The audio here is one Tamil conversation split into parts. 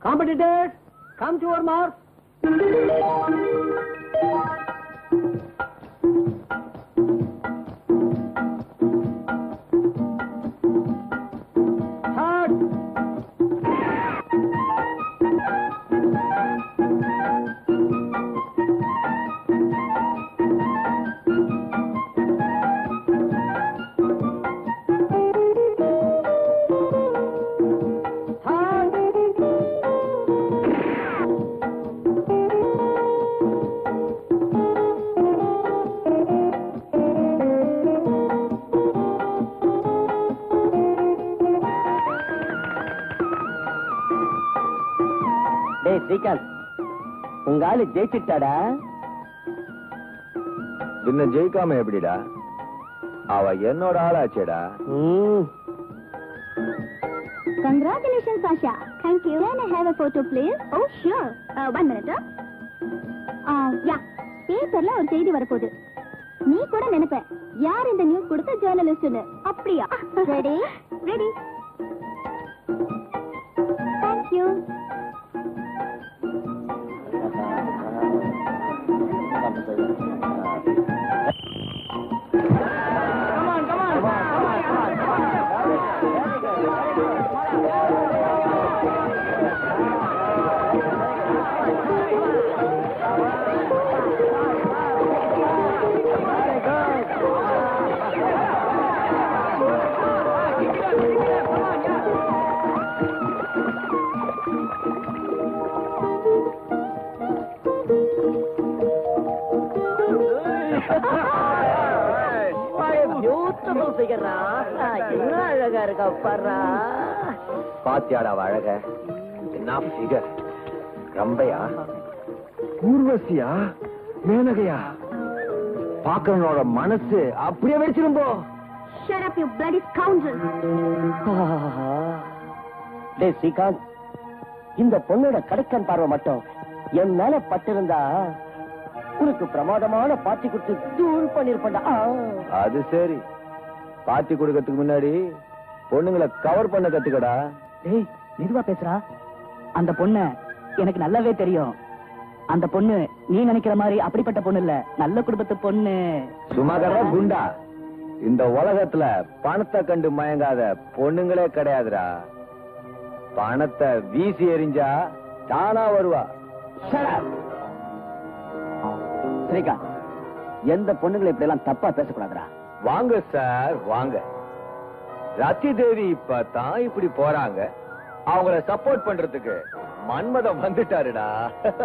Competitors, come to your mark. Srikanth, உங்க ஆளு ஜெயிச்சுட்டாடா. பின்ன ஜெயிக்காம எப்படிடா? அவ என்னோட ஆளாச்சேடா. Congratulations, Sasha. Thank you. Can I have a photo, please? Oh, sure. 1 minute. Yeah. பேப்பர்ல ஒரு செய்தி வரப்போகுது. நீ கூட நினைப்ப யார் இந்த நியூஸ் கொடுத்த ஜர்னலிஸ்ட்னு. அப்படியா? ரெடி? ரெடி. Thank you. என்ன அழகா இருக்கா பாரா. பாத்தியாடா அழக? என்ன ஃபிகர்! ரம்பையா, ஊர்வசியா, மேனகையா? பாக்கறனோட மனசு அப்படியே வெடிச்சிரும் போ. Shut up, you bloody scoundrel. டேய் ஸ்ரீகாந்த், இந்த பொண்ணோட கடைக்கன் பார்வை மட்டும் என் மேல பட்டிருந்தா உனக்கு பிரமாதமான பாட்டி கொடுத்து தூள் பண்ணிருப்பா. அது சரி, பாட்டி கொடுக்கறதுக்கு முன்னாடி பொண்ணுங்களை கவர் பண்ண கத்துக்கடா. டேய் மெதுவா பேசுறா. அந்த பொண்ணு எனக்கு நல்லாவே தெரியும். அந்த பொண்ணு நீ நினைக்கிற மாதிரி அப்படிப்பட்ட பொண்ணு இல்ல, நல்ல குடும்பத்து பொண்ணு. சுமாகரா குண்டா, இந்த உலகத்துல பணத்தை கண்டு மயங்காத பொண்ணுங்களே கிடையாதுடா. பணத்தை வீசி எறிஞ்சா தானா வருவா. ஸ்ரீகாந்த், எந்த பொண்ணுங்களை இப்படி எல்லாம் தப்பா பேசக்கூடாதுடா. வாங்க சார், வாங்க. ரத்தி தேவி இப்பதான் இப்படி போறாங்க. அவங்கள சப்போர்ட் பண்றதுக்கு மன்மதம் வந்துட்டாருடா.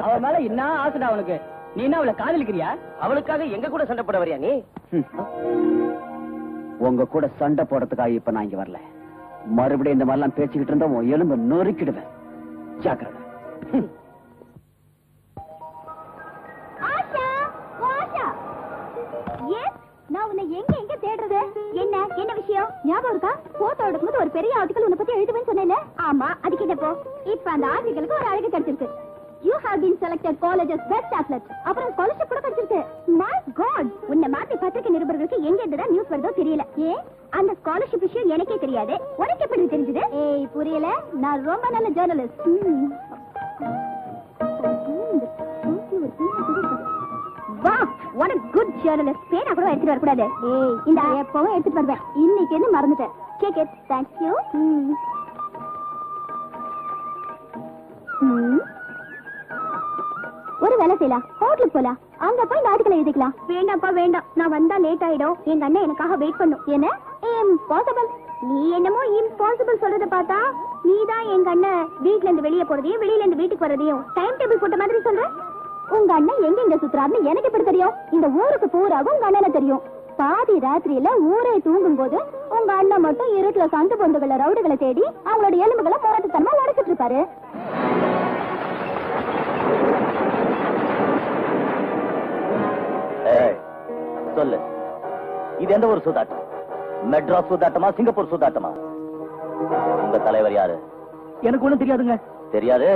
அவ மேல என்ன ஆசைடா அவனுக்கு? நீ என்ன அவளை காதலிக்கிறியா? அவளுக்காக எங்க கூட சண்டை போட வரியா நீ? உங்க கூட சண்டை போடுறதுக்காக இப்ப நான் இங்க வரல. மறுபடியும் இந்த மாதிரிலாம் பேச்சுக்கிட்டு இருந்தா உன் எலும்பு நொறுக்கிடுவேன். ஜாக்கிரதை. நான் உன்னை எங்க எங்க தேடுறது? என்ன என்ன விஷயம் ஞாபகம் இருக்கா? போட்டோ எடுக்கும்போது ஒரு பெரிய ஆர்டிகல் உன்னை பத்தி எழுதுவேன்னு சொன்னேன்ல. ஆமா, அதுக்கு என்ன போ? இப்ப அந்த ஆர்டிகலுக்கு ஒரு அழகு கிடைச்சிருக்கு. You have been selected college as best athlete. அப்புறம் ஸ்காலர்ஷிப் கூட கிடைச்சிருக்கு. My God, உன்னை மாத்தி பத்திரிகை நிருபர்களுக்கு எங்க இருந்து தான் நியூஸ் வருதோ தெரியல. ஏன் அந்த ஸ்காலர்ஷிப் விஷயம் எனக்கே தெரியாது, உனக்கு எப்படி தெரிஞ்சது? ஏய் புரியல, நான் ரொம்ப நல்ல ஜர்னலிஸ்ட். வா, what a good journalist. பேனா கூட எடுத்துட்டு வர கூடாது. ஏய் இந்த எப்பவும் எடுத்துட்டு வருவேன். இன்னைக்கு என்ன மறந்துட்டேன். Take it. Thank you. ஒரு வேலை செய்யலாம், ஹோட்டலுக்கு போலாம். அங்க போய் இந்த ஆர்டிகல் எழுதிக்கலாம். வேண்டாம்ப்பா வேண்டாம், நான் வந்தா லேட் ஆயிடும். எங்க அண்ணன் எனக்காக வெயிட் பண்ணும். என்ன இம்பாசிபிள்? நீ என்னமோ இம்பாசிபிள் சொல்றத பார்த்தா நீ தான் எங்க அண்ணன் வீட்ல இருந்து வெளியே போறதையும் வெளியில இருந்து வீட்டுக்கு வரதையும் டைம் டேபிள் போட்ட மாதிரி சொல்ற. உங்க அண்ணன் எங்க எங்க சுத்துறாருன்னு எனக்கு எப்படி தெரியும்? இந்த ஊருக்கு பூராவும் உங்க அண்ணனை தெரியும். பாதி ராத்திரியில ஊரே தூங்கும் போது உங்க அண்ணன் மட்டும் இருட்டுல சந்து பொந்துகளை ரவுடுகளை தேடி அவங்களோட எலும்புகளை போராட்டத்தனமா உடைச்சிட்டு இருப்பாரு. சொல்லு, இது எந்த ஒரு சூதாட்டம்? மெட்ராஸ் சூதாட்டமா, சிங்கப்பூர் சூதாட்டமா? உங்க தலைவர் யாரு? எனக்கு ஒண்ணும் தெரியாதுங்க. தெரியாது?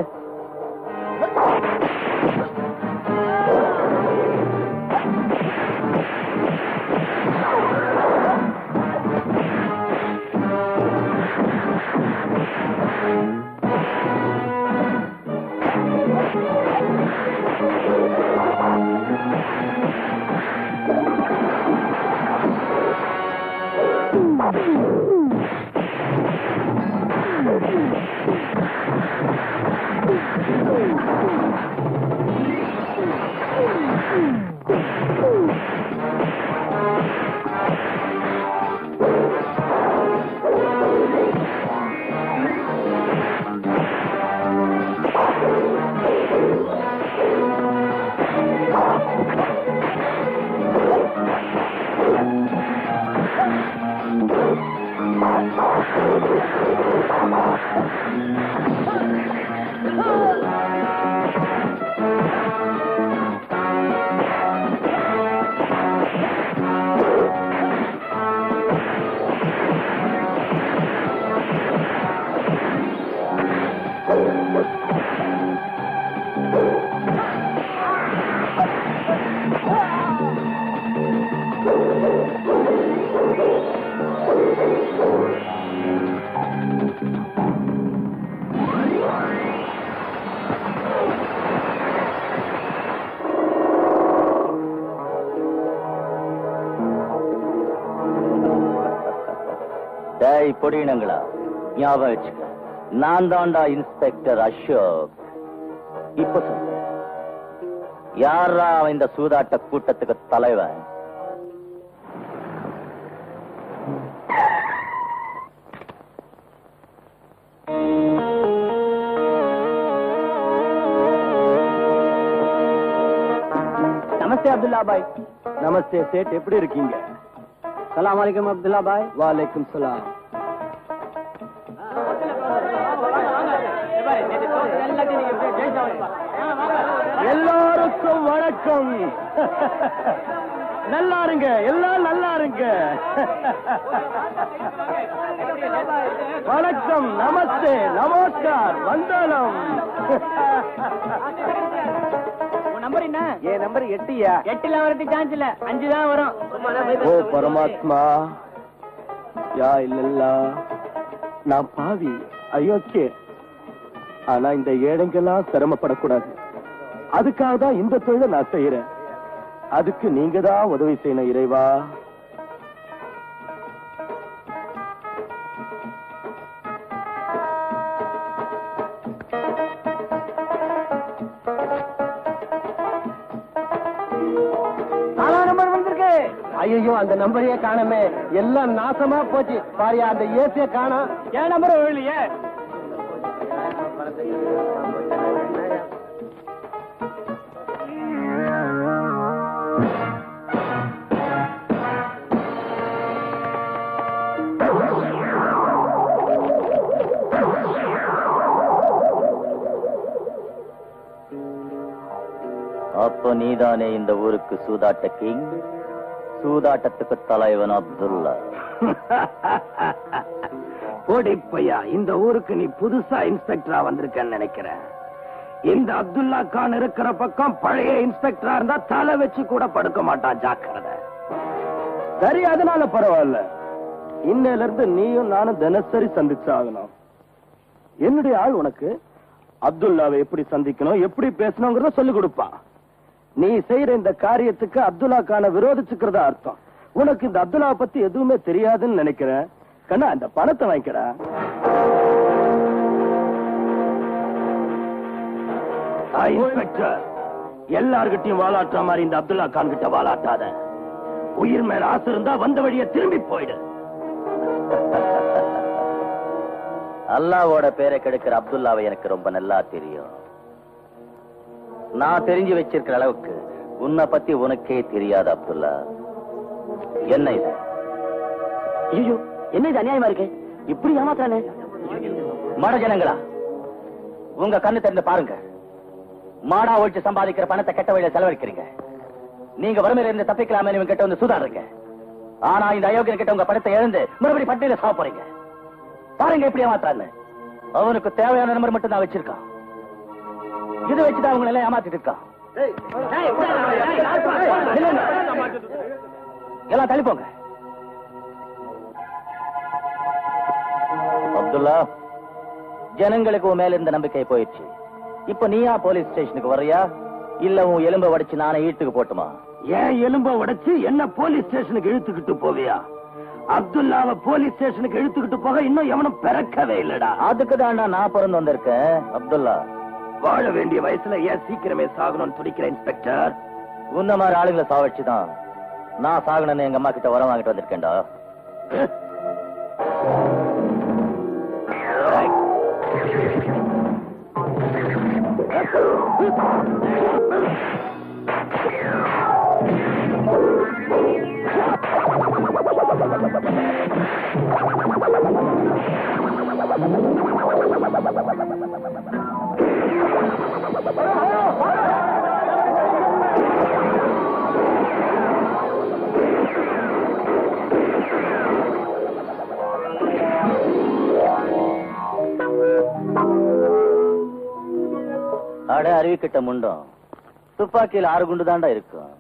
பொடியினங்களா ஞாபகம் வச்சுக்க, நான் தாண்டா இன்ஸ்பெக்டர் அசோக். இப்ப சொல்ல, யாரா இந்த சூதாட்ட கூட்டத்துக்கு தலைவன்? நமஸ்தே அப்துல்லா பாய். நமஸ்தே சேட், எப்படி இருக்கீங்க? சலாம் அலைக்கும் அப்துல்லா பாய். வாலைக்கும் சலாம். எல்லாருக்கும் வணக்கம். நல்லா இருங்க, எல்லாம் நல்லா இருங்க. வணக்கம், நமஸ்தே, நமஸ்கார், வந்தனம். நம்பர் என்ன? என் நம்பர் 8யா? 8ல வரது சான்ஸ் இல்ல, 5 தான் வரும். ஓ பரமாத்மா, யா இல்லல்லா, நான் பாவி, அயோக்கிய. ஆனா இந்த ஏழைங்கெல்லாம் சிரமப்படக்கூடாது. அதுக்காக தான் இந்த தொழிலை நான் செய்யறேன். அதுக்கு நீங்க தான் உதவி செய்யணும் இறைவா. ஐயோ, அந்த நம்பரையே காணமே, எல்லாம் நாசமா போச்சு. பாரியா, அந்த ஏசிய காணோம். என் நம்பர் இல்லையே. அப்ப நீதானே இந்த ஊருக்கு சூதாட்ட கிங், சூதாட்டத்துக்கு தலைவன் அப்துல்லா. போடிப்பையா, இந்த ஊருக்கு நீ புதுசா இன்ஸ்பெக்டரா வந்திருக்கன்னு நினைக்கிறேன். இந்த அப்துல்லா கான் இருக்கிற பக்கம் பழைய இன்ஸ்பெக்டரா இருந்தா தலை வச்சு கூட படுக்க மாட்டான், ஜாக்கிரதை. சரி, அதனால பரவாயில்ல. இன்னையில இருந்து நீயும் நானும் தினசரி சந்திச்சாகணும். என்னுடைய ஆள் உனக்கு அப்துல்லாவை எப்படி சந்திக்கணும், எப்படி பேசணுங்கிறத சொல்லிக் கொடுப்பான். நீ செய்யற இந்த காரியத்துக்கு அப்துல்லா கான விரோதிச்சுக்கிறதா அர்த்தம். உனக்கு இந்த அப்துல்லாவை பத்தி எதுவுமே தெரியாதுன்னு நினைக்கிறேன். கண்ணா, அந்த பணத்தை வாங்கிக்கிறா. இன்ஸ்பெக்டர், எல்லார்கிட்டையும் வாலாட்டுற மாதிரி இந்த அப்துல்லா கான் கிட்ட வாலாட்டாத. உயிர் மேல ஆசை இருந்தா வந்த வழிய திரும்பி போயிடு. அல்லாவோட பேரை கெடுக்கிற அப்துல்லாவை எனக்கு ரொம்ப நல்லா தெரியும். நான் தெரிஞ்சு வச்சிருக்கிற அளவுக்கு உன்னை பத்தி உனக்கே தெரியாது அப்துல்லா. என்ன இது? ஐயோ, என்ன இது அநியாயமா இருக்கு? இப்படி ஏமாத்தானே? மட ஜனங்களா, உங்க கண்ணு தெரிந்து பாருங்க. மாடா ஒழிச்சு சம்பாதிக்கிற பணத்தை கெட்ட வழியில செலவழிக்கிறீங்க. நீங்க வறுமையில இருந்து தப்பிக்கலாமே இவங்க கிட்ட வந்து சூதாடுறீங்க. ஆனா இந்த அயோக்கிய கிட்ட உங்க பணத்தை இழந்து மறுபடியும் பட்டியல சாப்பிட போறீங்க. பாருங்க எப்படி ஏமாத்தான்னு. அவனுக்கு தேவையான நம்பர் மட்டும் தான் வச்சிருக்கான். இதை வச்சுதான் அவங்க எல்லாம் ஏமாத்திட்டு இருக்கான். எல்லாம் தள்ளிப்போங்க. அப்துல்லா, ஜனங்களுக்கு உன் மேல இருந்த நம்பிக்கை போயிடுச்சு. இப்ப நீயா போலீஸ் ஸ்டேஷனுக்கு வர்றியா, இல்ல உன் எலும்பை உடைச்சு நானே ஈட்டுக்கு போட்டுமா? ஏன் எலும்ப உடைச்சு என்ன போலீஸ் ஸ்டேஷனுக்கு இழுத்துக்கிட்டு போவியா? அப்துல்லாவை போலீஸ் ஸ்டேஷனுக்கு இழுத்துக்கிட்டு போக இன்னும் எவனும் பிறக்கவே இல்லடா. அதுக்கு தாண்டா நான் பிறந்து வந்திருக்கேன். அப்துல்லா, வாழ வேண்டிய வயசுல ஏன் சீக்கிரமே சாகணும்னு துடிக்கிற இன்ஸ்பெக்டர்? உன்ன மாதிரி ஆளுங்களை சாவடிச்சுதான் நான் சாகணும்னு எங்க அம்மா கிட்ட வரம் வாங்கிட்டு வந்திருக்கேன்டா. அட அறிவிக்கிட்ட முண்டம், துப்பாக்கியில் 6 குண்டு தாண்டா இருக்கும்.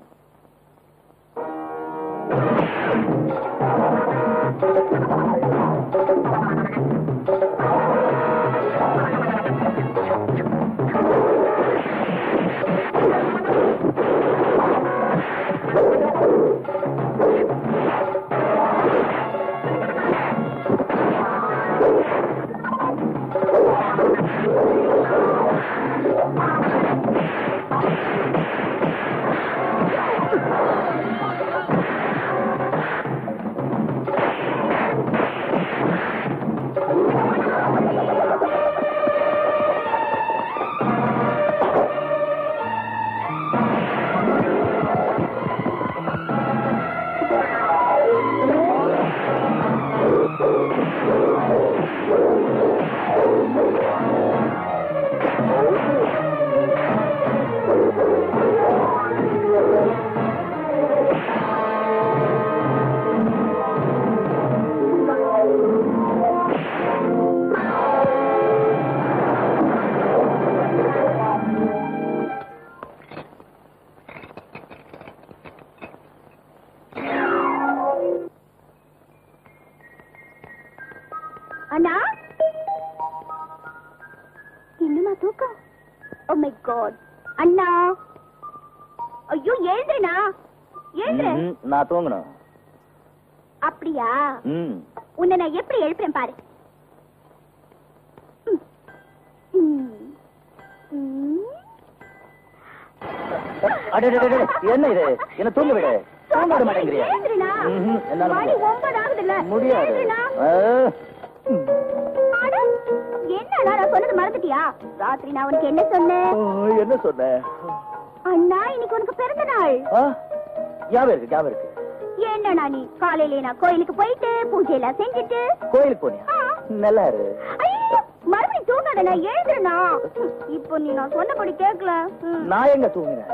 அண்ணா, இன்னுமா தூக்கம்? ஓ மை காட். அண்ணா, ஐயோ எழுந்துருண்ணா, எழுந்துரு. நான் தூங்கணும். அப்படியா? உன்னை நான் எப்படி எழுப்புறேன் பாரு. என்ன இது? என்ன தூங்க விடு. தூங்க விட மாட்டேங்கிறியா? முடியாது. என்ன நான் சொன்னது மறந்துட்டியா? ராத்திரி நான் உனக்கு என்ன சொன்னேன்? என்ன சொன்ன? அண்ணா, இன்னைக்கு உனக்கு பிறந்த நாள். ஞாபகம் இருக்கு. என்னண்ணா நீ காலையில நான் கோயிலுக்கு போயிட்டு பூஜை எல்லாம் செஞ்சுட்டு. கோயிலுக்கு போனியா? நல்லா இரு. மறுபடியும் தூங்காதண்ணா, எழுதுறா. இப்போ நீ நான் சொன்னபடி கேட்கல. நான் எங்க தூங்கினேன்?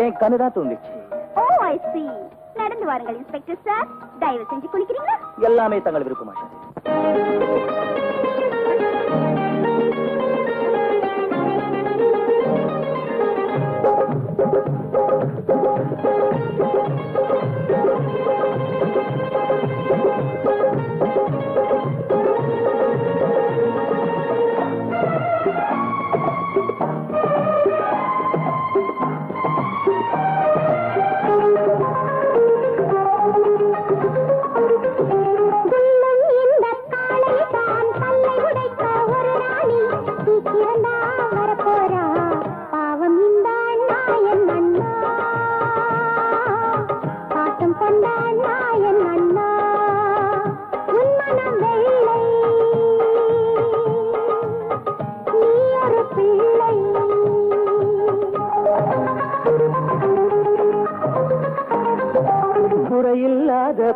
என் கண்ணுதான் தூங்கிச்சு. ஓ ஐ see. நடந்து வாருங்கள் இன்ஸ்பெக்டர் சார். தயவு செஞ்சு குளிக்கிறீங்களா? எல்லாமே தங்கள் விருப்பமா.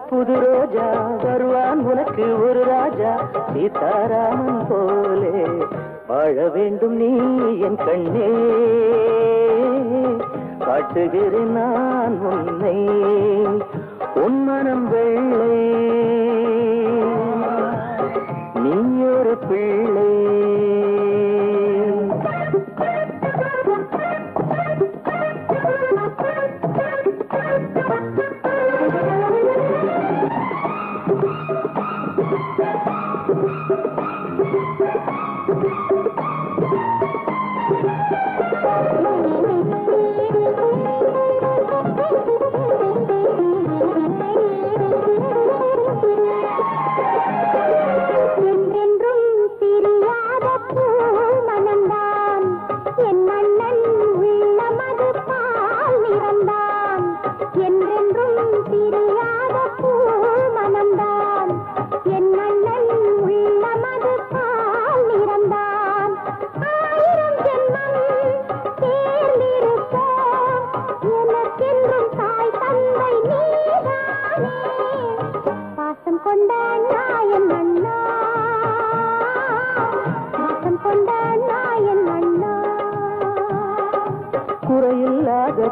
புது ரோஜா வருவான் உனக்கு ஒரு ராஜா, சீதாராமன் போலே வாழ வேண்டும் நீ என் கண்ணே, காட்டுகிறேன் நான் உன்னை, உன் மனம் வெள்ளை நீ ஒரு பிள்ளை.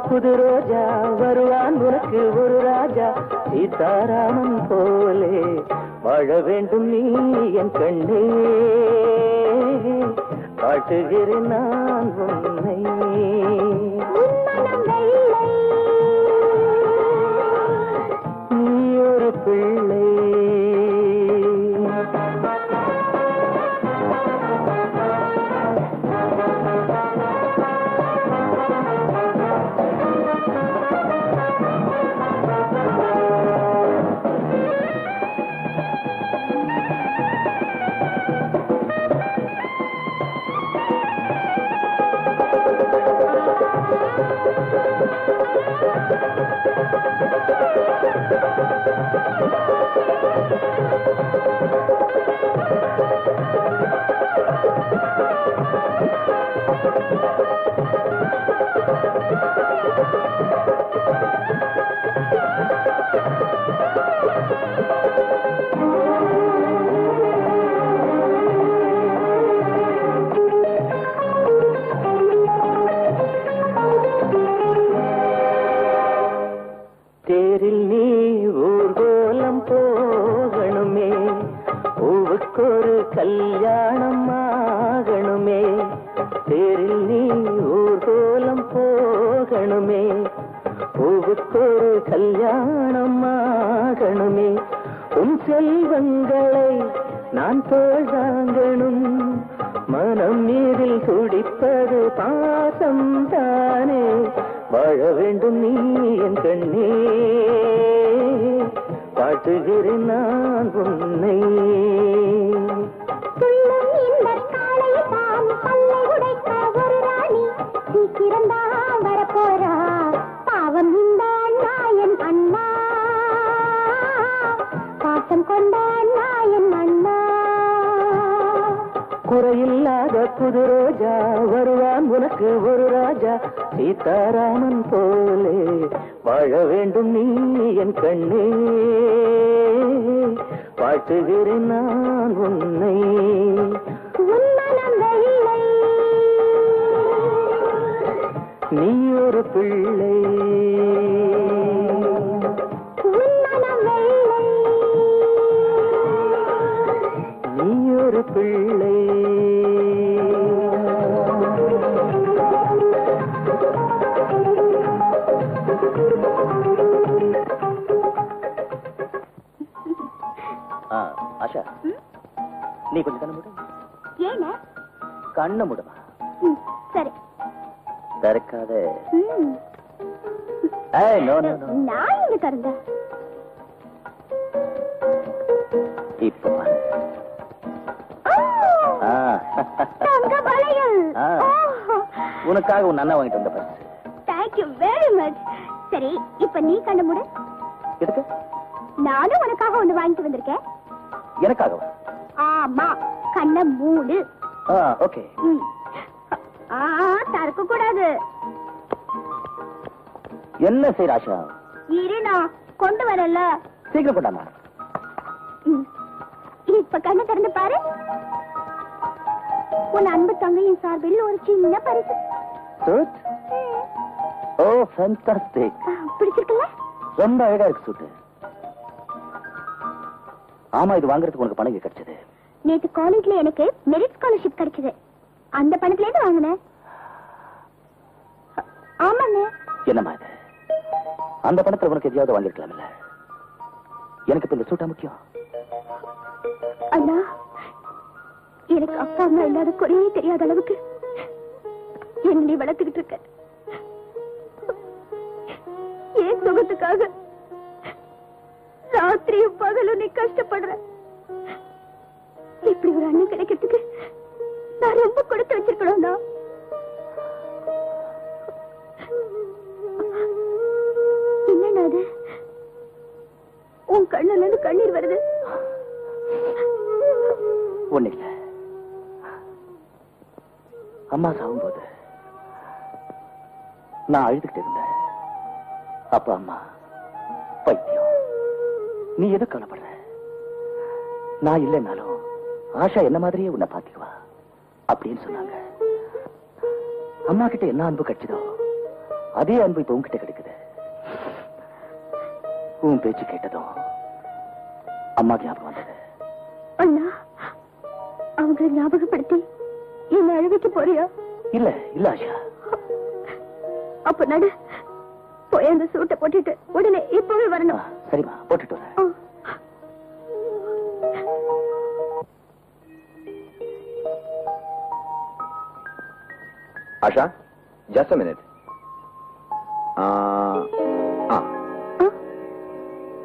புது ரோஜா வருவான் உனக்கு ஒரு ராஜா, சீதாராமன் போலே வாழ வேண்டும் நீ என் கண்ணே. காட்டுகிறேன் நான் உன்னை. நீ ஒரு பிள்ளை. தேரில் நீ ஊர்கோலம் போகணுமே, பூவுக்கொரு கல்யாணம் ஆகணுமே. தேரில் நீ ஊர்கோலம் போகணுமே, பூவுக்கொரு கல்யாணம் ஆகணுமே. உன் செல்வங்களை நான் தோழாங்கணும், மனம் மீதில் துடிப்பது பாசம் தானே. வாழ வேண்டும் நீ என் கண்ணே, காட்டுகிறேன் நான் உன்னை. பாவம் இந்த நாயன் அண்ணா, பாசம் கொண்டான் நாயன் அண்ணா. குறையில்லாத புது ரோஜா வருவான் உனக்கு ஒரு ராஜா, சீதாராமன் போலே வாழ வேண்டும் நீ என் கண்ணே. பாட்டுகிறேன் நான் உன்னை. நீ ஒரு பிள்ளை. நீ ஒரு பிள்ளை. ஆஷா, நீ கொஞ்சம் கண்ணு மூடு. ஏன கண்ணு மூடுமா? சரி. திறக்காத. நான் இங்க திறந்த. இப்ப பாரு. உனக்காக உன் அண்ணா வாங்கிட்டு வந்த பரிசு. Thank you very much. சரி, இப்ப நீ கண்ணு மூடு. எதுக்கு? நானும் உனக்காக ஒண்ணு வாங்கிட்டு வந்திருக்கேன். எனக்காகவா? ஆமா, கண்ண மூடு. ஓகே. தரக்க கூடாது. என்ன செய்ய ஆஷா? இருனா கொண்டு வரல. சீக்கிரம் கொண்டாமா. இப்ப கண்ணு திறந்து பாரு. உன் அன்பு தங்கையின் சார்பில் ஒரு சின்ன பரிசு. Oh fantastic. பிடிச்சிருக்குல்ல? ரொம்ப அழகா இருக்கு சூட்டு. ஆமா, இது வாங்குறதுக்கு உனக்கு பணம் கிடைச்சது? நேத்து காலேஜ்ல எனக்கு மெரிட் ஸ்காலர்ஷிப் கிடைச்சது. அந்த பணத்துல இருந்து வாங்கினேன். ஆமாண்ணே. என்னம்மா இது? அந்த பணத்துல உனக்கு எதையாவது வாங்கிருக்கலாம்ல? எனக்கு இப்ப இந்த சூட்டா முக்கியம். அண்ணா, எனக்கு அப்பா அம்மா இல்லாத குறையே தெரியாத அளவுக்கு என்ன நீ வளர்த்துக்கிட்டு இருக்க. ஏன் சுகத்துக்காக ராத்திரியும் பகலும் நீ கஷ்டப்படுற. இப்படி ஒரு அண்ணன் கிடைக்கிறதுக்கு நான் ரொம்ப கொடுத்து வச்சிருக்கணும்னா. என்னன்னா அது? உன் கண்ணுல இருந்து கண்ணீர் வருது. ஒண்ணு இல்ல, அம்மா சாகும்போது நான் அழுதுகிட்டு இருந்தேன். அப்பா அம்மா பைத்தியம், நீ எது கவலைப்படுற? நான் இல்லைன்னாலும் ஆஷா என்ன மாதிரியே உன்னை பாத்துக்குவா அப்படின்னு சொன்னாங்க. அம்மா கிட்ட என்ன அன்பு கிடைச்சதோ அதே அன்பு இப்ப உன்கிட்ட கிடைக்குது. உன் பேச்சு கேட்டதும் அம்மா ஞாபகம் வந்தது. அண்ணா, அவங்களை ஞாபகப்படுத்தி என்ன அழுவிக்க போறியா? இல்ல இல்ல ஆஷா. அப்ப நடு போய் அந்த சூட்டை போட்டுட்டு உடனே இப்பவே வரணும். சரிம்மா, போட்டுட்டு வரேன். Asha, just a minute.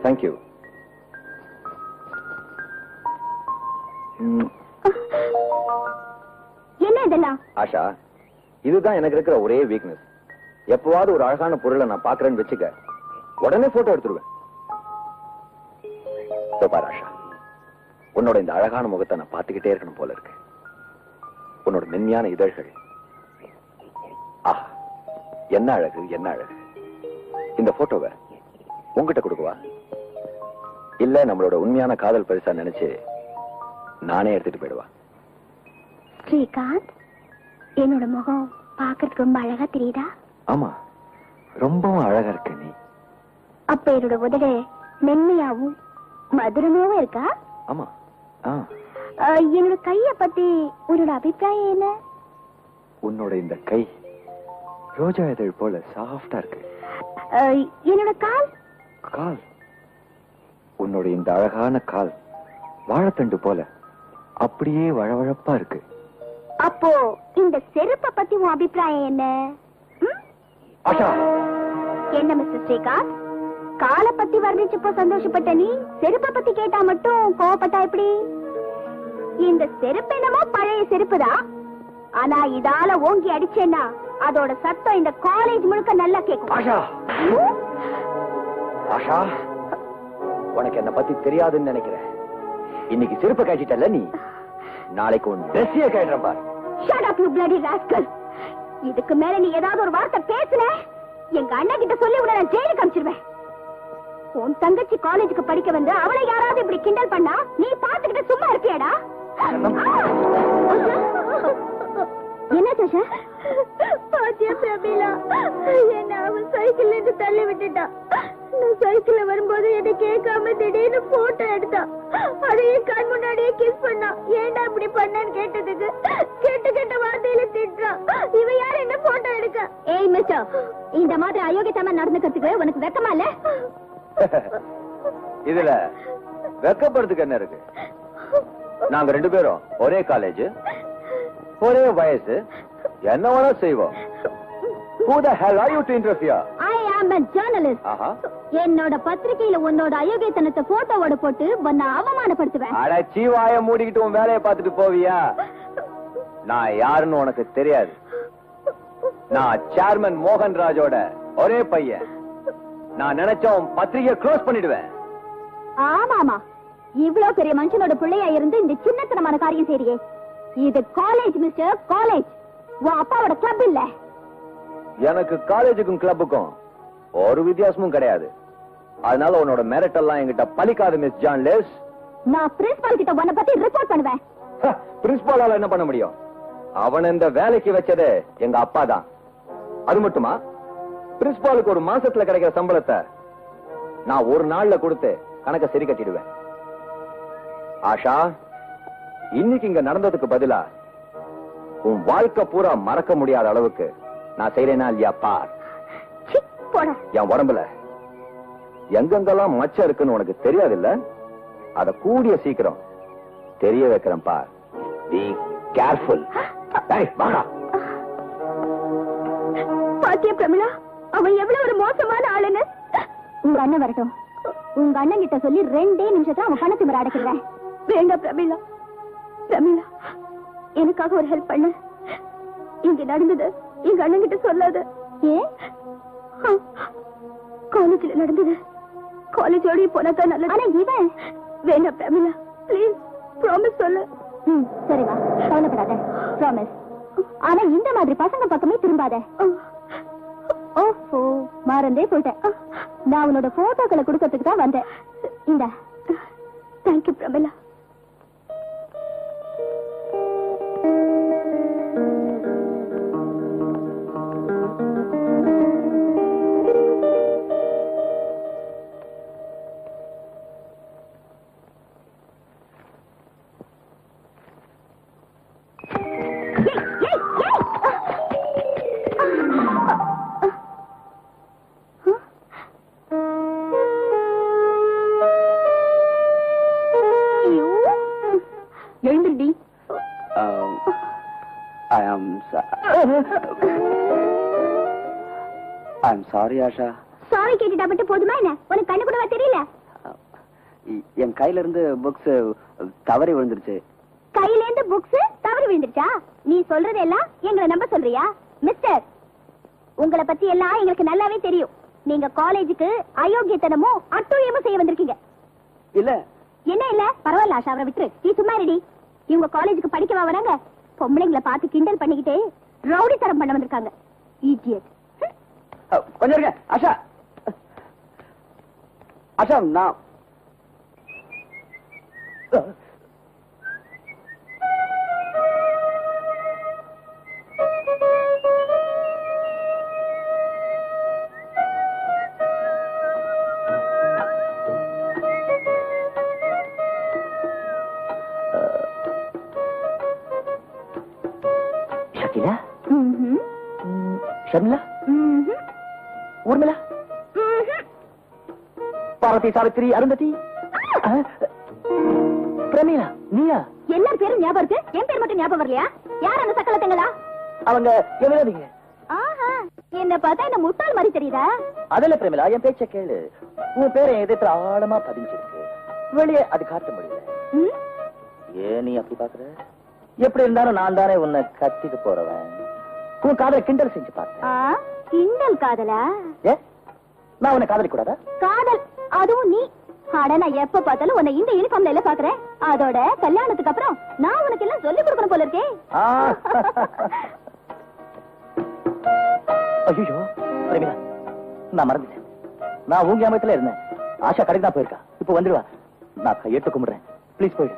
Thank you. என்ன இதெல்லாம்? ஆஷா, இதுதான் எனக்கு இருக்கிற ஒரே வீக்னஸ். எப்பவாவது ஒரு அழகான பொருளை நான் பாக்குறேன்னு வச்சுக்க, உடனே போட்டோ எடுத்துருவேன். பாரு ஆஷா, உன்னோட இந்த அழகான முகத்தை நான் பார்த்துக்கிட்டே இருக்கணும் போல இருக்கு. உன்னோட மென்மையான இதழ்கள், ஆஹா என்ன அழகு, என்ன அழகு. இந்த போட்டோவை உங்ககிட்ட கொடுக்குவா, இல்ல நம்மளோட உண்மையான காதல் பரிசா நினைச்சு நானே எடுத்துட்டு போயிடுவா? ஸ்ரீகாந்த், என்னோட முகம் பாக்குறதுக்கு ரொம்ப அழகா தெரியுதா? ஆமா, ரொம்பவும் அழகா இருக்க நீ. அப்ப என்னோட உதடு மென்மையாவும் மதுரமாவும் இருக்கா? ஆமா. என்னோட கைய பத்தி உன்னோட அபிப்பிராயம் என்ன? உன்னோட இந்த கை ரோஜா இதழ் போல சாஃப்டா இருக்கு. என்னோட கால்? கால், உன்னோட இந்த அழகான கால் வாழைத்தண்டு போல அப்படியே வழவழப்பா இருக்கு. அப்போ இந்த செருப்பை பத்தி உன் அபிப்பிராயம் என்ன? என்ன மிஸ்டர் ஸ்ரீகாந்த், காலை பத்தி வர்ணிச்சப்போ சந்தோஷப்பட்ட நீ செருப்பை பத்தி கேட்டா மட்டும் கோவப்பட்டா எப்படி? இந்த செருப்பு என்னமோ பழைய செருப்புதான், ஆனா இதால ஓங்கி அடிச்சேன்னா அதோட சத்தம் இந்த காலேஜ் முழுக்க நல்லா கேட்கும். ஆஷா, ஆஷா, உனக்கு என்ன பத்தி தெரியாதுன்னு நினைக்கிறேன். இன்னைக்கு செருப்பை கழிச்சிட்டல நீ, நாளைக்கு உன் ட்ரெஸ்ஸையே கழிடுறேன் பார். Shut up, you bloody rascal. இதுக்கு மேல நீ ஏதாவது ஒரு வார்த்தை பேசுன, எங்க அண்ணன் கிட்ட சொல்லி உன்னை நான் ஜெயிலுக்கு அனுப்பிச்சிருவேன். உன் தங்கச்சி காலேஜுக்கு படிக்க வந்து அவளை யாராவது இப்படி கிண்டல் பண்ணா நீ பாத்துக்கிட்டு சும்மா இருப்பியாடா? என்ன சஷா? பாத்தியா பிரபீலா, என்ன அவன் சைக்கிள்ல இருந்து தள்ளி விட்டுட்டான். நான் சைக்கிள்ல வரும்போது என்ன கேட்காம திடீர்னு போட்டோ எடுத்தான். அதையே கண் முன்னாடியே கிஸ் பண்ணான். ஏன்டா இப்படி பண்ணான்னு கேட்டதுக்கு கெட்ட வார்த்தையில திட்டுறான். இவ யார் என்ன போட்டோ எடுக்க? ஏய் மிஸ்டர், இந்த மாதிரி அயோக்கியத்தமா நடந்துக்கிறதுக்கு உனக்கு வெக்கமா இல்ல? இதுல வெக்கப்படுறதுக்கு என்ன இருக்கு? நாங்க ரெண்டு பேரும் ஒரே காலேஜ், ஒரே வயசு, என்ன வேணா செய்வோம். Who the hell are you to interfere? I am a journalist. என்னோட பத்திரிகையில உன்னோட அயோக்கியத்தனத்தை போட்டோவோட போட்டு உன்னை அவமானப்படுத்துவேன். அட சீவாய மூடிக்கிட்டு உன் வேலையை பார்த்துட்டு போவியா? நான் யாருன்னு உனக்கு தெரியாது. நான் சேர்மன் மோகன் ராஜோட ஒரே பையன். நான் நினைச்சோம் பத்திரிகை க்ளோஸ் பண்ணிடுவேன். ஆமாமா, இவ்வளவு பெரிய மனுஷனோட பிள்ளையா இருந்து இந்த சின்னத்தனமான காரியம் செய்றியே. இது காலேஜ் மிஸ்டர், காலேஜ். உன் அப்பாவோட கிளப் இல்ல. எனக்கு காலேஜுக்கும் கிளப்புக்கும் ஒரு வித்தியாசமும் கிடையாது. அதனால உன்னோட மெரிட்டெல்லாம் என்கிட்ட பலிக்காது மிஸ் ஜான் லெஸ். நான் பிரின்சிபால் கிட்ட உன்னை பத்தி ரிப்போர்ட் பண்ணுவேன். பிரின்சிபாலால என்ன பண்ண முடியும்? அவன் இந்த வேலைக்கு வச்சதே எங்க அப்பா தான். அது மட்டுமா, பிரின்சிபாலுக்கு ஒரு மாசத்துல கிடைக்கிற சம்பளத்தை நான் ஒரு நாள்ல கொடுத்து கணக்க சரி கட்டிடுவேன். ஆஷா, இன்னைக்கு இங்க நடந்ததுக்கு பதிலா உன் வாழ்க்கை பூரா மறக்க முடியாத அளவுக்கு நான் செய்யறேனா இல்லையா பார். என் உடம்புல எங்கெங்கெல்லாம் மச்சம் இருக்குன்னு உனக்கு தெரியாது இல்ல? அத கூடிய சீக்கிரம் தெரிய வைக்கிறேன் பார். Be careful. பாத்தியா பிரமிளா, அவன் எவ்வளவு ஒரு மோசமான ஆளுன்னு. உங்க அண்ணன் வரட்டும், உங்க அண்ணன் கிட்ட சொல்லி 2 நிமிஷத்துல அவன் பணத்தை மர அடைக்கிறேன். வேண்டாம் பிரமிளா, பிரமிளா எனக்காக ஒரு ஹெல்ப் பண்ணு. இங்க நடந்தது எங்க அண்ணன் கிட்ட சொல்லாத. ஏன்? காலேஜ்ல நடந்தது காலேஜோட போனதான் நல்லது. ஆனா இவன் வேண்டாம் பிரமிளா, பிளீஸ் ப்ராமிஸ் சொல்லு. சரிவா, கவலைப்படாத, ப்ராமிஸ். ஆனா இந்த மாதிரி பசங்க பக்கமே திரும்பாத. ஓஹோ, மறந்தே போயிட்டேன். நான் உன்னோட போட்டோக்களை கொடுக்கறதுக்கு தான் வந்தேன். இந்த thank you Pramila. I'm sorry Asha. Sorry கேட்டுட்டா மட்டும் போதுமா என்ன? உனக்கு கண்ணு கூடவா தெரியல? என் கையில இருந்து புக்ஸ் தவறி விழுந்துருச்சு. கையில இருந்து புக்ஸ் தவறி விழுந்துருச்சா? நீ சொல்றதெல்லாம் எங்களை நம்ப சொல்றியா? மிஸ்டர், உங்களை பத்தி எல்லாம் எங்களுக்கு நல்லாவே தெரியும். நீங்க காலேஜுக்கு அயோக்கியத்தனமும் அட்டூழியமும் செய்ய வந்திருக்கீங்க. இல்ல என்ன இல்ல? பரவாயில்ல ஆஷா, அவரை விட்டுரு. நீ சும்மா ரெடி. இவங்க காலேஜுக்கு படிக்கவா வராங்க? பொம்பளைங்களை பார்த்து கிண்டல் பண்ணிக்கிட்டு ரவுடி தரம் பண்ண வந்திருக்காங்க. இடியட். கொஞ்சம் இருங்க ஆஷா. ஆஷா, நான் ஷகிலா, ஷர்மிளா, ஊர்மிளா, பார்வதி, சாவித்திரி, அருந்ததி, பிரமீளா, நீயா? எல்லார் பேரும் ஞாபகம் இருக்கு, என் பேர் மட்டும் ஞாபகம் வரலையா? யார் அந்த சக்கலத்தங்களா? அவங்க எவ்வளவு? ஆஹா, என்ன பார்த்தா என்ன முட்டாள் மாதிரி தெரியுதா? அதுல பிரமிளா, என் பேச்ச கேளு. உன் பேரை என் இதயத்துல ஆழமா பதிஞ்சிருக்கு. வெளியே அது காட்ட முடியல. ம்? ஏன் நீ அப்படி பாக்குற? எப்படி இருந்தாலும் நான் தானே உன்னை கத்திக்க போறவன். உன் காதலை கிண்டல் செஞ்சு பார்த்தேன். ஆ, கிண்டல் காதலா? ஏ, நான் உன்னை காதலிக்க கூடாதா? காதல், அதுவும் நீ. ஆனா நான் எப்ப பார்த்தாலும் உன்னை இந்த யூனிஃபார்ம்ல எல்லாம் பாக்குறேன். அதோட கல்யாணத்துக்கு அப்புறம் நான் உனக்கு எல்லாம் சொல்லி கொடுக்கணும் போல இருக்கே. ஐயோ பிரமிளா, நான் மறந்துட்டேன். நான் உங்க ஞாபகத்துல இருந்தேன். ஆஷா கடைக்கு தான் போயிருக்கா. இப்ப வந்துடுவா. நான் கையெடுத்து கும்பிடுறேன். ப்ளீஸ் போயிடு.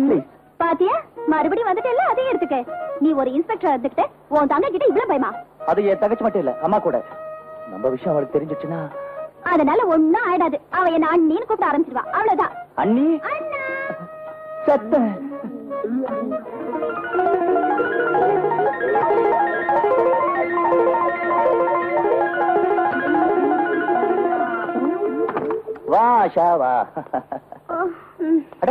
ப்ளீஸ். பாத்தியா, மறுபடியும் வந்துட்டு இல்ல, அதையும் எடுத்துக்க. நீ ஒரு இன்ஸ்பெக்டர் இருந்துகிட்டு உன் தங்க கிட்ட இவ்வளவு பயமா? அது என் தங்கச்சி மட்டும் இல்ல, அம்மா கூட. நம்ம விஷயம் அவளுக்கு தெரிஞ்சிச்சுன்னா அதனால ஒண்ணும் ஆயிடாது. அவ என்ன அண்ணின்னு கூப்பிட ஆரம்பிச்சிருவா. அவ்வளவுதான். அண்ணி அண்ணா சத்த. வா ஆஷா வா. அட,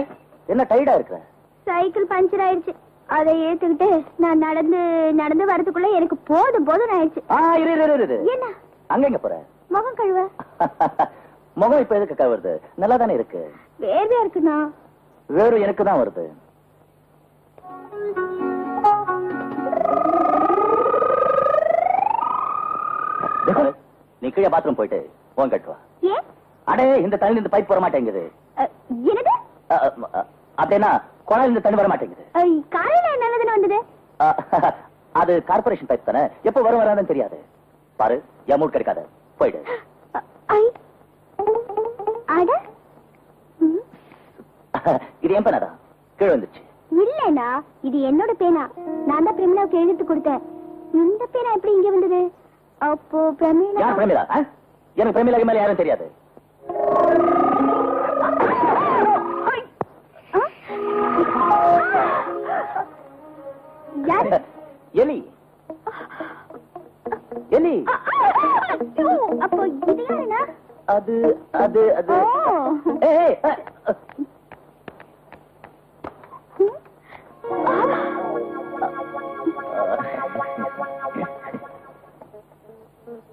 என்ன டயர்டா இருக்கிற? சைக்கிள் பஞ்சர் ஆயிடுச்சு. அதை ஏத்துக்கிட்டு நான் நடந்து நடந்து வரதுக்குள்ள எனக்கு போதும் போதும் ஆயிடுச்சு. இரு இரு இரு. என்ன? அங்க எங்க போற? முகம் கழுவ. முகம் இப்ப எதுக்கு கழுவுறது? நல்லா தானே இருக்கு. வேர்வையா இருக்குண்ணா. வேறு எனக்கு தான் வருது. நீ கீழே பாத்ரூம் போயிட்டு போன் கட்டுவா. ஏன்? அடே, இந்த தண்ணி இந்த பைப் வர மாட்டேங்குது. என்னது? அப்படின்னா குழாயில் இந்த தண்ணி வர மாட்டேங்குது. காலையில நல்லதுன்னு வந்தது. அது கார்பரேஷன் பைப் தானே, எப்ப வரும் வராதுன்னு தெரியாது. பாரு, என் மூட் கிடைக்காது. போயிடு. அட, இது என் பேனாதான் கீழே வந்துச்சு. இல்லண்ணா, இது என்னோட பேனா. நான் தான் பிரமிளாவுக்கு எழுதி கொடுத்தேன். இந்த பேனா எப்படி இங்க வந்தது? அப்போ பிரமிளா. யார் பிரமிளா? எனக்கு பிரமிளா மேல யாரும் தெரியாது. எலி எலி. அப்போ இது யாருண்ணா? அது அது அது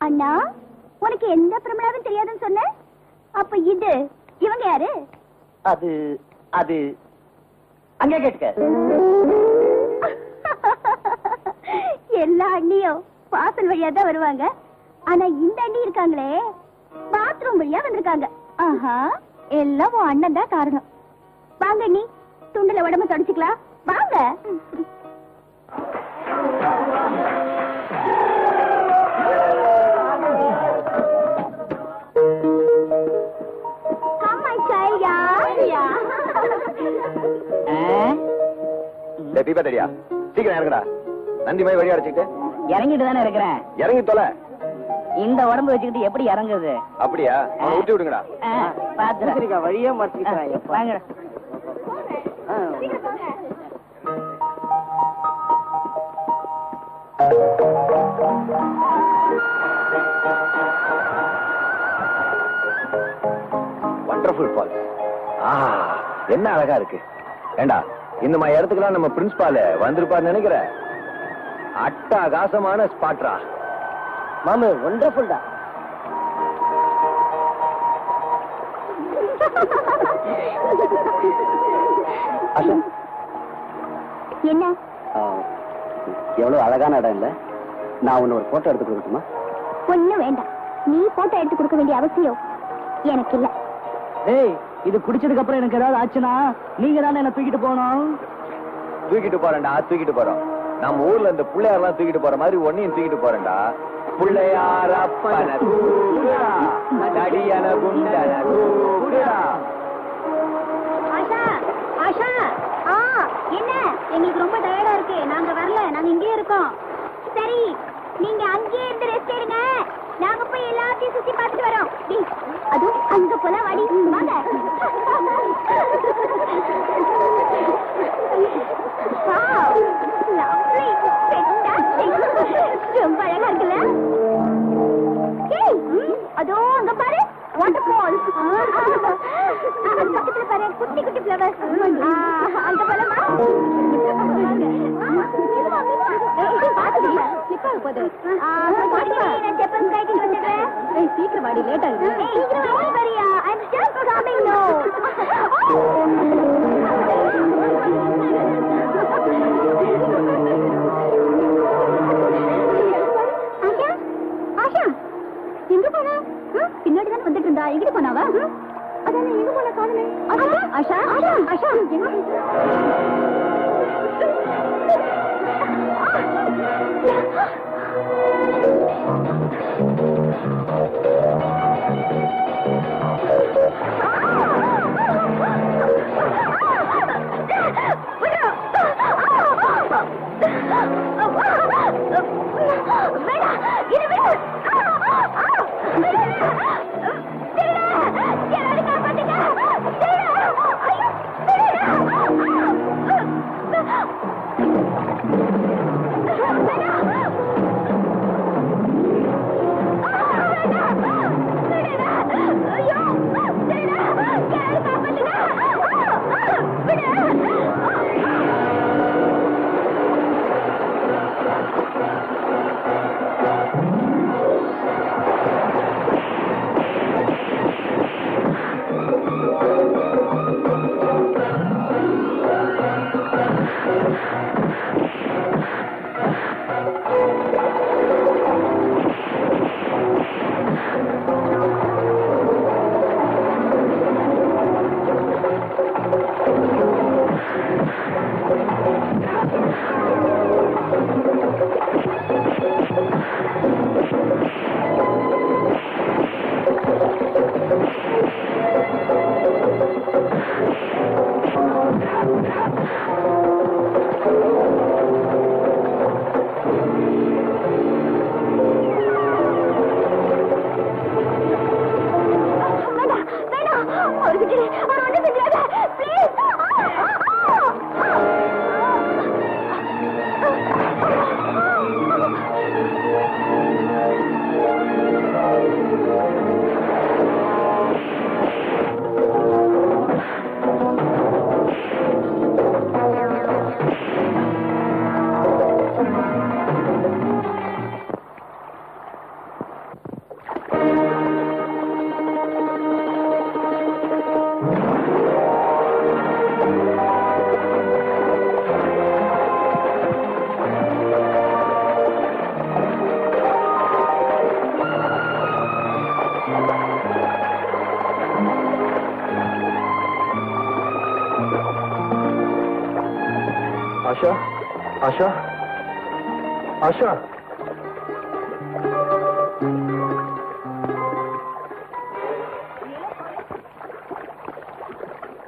அண்ணா, உனக்கு எந்த பிரமிளாவும் தெரியாதுன்னு சொன்ன. அப்ப இது இவங்க யாரு? அது அது அங்கே கேட்டுக்க. எல்லா அண்ணியும் வாசல் வழியா தான் வருவாங்க. ஆனா இந்த அண்ணி இருக்காங்களே, பாத்ரூம் வழியா வந்திருக்காங்க. ஆஹா, எல்லாம் உன் அண்ணன் தான் காரணம். வாங்க அண்ணி, துண்டுல உடம்பு தொடச்சுக்கலாம். வாங்க. தீபாதடியா, சீக்கிரம் இறங்கடா. நந்தி மாதிரி வழி அடைச்சிட்டு இறங்கிட்டு தானே இருக்கிறேன். இறங்கி தொலை. இந்த உடம்பு வச்சுக்கிட்டு எப்படி இறங்குது? அப்படியா? ஊட்டி விடுங்கடா. பாத்துருக்கா வழியே மறைச்சிக்கிறாங்க. வாங்க. Wonderful falls. என்ன அழகா இருக்கு. ஏண்டா, இந்த மாதிரி இடத்துக்குலாம் நம்ம பிரின்சிபால் வந்திருப்பாரு நினைக்கிறேன். அட்டகாசமான ஸ்பாட்ரா. மாமு ஒண்டர்ஃபுல்டா. என்ன எவ்வளவு அழகான இடம் இல்ல? நான் உன்னை ஒரு போட்டோ எடுத்து கொடுக்கட்டுமா? ஒண்ணும் வேண்டாம். நீ போட்டோ எடுத்து கொடுக்க வேண்டிய அவசியம் எனக்கு இல்ல. ஏய், இது குடிச்சதுக்கு அப்புறம் எனக்கு ஏதாவது ஆச்சுன்னா நீங்க தானே என்ன தூக்கிட்டு போகணும். தூக்கிட்டு போறேன்டா, தூக்கிட்டு போறோம். நம்ம ஊர்ல இந்த பிள்ளையாரெல்லாம் தூக்கிட்டு போற மாதிரி ஒன்னையும் தூக்கிட்டு போறேன்டா. பிள்ளையார அப்பன தூக்குடா, தடியன குண்டன தூக்குடா. ஆஷா, ஆஷா, என்ன எங்களுக்கு ரொம்ப டயர்டா இருக்கு, நாங்க வரல, நாங்க இங்கே இருக்கோம். சரி, நீங்க அங்கேயே இருந்து ரெஸ்ட் எடுங்க, நாங்க போய் எல்லாத்தையும் சுத்தி பார்த்துட்டு வரோம். அதுவும் அங்க போல வாடி, வாங்க. ரொம்ப அழகா இருக்குல்ல? அதோ அங்க பாரு, வாட்டர் ஃபால். பக்கத்துல பாரு, குட்டி குட்டி ஃப்ளவர்ஸ். அங்க போலமா? சீக்கிரம் வாடி, லேட் ஆகுது. எங்க போனா? பின்னாடி தான் வந்துட்டு இருந்தா. எங்க போனாவா? அதான் எங்க போன காணுமே. ஆஷா, ஆஷா, ஆஷா, எங்க? ஆஷா, ஆஷா, ஆஷா.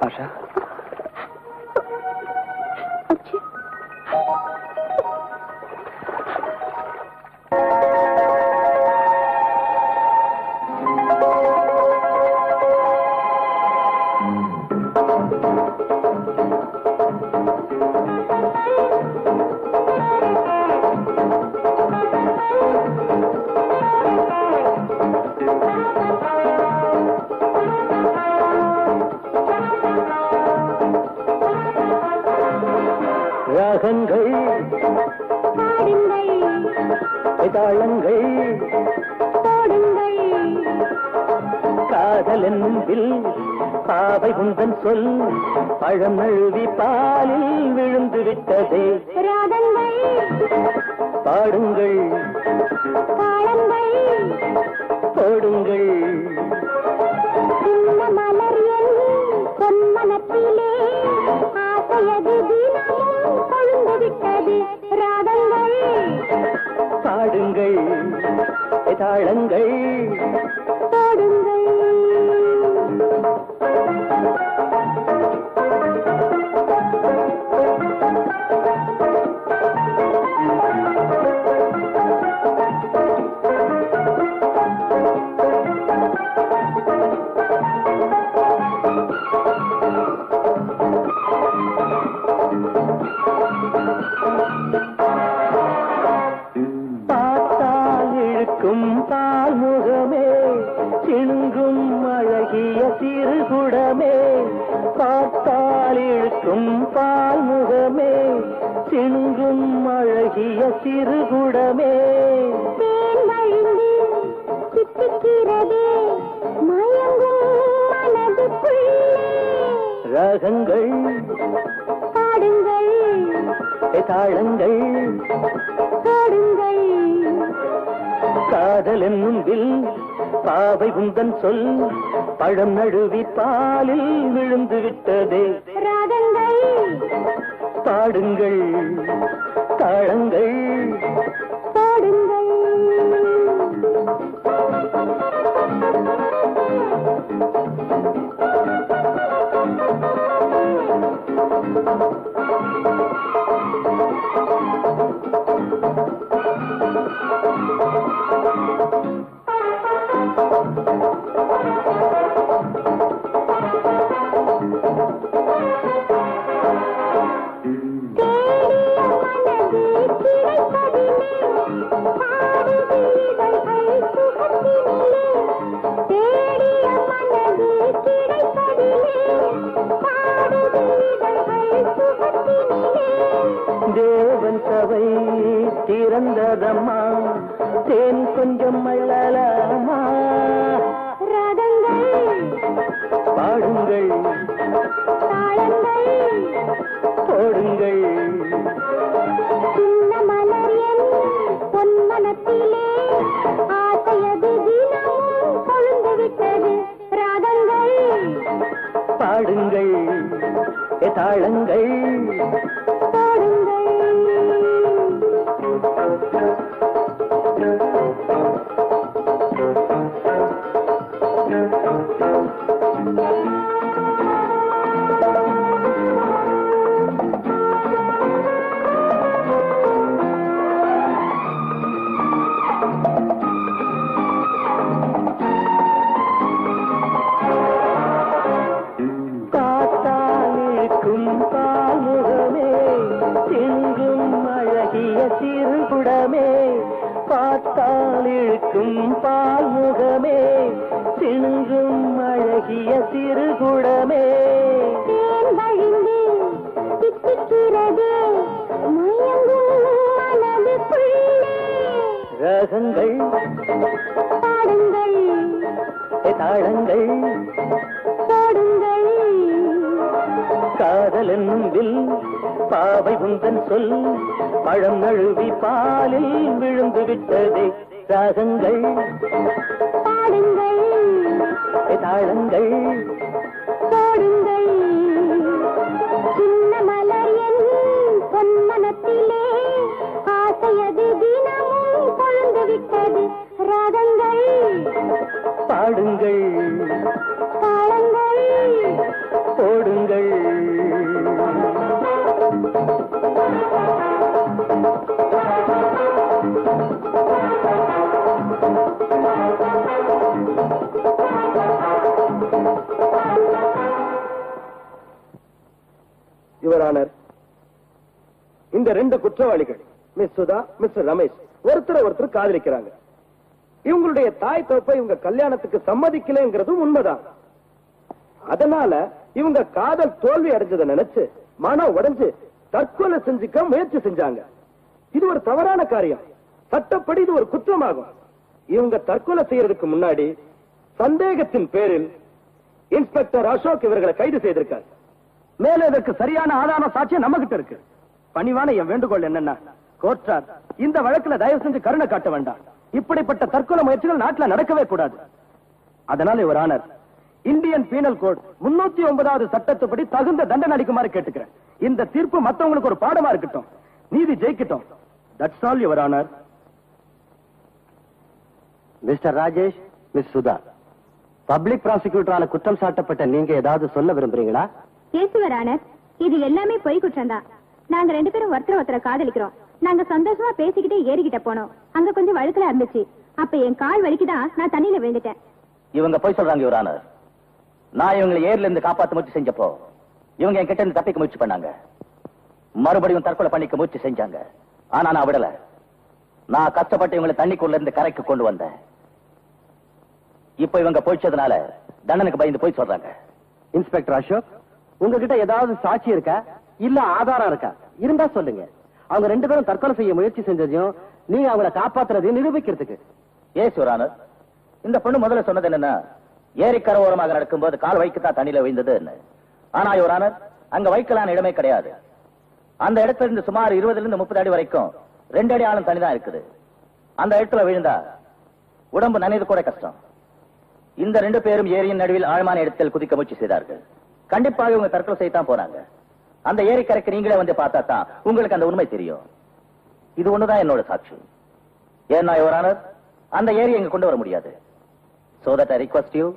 ஆஷா, ராகங்கள் பாடுங்கள் தாளங்கள் போடுங்கள் காதல் என்னும் வில் பாவை உந்தன் சொல் பழம் நழுவி பாலில் விழுந்து விட்டதே ராகங்கள் பாடுங்கள் தாளங்கள் போடுங்கள் சின்ன மலர் என் பொன்மனத்திலே ஆசையது தினமும் கொழுந்து விட்டது ராகங்கள் பாடுங்கள் தாளங்கள் போடுங்கள் பார்த்தால் இழுக்கும் பால் முகமே சிணுங்கும் அழகிய சிறுகுடமே பார்த்தால் இழுக்கும் பால் முகமே சிணுங்கும் அழகிய சிறுகுடமே தேன் வழிந்து சித்திக்கிறதே மயங்கும் மனதுக்குள்ளே ராகங்கள் பாடுங்கள் தாளங்கள் போடுங்கள் காதல் என்னும் வில் பாவை உந்தன் சொல் பழம் நழுவி பாலில் விழுந்து விட்டதே ராகங்கள் பாடுங்கள் தாளங்கள் போடுங்கள் தேடிய மனது கிடைப்பதிலே பாடுது இதழ்கள் சுகத்தினிலே தேடிய மனது கிடைப்பதிலே பாடுது இதழ்கள் சுகத்தினிலே தேவன் சபை திறந்ததம்மா தேன் கொஞ்சம் மழலாமா ராகங்கள் பாடுங்கள் தாளங்கள் போடுங்கள் சின்ன மலர் என் பொன்மனத்திலே ஆசையது தினமும் கொழுந்து விட்டது ராகங்கள் பாடுங்கள் தாளங்கள் போடுங்கள் பார்த்தால் இருக்கும் பால் முகமே சிங்கும் அழகிய சிறுகுடமே பார்த்தால் இருக்கும் பால் முகமே சிணுங்கும் அழகிய சிறுகுடமே தேன் வழிந்து சித்திக்கிறதே மயங்கும் மனதுக்குள்ளே ரகங்கள் பாடுங்கள் தாளங்கள் போடுங்கள் காதல் என்னும் வில் பாவை உந்தன் சொல் பழம் நழுவி பாலில் விழுந்து விட்டதே ராகங்கள் பாடுங்கள் தாளங்கள் போடுங்கள் சின்ன மலர் என் பொன்மனத்திலே ஆசையது தினமும் கொழுந்து விட்டது ராகங்கள் பாடுங்கள் தாளங்கள் போடுங்கள் யுவர் ஆனர், இந்த ரெண்டு குற்றவாளிகள் மிஸ் சுதா மிஸ்டர் ரமேஷ் ஒருத்தர் காதலிக்கிறாங்க. இவங்களுடைய தாய் தோப்பை இவங்க கல்யாணத்துக்கு சம்மதிக்கலைங்கிறதும் உண்மைதான். அதனால இவங்க காதல் தோல்வி அடைஞ்சதை நினைச்சு மனம் உடைஞ்சு தற்கொலை செஞ்சுக்க முயற்சி செஞ்சாங்க. இது ஒரு தவறான காரியம். சட்டப்படி இது ஒரு குற்றமாகும். இவங்க தற்கொலை செய்யறதுக்கு முன்னாடி சந்தேகத்தின் பேரில் இன்ஸ்பெக்டர் அசோக் இவர்களை கைது செய்திருக்கார். மேல இதற்கு சரியான ஆதார சாட்சியம் நம்ம கிட்ட இருக்கு. பணிவான என் வேண்டுகோள் என்னன்னா, கோர்ட்டார் இந்த வழக்குல தயவு செஞ்சு கருணை காட்ட வேண்டாம். இப்படிப்பட்ட தற்கொலை முயற்சிகள் நாட்டில் நடக்கவே கூடாது. அதனால your honour, Indian penal code 309வது சட்டத்துப்படி தகுந்த தண்டனை அளிக்குமாறு கேட்டுக்கிறேன். இந்த தீர்ப்பு மத்தவங்களுக்கு ஒரு பாடமா இருக்கட்டும். நீதி ஜெயிக்கட்டும். That's all your honour. Mister Rajesh, miss Sudha, public ப்ராசிக்யூட்டரால குற்றம் சாட்டப்பட்ட நீங்க ஏதாவது சொல்ல விரும்புறீங்களா? யுவர் ஆனர், இது எல்லாமே பொய் குற்றம் தான். நாங்க 2 பேரும் ஒருத்தரை காதலிக்கிறோம். நாங்க சந்தோஷமா பேசிக்கிட்டே ஏறிக்கிட்ட போனோம். அங்க கொஞ்சம் வழுக்கலா இருந்துச்சு. அப்ப என் கால் வலிக்குதான் நான் தண்ணியில விழுந்துட்டேன். இவங்க போய் சொல்றாங்க யுவர் ஆனர். நான் இவங்களை ஏர்ல இருந்து காப்பாத்த முயற்சி செஞ்சப்போ இவங்க என் கிட்ட இருந்து தப்பிக்க முயற்சி பண்ணாங்க. மறுபடியும் தற்கொலை பண்ணிக்க முயற்சி செஞ்சாங்க. ஆனா நான் விடல. நான் கஷ்டப்பட்டு இவங்களை தண்ணிக்குள்ள இருந்து கரைக்கு கொண்டு வந்தேன். இப்ப இவங்க போயிச்சதுனால தண்டனுக்கு பயந்து போய் சொல்றாங்க. இன்ஸ்பெக்டர் அசோக், உங்ககிட்ட ஏதாவது சாட்சி இருக்கா, இல்ல ஆதாரம் இருக்கா? இருந்தா சொல்லுங்க. அவங்க 2 பேரும் தற்கொலை செய்ய முயற்சி செஞ்சதையும் நீங்க அவங்களை காப்பாத்துறதையும் நிரூபிக்கிறதுக்கு. ஏஸ் யுவர் ஆனர், இந்த பொண்ணு முதல்ல சொன்னது என்னன்னா, ஏரிக்கரை ஓரமாக நடக்கும்போது கால் வைக்கத்தான் தண்ணியில விழுந்தது. ஆனா யுவர் ஆனர், அங்க வைக்கலான இடமே கிடையாது. அந்த இடத்துல இருந்து சுமார் 20 இருந்து 30 அடி வரைக்கும் 2 அடி ஆழம் தண்ணி தான் இருக்குது. அந்த இடத்துல விழுந்தா உடம்பு நனைது கூட கஷ்டம். இந்த 2 பேரும் ஏரியின் நடுவில் ஆழமான இடத்தில் குதிக்க முயற்சி செய்தார்கள். கண்டிப்பாக இவங்க தற்கொலை செய்யத்தான் போனாங்க. அந்த ஏரிக்கரைக்கு நீங்களே வந்து பார்த்தா தான் உங்களுக்கு அந்த உண்மை தெரியும். இது ஒண்ணுதான் என்னோட சாட்சி. ஏன்னா யுவர் ஆனர், அந்த ஏரி எங்க கொண்டு வர முடியாது. So that I request you,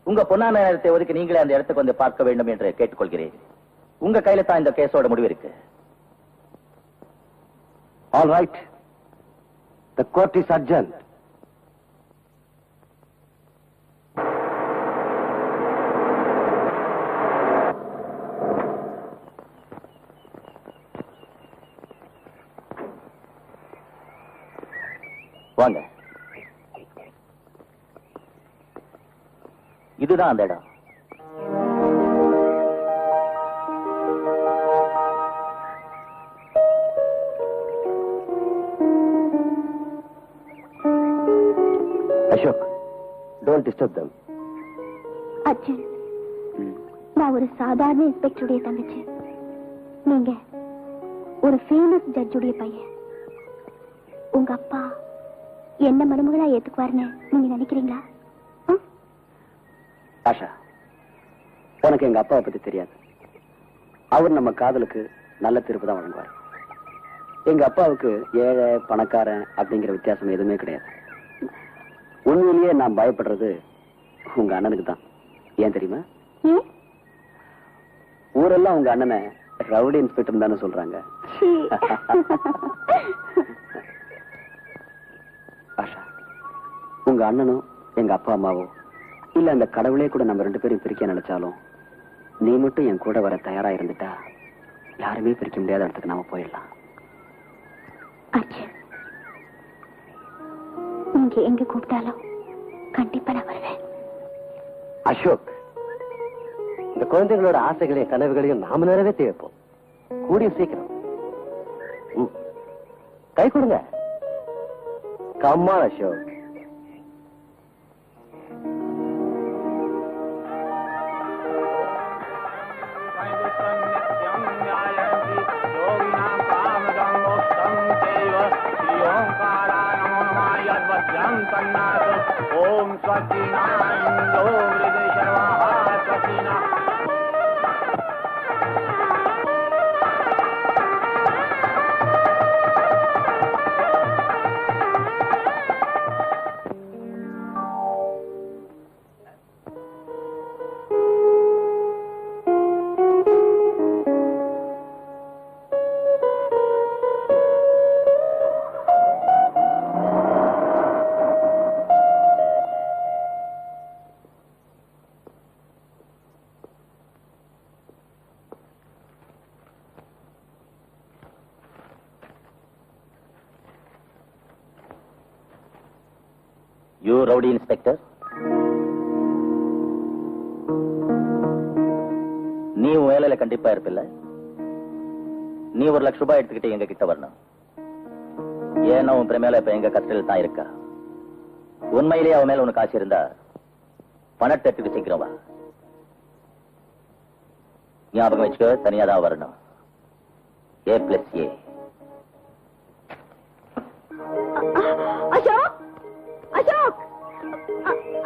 உங்க பொன்னான நேரத்தை ஒதுக்கி நீங்களே அந்த இடத்துக்கு வந்து பார்க்க வேண்டும் என்று கேட்டுக்கொள்கிறேன். உங்க கையில தான் இந்த கேஸோட முடிவு இருக்கு. All right. The court is adjourned. வாங்க. இதுதான் அந்த இடம். Ashok, don't disturb them. Arjun, நான் ஒரு சாதாரண இன்ஸ்பெக்டருடைய தங்கச்சி. நீங்க ஒரு ஃபேமஸ் ஜட்ஜுடைய பையன். உங்க அப்பா என்ன மருமகளா ஏத்துக்குவாருன்னு நீங்க நினைக்கிறீங்களா? ஆஷா, உனக்கு எங்க அப்பாவை பத்தி தெரியாது. அவர் நம்ம காதலுக்கு நல்ல தீர்ப்பு தான் வழங்குவார். எங்க அப்பாவுக்கு ஏழை பணக்காரன் அப்படிங்கிற வித்தியாசம் எதுவுமே கிடையாது. உண்மையிலேயே நான் பயப்படுறது உங்க அண்ணனுக்கு தான். ஏன் தெரியுமா? ஊரெல்லாம் உங்க அண்ணனை ரவுடி இன்ஸ்பெக்டர் தானே சொல்றாங்க. ஆஷா, உங்க அண்ணனும் எங்க அப்பா அம்மாவோ இல்ல அந்த கடவுளே கூட நம்ம 2 பேரும் பிரிக்க நினைச்சாலும் நீ மட்டும் என் கூட வர தயாரா இருந்துட்டா யாருமே பிரிக்க முடியாத இடத்துக்கு நாம போயிடலாம். அர்ஜுன், நீங்க எங்க கூப்பிட்டாலும் கண்டிப்பா நான் வருவேன். அசோக், இந்த குழந்தைகளோட ஆசைகளையும் கனவுகளையும் நாம நிறைவேற்றி வைப்போம். கூடிய சீக்கிரம். கை கொடுங்க. கம்மா அசோக். ஓம் ஸ்வஸ்தினா இந்தோ விருதேஸ்வரா ஸ்வஸ்தினா. யூ ரவுடி இன்ஸ்பெக்டர், நீ உன் வேலையில கண்டிப்பா இருப்பில்ல. நீ 1 லட்சம் ரூபாய் எடுத்துக்கிட்டு எங்க கிட்ட வரணும். ஏன்னா உன் பிரமேல இப்ப எங்க கஸ்டடியில் தான் இருக்கா. உண்மையிலேயே அவன் மேல உனக்கு ஆசை இருந்தா பணத்தை எடுத்துட்டு சீக்கிரம் வா. ஞாபகம் வச்சுக்க, தனியா தான் வரணும். A+A. அசோக், அசோக்,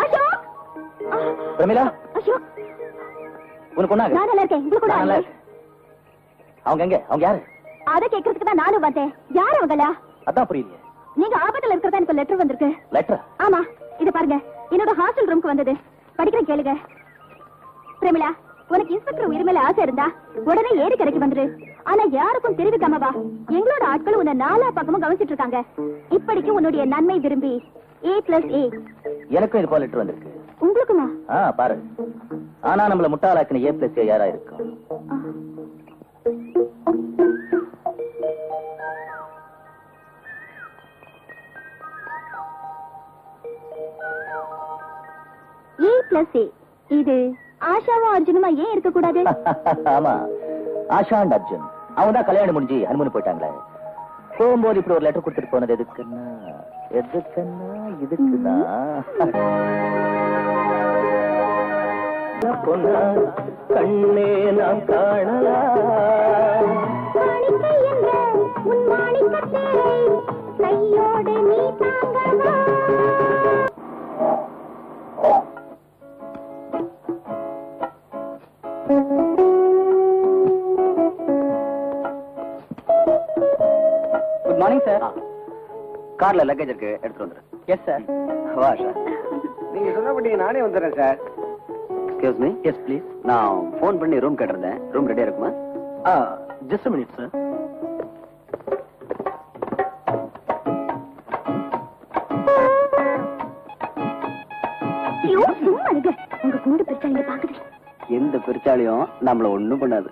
அசோக், பிரமிளா, அசோக், உனக்கு ஒண்ணாங்க? நான் நல்லா இருக்கேன். உங்களுக்கு கூட நல்லா இருக்கு. அவங்க எங்க? அவங்க யாரு? அதை கேட்கறதுக்கு தான் நானும் வந்தேன். யார் அவங்களா? அதான் புரியலையே. நீங்க ஆபத்துல இருக்கிறதா எனக்கு லெட்டர் வந்திருக்கு. லெட்டர்? ஆமா, இது பாருங்க. என்னோட ஹாஸ்டல் ரூமுக்கு வந்தது. படிக்கிறேன், கேளுங்க. பிரமிளா, உனக்கு இன்ஸ்பெக்டர் உயிர் மேல ஆசை இருந்தா உடனே ஏரி கரைக்கு வந்துரு. ஆனா யாருக்கும் தெரிவிக்காம வா. எங்களோட ஆட்கள் உன்னை நாலா பக்கமும் கவனிச்சிட்டு இருக்காங்க. இப்படிக்கு உன்னுடைய நன்மை விரும்பி A+A. எனக்கும் இது போல லெட்டர் வந்திருக்கு. உங்களுக்குமா? பாரு. ஆனா நம்மள முட்டாளாக்கின A+A யாரா இருக்கும்? A+A. இது ஆஷாவும் அர்ஜுனுமா ஏன் இருக்க கூடாது? ஆமா, ஆஷா அண்ட் அர்ஜுன் அவங்க தான் கல்யாணம் முடிஞ்சு ஹனிமூன் போயிட்டாங்களே. போகும்போது இப்படி ஒரு லெட்டர் கொடுத்துட்டு போனது எதுக்குன்னா இதுக்குதான். கண்ணே நாம் காணலாம் கையோடு நீ தாங்கவா. Good morning sir. கார்ல லக்கேஜ் இருக்கு, எடுத்துட்டு வந்துரு. Yes sir. வா ஆஷா. நீங்க சொன்னபடி நானே வந்துடுறேன் sir. Excuse me. Yes please. நான் ஃபோன் பண்ணி ரூம் கேட்டிருந்தேன். ரூம் ரெடியா இருக்குமா? Just minute sir. சும்மா இருங்க. உங்க கூண்டு பிரச்சனை பாக்குது. எந்த பெருச்சாலையும் நம்மள ஒண்ணும் பண்ணாது.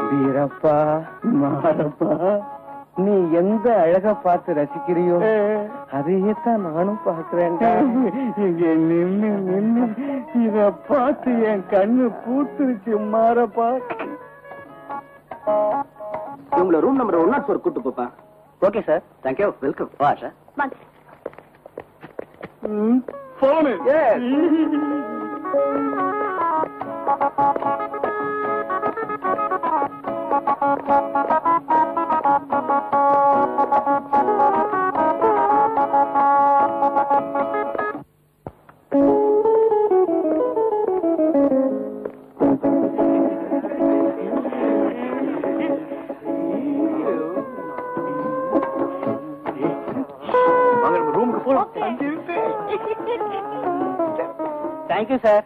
வீரப்பா, மாரப்பா, நீ எந்த அழக பார்த்து ரசிக்கிறியோ அதையே தான் நானும் பாக்குறேன். இங்க நின்னு நின்னு இத பார்த்து என் கண்ணு பூத்துருச்சு மாரப்பா. உங்களை ரூம் நம்பர் 104 கூட்டு போப்பா. Okay sir, thank you, welcome. வா ஆஷா. வாங்க. போனு thank you sir.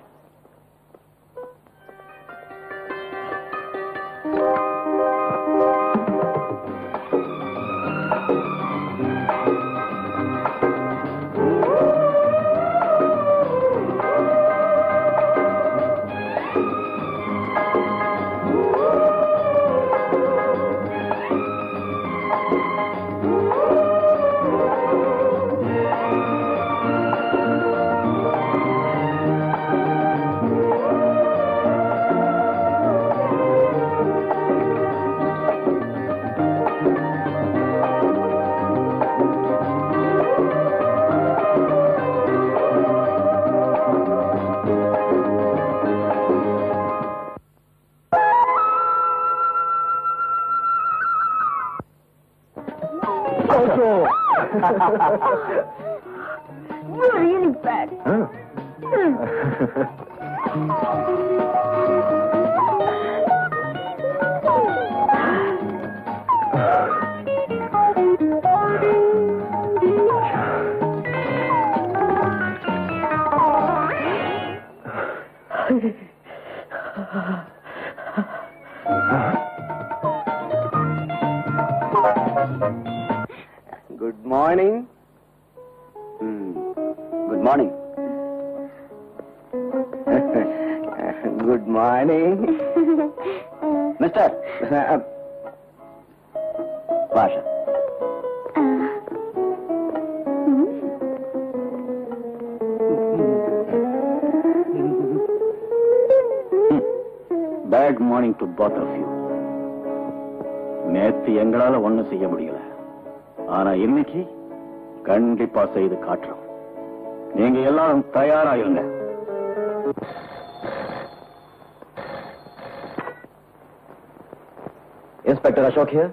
You're really bad. Good morning. Good morning. Good morning mister. வாஷா. Bad morning to both of you. நேத்து எங்களால ஒண்ணும் செய்ய முடியல, ஆனா இன்னைக்கு கண்டிப்பா செய்து காட்டுறோம். நீங்க எல்லாரும் தயாரா இருங்க. Inspector Ashok here.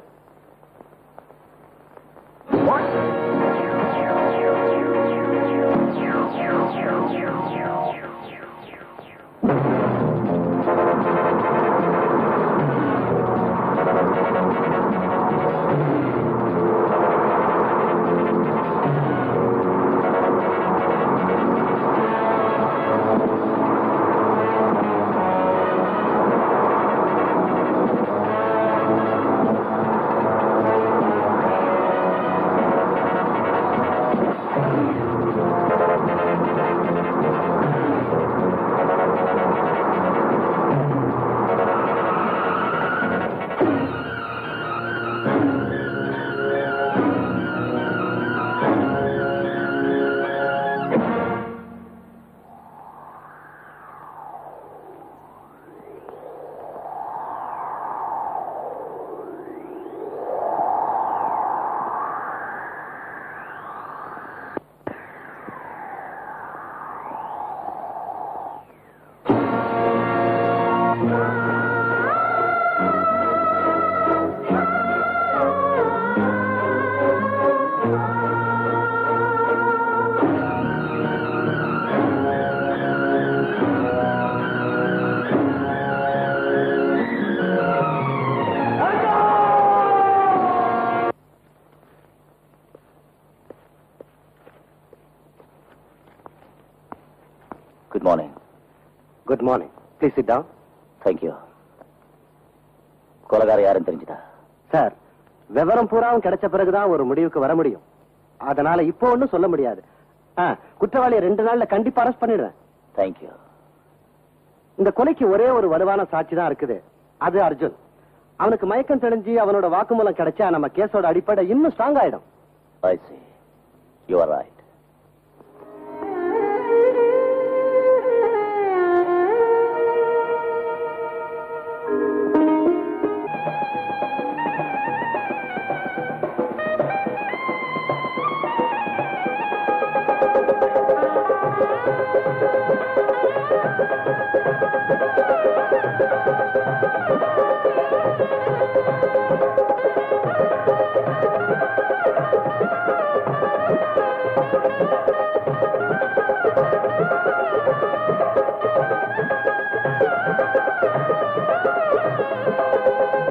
Good morning. Good morning. Please sit down. Thank you. கொலைகார யாருன்னு தெரிஞ்சுதா? சார், விவரம் பூராவும் கிடைச்ச பிறகுதான் ஒரு முடிவுக்கு வர முடியும். அதனால இப்போ ஒண்ணும் சொல்ல முடியாது. குற்றவாளியை 2 நாள்ல கண்டிப்பா அரெஸ்ட் பண்ணிடுறேன். Thank you. இந்த கொலைக்கு ஒரே ஒரு வலுவான சாட்சி தான் இருக்குது. அது அர்ஜுன். அவனுக்கு மயக்கம் தெளிஞ்சு அவனோட வாக்குமூலம் கிடைச்சா நம்ம கேஸோட அடிப்படை இன்னும் ஸ்ட்ராங் ஆயிடும். I see. You are right.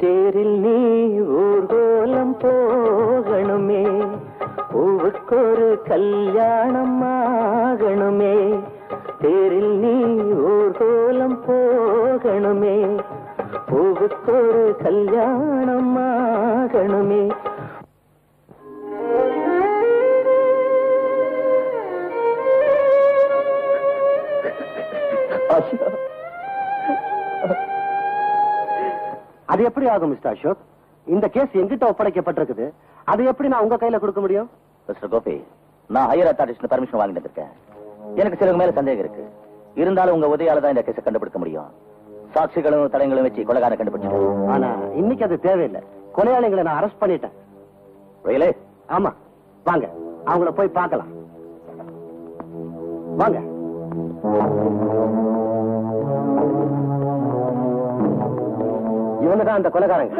தேரில் நீ ஊர்கோலம் போகணுமே, பூவுக்கொரு கல்யாணம் ஆகணுமே. தேரில் நீ ஊர்கோலம் போகணுமே, பூவுக்கொரு கல்யாணம் ஆகணுமே. அது எப்படி ஆகும் மிஸ்டர் அசோக்? இந்த கேஸ் எங்கிட்ட ஒப்படைக்கப்பட்டிருக்குது. அது எப்படி நான் உங்க கையில கொடுக்க முடியும்? மிஸ்டர் கோபி, நான் ஹையர் அத்தாரிட்டிஸ் பர்மிஷன் வாங்கிட்டு இருக்கேன். எனக்கு சிலருக்கு மேல சந்தேகம் இருக்கு. இருந்தாலும் உங்க உதவியால தான் இந்த கேஸை கண்டுபிடிக்க முடியும். சாட்சிகளும் தடயங்களும் வச்சு கொலைகாரனை கண்டுபிடிச்சிட்டோம். ஆனா இன்னைக்கு அது தேவையில்லை. கொலையாளிகளை நான் அரெஸ்ட் பண்ணிட்டேன். Really? ஆமா, வாங்க அவங்கள போய் பார்க்கலாம். வாங்க. இவங்கதான் அந்த கொலைகாரங்க.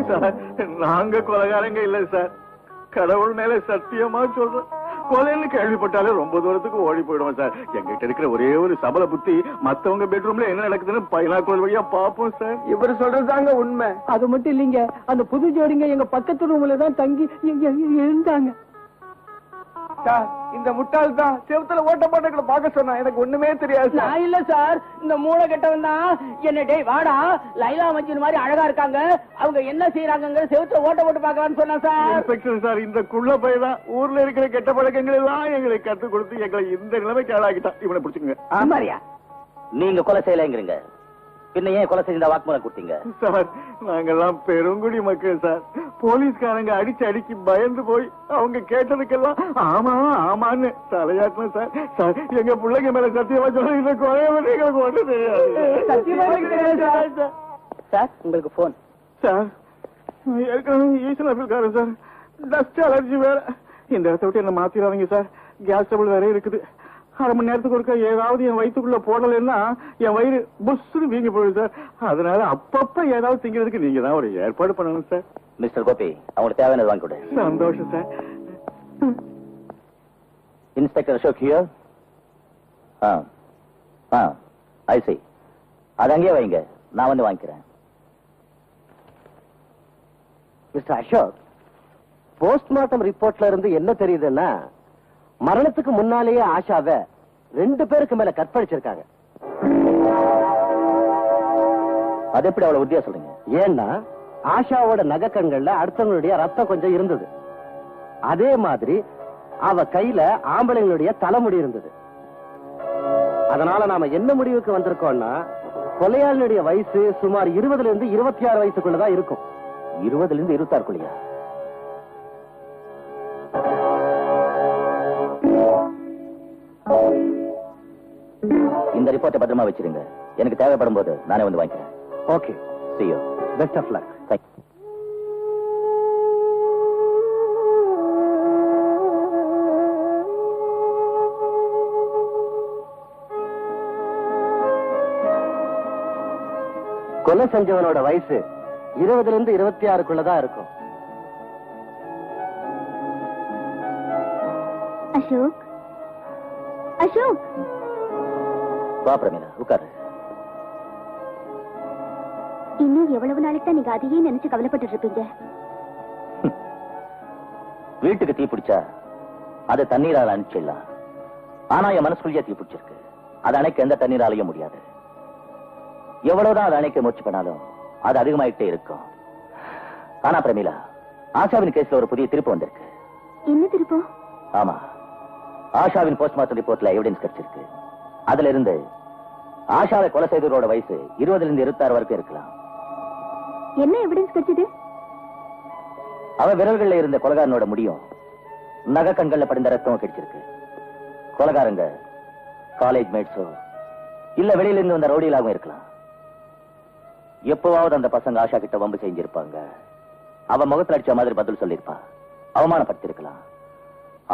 சார், நாங்க கொலைகாரங்க இல்ல சார். கடவுள் மேல சத்தியமா சொல்றோம், கொலைன்னு கேள்விப்பட்டாலே ரொம்ப தூரத்துக்கு ஓடி போயிடுவோம் சார். எங்கிட்ட இருக்கிற ஒரே ஒரு சபல புத்தி, மத்தவங்க பெட்ரூம்ல என்ன நடக்குதுன்னு பைனாக்குள் வழியா பாப்போம் சார். இவர் சொல்றதாங்க உண்மை. அது மட்டும் இல்லைங்க, அந்த புது ஜோடிங்க எங்க பக்கத்து ரூம்ல தான் தங்கி இருந்தாங்க. சார், இந்த முட்டாள் தான் செவத்துல ஓட்ட போட்டு பாக்க சொன்னா. எனக்கு ஒண்ணுமே தெரியாது. நான் இல்ல சார், இந்த மூளை கெட்டவன் தான் என்ன, டேய் வாடா, லைலா மஜ்னு மாதிரி அழகா இருக்காங்க, அவங்க என்ன செய்யறாங்க செவத்துல ஓட்ட போட்டு பாக்கலாம்னு சொன்னா சார். இன்ஸ்பெக்டர் சார், இந்த குள்ள பையதான் ஊர்ல இருக்கிற கெட்ட பழக்கங்கள் எல்லாம் எங்களுக்கு கத்து கொடுத்து எங்களை இந்த நிலைமைக்கு ஆளாக்கிட்டான். இவனை பிடிச்சுங்க. ஆமாரியா, நீங்க கொலை செய்யலைங்கிறீங்க. பின்ன ஏன் கொலை செய்த வாக்குமூலம் கொடுத்தீங்க? சார், நாங்கெல்லாம் பெருங்குடி மக்கள் சார். போலீஸ்காரங்க அடிச்சு பயந்து போய் அவங்க கேட்டதுக்கெல்லாம் ஆமா ஆமான்னு தலையாட்டணும் சார். சார், எங்க பிள்ளைங்க மேல சத்தியமா சொல்ல இந்த கொலையை ஒன்று தெரியாது சார். உங்களுக்கு போன் சார். ஏற்கனவே ஈசன் அபில்காரன் சார். டஸ்ட் அலர்ஜி வேற. இந்த இடத்த விட்டு என்ன மாத்திராதீங்க சார். கேஸ் டபுள் வேற இருக்குது. அரை மணி நேரத்துக்கு ஒருக்கா ஏதாவது என் வயிற்றுக்குள்ள போடலன்னா என் வயிறு புஷ்னு வீங்கி போயிடுது சார். அதனால அப்பப்ப ஏதாவது திங்கிறதுக்கு நீங்க தான் ஒரு ஏற்பாடு பண்ணணும் சார். மிஸ்டர் கோபி, அவங்களுக்கு தேவையானது வாங்கி கொடு. சந்தோஷம் sir. Inspector Ashok here. I see. அது அங்கேயே வைங்க, நான் வந்து வாங்கிக்கிறேன். மிஸ்டர் அசோக், போஸ்ட்மார்ட்டம் ரிப்போர்ட்ல இருந்து என்ன தெரியுதுன்னா, மரணத்துக்கு முன்னாலேயே ஆஷாவை 2 பேருக்கு மேல கற்பழிச்சிருக்காங்க. அது எப்படி அவ்வளவு உறுதியா சொல்றீங்க? ஏன்னா ஆஷாவோட நகக்கண்கள்ல அடுத்தவங்களுடைய ரத்தம் கொஞ்சம் இருந்தது. அதே மாதிரி அவ கையில ஆம்பளைங்களுடைய தலைமுடி இருந்தது. அதனால நாம என்ன முடிவுக்கு வந்திருக்கோம்னா, கொலையாளினுடைய வயசு சுமார் 20 இருந்து 26 வயசுக்குள்ளதான் இருக்கும். 20 இருந்து 26 இந்த ரிப்போர்ட்டை பத்திரமா வச்சிருங்க. எனக்கு தேவைப்படும் போது நானே வந்து வாங்கிக்கிறேன். Okay, see you. Best of luck. Thank you. கொலை செஞ்சவனோட வயசு 20 இருந்து 26க்குள்ளதான் இருக்கும். அசோக், அசோக், வா பிரமீளா, உட்காரு. இன்னும் எவ்வளவு நாளைக்கு தான் நீங்க அதையே நினைச்சு கவலைப்பட்டு இருப்பீங்க? வீட்டுக்கு தீ பிடிச்சா அது தண்ணீரால அணைச்சிடலாம். ஆனா என் மனசுக்குள்ளேயே தீ பிடிச்சிருக்கு. அது அணைக்க எந்த தண்ணீராலையும் முடியாது. எவ்வளவுதான் அதை அணைக்க முயற்சி பண்ணாலும் அது அதிகமாயிட்டே இருக்கும். ஆனா பிரமீளா, ஆஷாவின் கேஸ்ல ஒரு புதிய திருப்பு வந்திருக்கு. என்ன திருப்பம்? ஆமா, ஆஷாவின் போஸ்ட்மார்ட்டம் ரிப்போர்ட்ல எவிடன்ஸ் கிடைச்சிருக்கு. அதுல இருந்து ஆஷாவை கொலை செய்தவரோட வயசு 20 இருந்து 26 வரைக்கும் இருக்கலாம். என்ன எவிடன்ஸ் கிடைச்சது? அவ விரல்கள்ல இருந்த கொலைகாரனோட முடியும், நகை கண்கள்ல படிந்த ரத்தம் கிடைச்சிருக்கு. கொலைகாரங்க காலேஜ் மேட்ஸோ இல்ல வெளியில இருந்து வந்த ரவுடிகளாகவும் இருக்கலாம். எப்பவாவது அந்த பசங்க ஆஷா கிட்ட வம்பு செஞ்சிருப்பாங்க. அவ முகத்துல அடிச்ச மாதிரி பதில் சொல்லிருப்பா. அவமானப்படுத்திருக்கலாம்.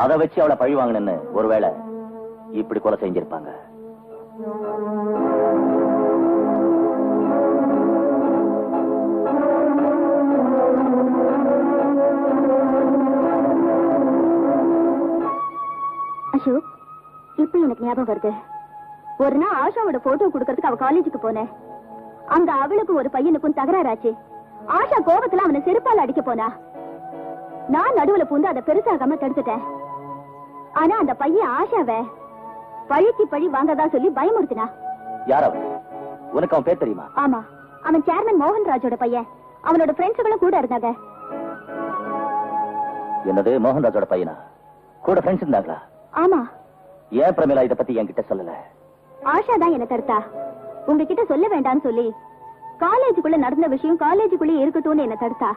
அதை வச்சு அவளை பழி வாங்கணும்னு ஒருவேளை இப்படி கொலை செஞ்சிருப்பாங்க. அசோக், இப்ப எனக்கு ஞாபகம் வருது. ஒரு நாள் ஆஷாவோட போட்டோ கொடுக்கறதுக்கு அவ காலேஜுக்கு போனேன். அங்க அவளுக்கும் ஒரு பையனுக்கும் தகராறாச்சு. ஆஷா கோபத்துல அவனை செருப்பால அடிக்க போனா. நான் நடுவுல பூந்து அதை பெருசாகாம தடுத்துட்டேன். ஆனா அந்த பையன் ஆஷாவை பழிக்கு பழி வாங்கதா சொல்லி பயமுறுத்தினா. யார் அவன்? உனக்கு அவன் பேர் தெரியுமா? ஆமா, அவன் சேர்மன் மோகன்ராஜோட பையன். அவனோட ஃப்ரெண்ட்ஸுகளும் கூட இருந்தாங்க. என்னது, மோகன்ராஜோட பையனா? கூட ஃப்ரெண்ட்ஸ் இருந்தாங்களா? ஆமா. ஏன் பிரமீளா இத பத்தி என்கிட்ட சொல்லல? ஆஷா தான் என்ன தடுத்தா. உங்ககிட்ட சொல்ல வேண்டாம்னு சொல்லி காலேஜுக்குள்ள நடந்த விஷயம் காலேஜுக்குள்ளே இருக்கட்டும்னு என்ன தடுத்தா.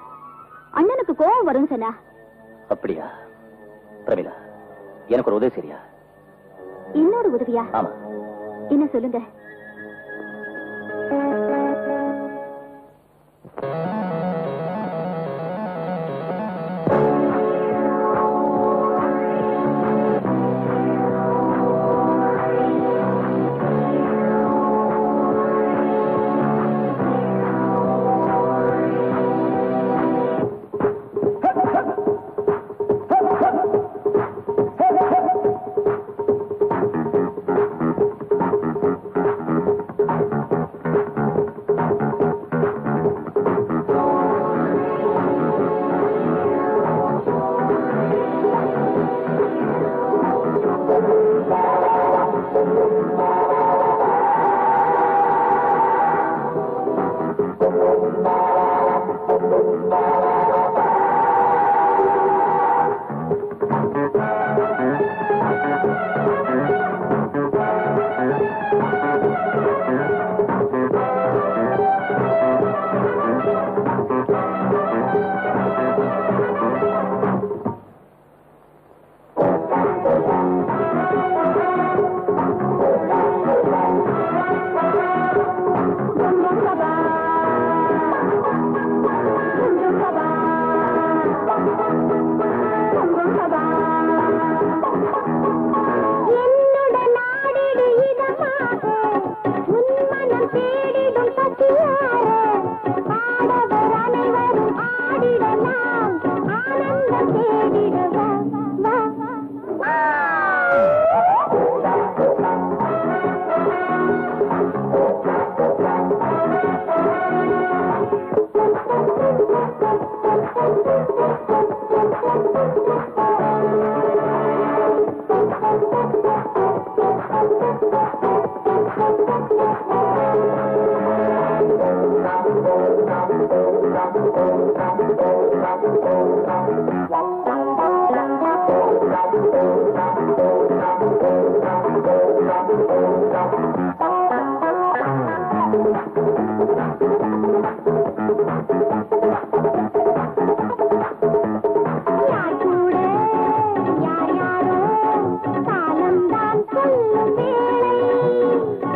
அண்ணனுக்கு கோவம் வரும் சொன்னா. அப்படியா? பிரமீளா, எனக்கு ஒரு உதவி சரியா? இன்னொரு உதவியா? ஆமா. என்ன சொல்லுங்க.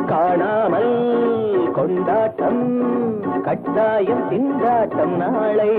காணாமல் கொண்டாட்டம் கட்டாயம் திண்டாட்டம் நாளை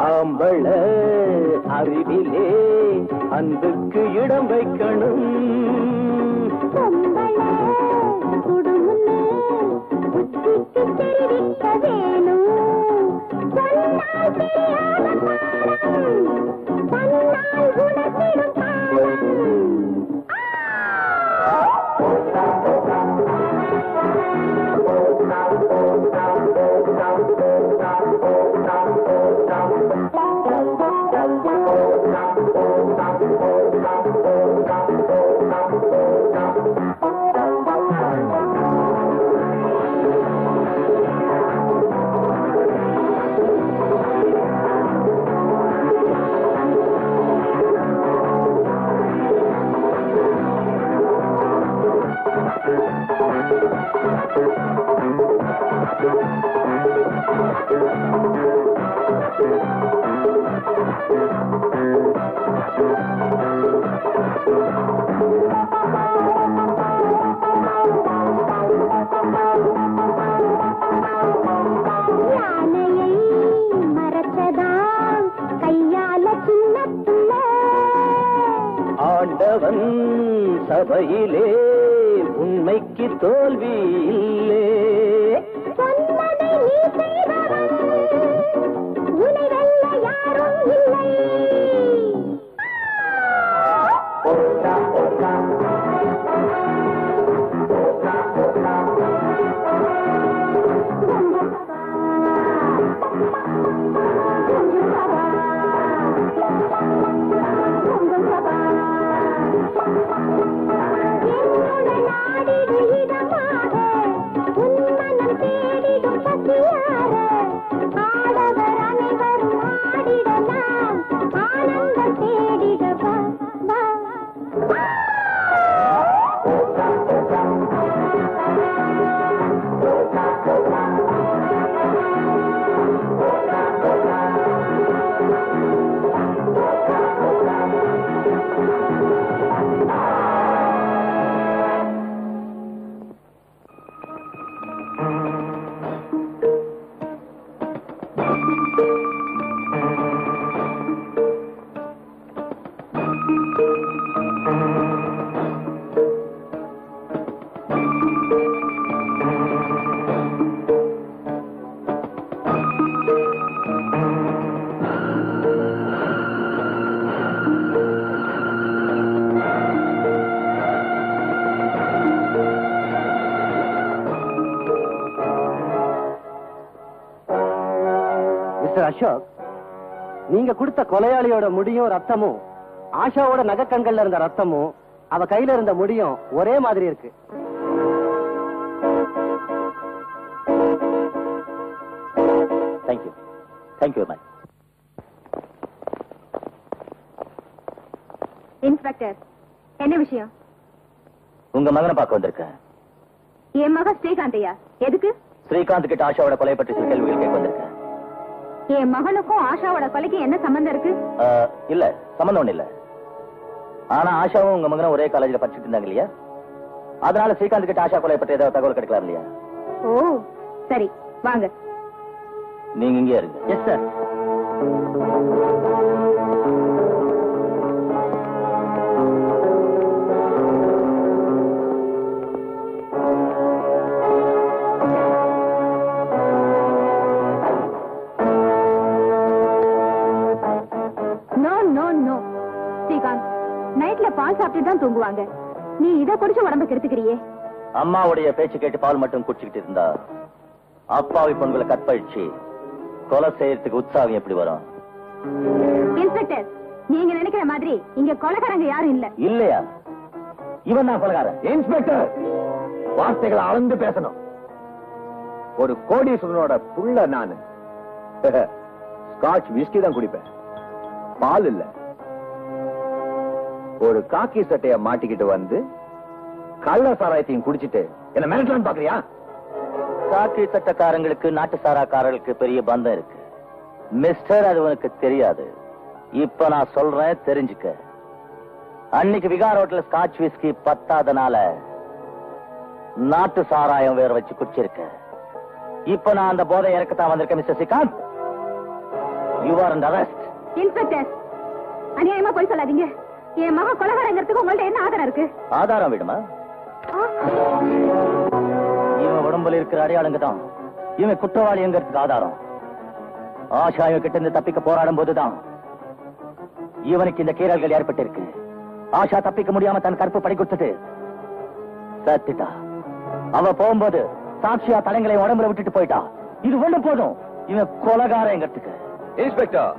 ஆம்பள அறிவிலே அன்புக்கு இடம் வைக்கணும் ஆண்டவன் சபையிலே உண்மைக்கு தோல்வி இல்லே அசோக், நீங்க கொடுத்த கொலையாளியோட முடியும் ரத்தமும் ஆஷாவோட நகக்கண்கள்ல இருந்த ரத்தமும் அவ கையில இருந்த முடியும் ஒரே மாதிரி இருக்கு. Thank you ma'am. இன்ஸ்பெக்டர், என்ன விஷயம்? உங்க மகனை பார்க்க வந்திருக்கேன். என் மகன் ஸ்ரீகாந்தையா? எதுக்கு? ஸ்ரீகாந்த் கிட்ட ஆஷாவோட கொலை பற்றி சில கேள்விகள் கேட்க வந்திருக்கேன். என் மகனுக்கும் ஆஷாவோட கொலைக்கு என்ன சம்பந்தம் இருக்கு? இல்ல, சம்பந்தம் ஒண்ணு இல்ல. ஆனா ஆஷாவும் உங்க மகனும் ஒரே காலேஜ்ல படிச்சுட்டு இருந்தாங்க இல்லையா? அதனால ஸ்ரீகாந்த் கிட்ட ஆஷா கொலை பற்றி ஏதாவது தகவல் கிடைக்கலாம் இல்லையா? ஓ சரி, வாங்க. நீங்க இங்கே இருங்க. Yes sir. No no no Srikanth, நைட்ல பால் சாப்பிட்டு தான் தூங்குவாங்க. நீ இதை குடிச்சு உடம்பு கெடுத்துக்கிறியே. அம்மாவுடைய பேச்சு கேட்டு பால் மட்டும் குடிச்சுக்கிட்டு இருந்தா அப்பாவி பொண்ணுகளை கற்பழிச்சு கொலை செய்யறதுக்கு உற்சாகம் எப்படி வரும்? இன்ஸ்பெக்டர், நீங்க நினைக்கிற மாதிரி இங்க கொலைகாரங்க யாரும் இல்ல. இல்லையா? இவன் தான் கொலைகாரன். இன்ஸ்பெக்டர், வார்த்தைகளை அளந்து பேசணும். ஒரு கோடீஸ்வரனோட புள்ள நானு. ஸ்காட்ச் விஸ்கி தான் குடிப்பேன், பால் இல்ல. ஒரு காக்கி சட்டைய மாட்டிக்கிட்டு வந்து கள்ள சாராயத்தையும் குடிச்சிட்டு என்ன மிரட்டலான்னு பாக்குறியா? காக்கி சட்டக்காரங்களுக்கு நாட்டு சாராக்காரர்களுக்கு பெரிய பந்தம் இருக்கு மிஸ்டர், அது உனக்கு தெரியாது. இப்ப நான் சொல்றேன், தெரிஞ்சுக்க. அன்னைக்கு விகார் ஹோட்டல் ஸ்காட்ச் விஸ்கி பத்தாதனால நாட்டு சாராயம் வேற வச்சு குடிச்சிருக்க. இப்ப நான் அந்த போதை இறக்கத்தான் வந்திருக்கேன் mister Srikanth. You are under arrest. Inspector, அநியாயமா போய் சொல்லாதீங்க. என் மகன் கொலைகாரங்கிறதுக்கு உங்கள்ட்ட என்ன ஆதாரம் இருக்கு? ஆதாரம் விடுமா? இவன் உடம்புல இருக்கிற அடையாளங்க தான் இவன் குற்றவாளிங்கிறதுக்கு ஆதாரம். ஆஷா இவன் கிட்ட இருந்து தப்பிக்க போராடும் போதுதான் இவனுக்கு இந்த கீறல்கள் ஏற்பட்டிருக்கு. ஆஷா தப்பிக்க முடியாம தன் கருப்பு படி கொடுத்துட்டு சத்திட்டா. அவ போகும்போது சாட்சியா தலைங்களை உடம்புல விட்டுட்டு போயிட்டா. இது ஒண்ணு போதும் இவன் கொலைகாரங்கிறதுக்கு. இன்ஸ்பெக்டர்,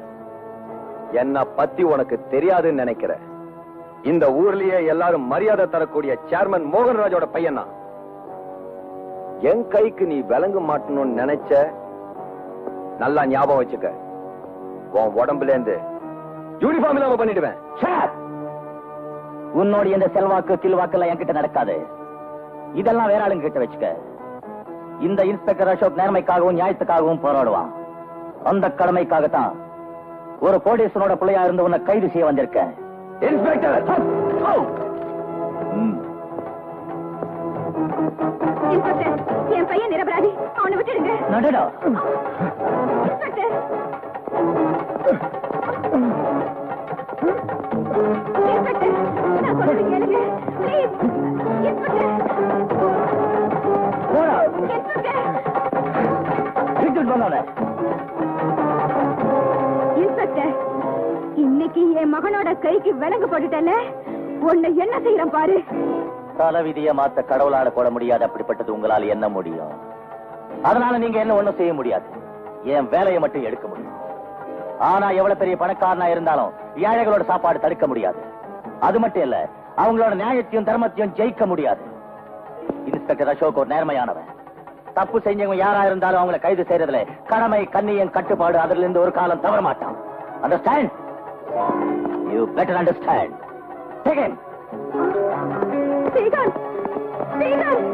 என்ன பத்தி உனக்கு தெரியாதுன்னு நினைக்கிறேன். இந்த ஊர்லயே எல்லாரும் மரியாதை தரக்கூடிய சேர்மன் மோகன்ராஜோட பையன் தான். என் கைக்கு நீ விளங்க மாட்டணும்னு நினைச்ச, நல்லா ஞாபகம் வச்சுக்க, உன் உடம்புல இருந்து யூனிஃபார்ம் இல்லாம பண்ணிடுவேன். உன்னோட இந்த செல்வாக்கு கில்வாக்கு எல்லாம் என்கிட்ட நடக்காது. இதெல்லாம் வேற ஆளுங்க கிட்ட வச்சுக்க. இந்த இன்ஸ்பெக்டர் அசோக் நேர்மைக்காகவும் நியாயத்துக்காகவும் போராடுவான். அந்த கடமைக்காகத்தான் ஒரு கோடீஸ்வரனோட பிள்ளையா இருந்து உன்னை கைது செய்ய வந்திருக்கேன். இன்ஸ்பெக்டர், இன்ஸ்பெக்டர், என் பையன் நிரபராதி, அவனை விட்டுடுங்க. நடடா. இன்ஸ்பெக்டர், இன்ஸ்பெக்டர், நான் சொல்றது கேளுங்க. Please, inspector. போடா. இன்ஸ்பெக்டர். விட்டுட்டு போனானே. இன்ஸ்பெக்டர், இன்னைக்கு என் மகனோட கைக்கு விலங்கு போட்டுட்டல, உன்னை என்ன செய்யறேன் பாரு. தலைவிதிய மாத்த கடவுளால போட முடியாது. அப்படிப்பட்டது உங்களால என்ன முடியும்? அதனால நீங்க என்ன ஒண்ணும் செய்ய முடியாது. என் வேலையை மட்டும் எடுக்க முடியும். ஆனா எவ்வளவு பெரிய பணக்காரனா இருந்தாலும் ஏழைகளோட சாப்பாடு தடுக்க முடியாது. அது மட்டும் இல்ல, அவங்களோட நியாயத்தையும் தர்மத்தையும் ஜெயிக்க முடியாது. இன்ஸ்பெக்டர் அசோக் ஒரு நேர்மையானவன். தப்பு செஞ்சவங்க யாரா இருந்தாலும் அவங்களை கைது செய்யறதுல கடமை, கண்ணியம், கட்டுப்பாடு, அதுல இருந்து ஒரு காலம் தவற மாட்டான். Understand? You better understand. Take him. Srikanth, Srikanth.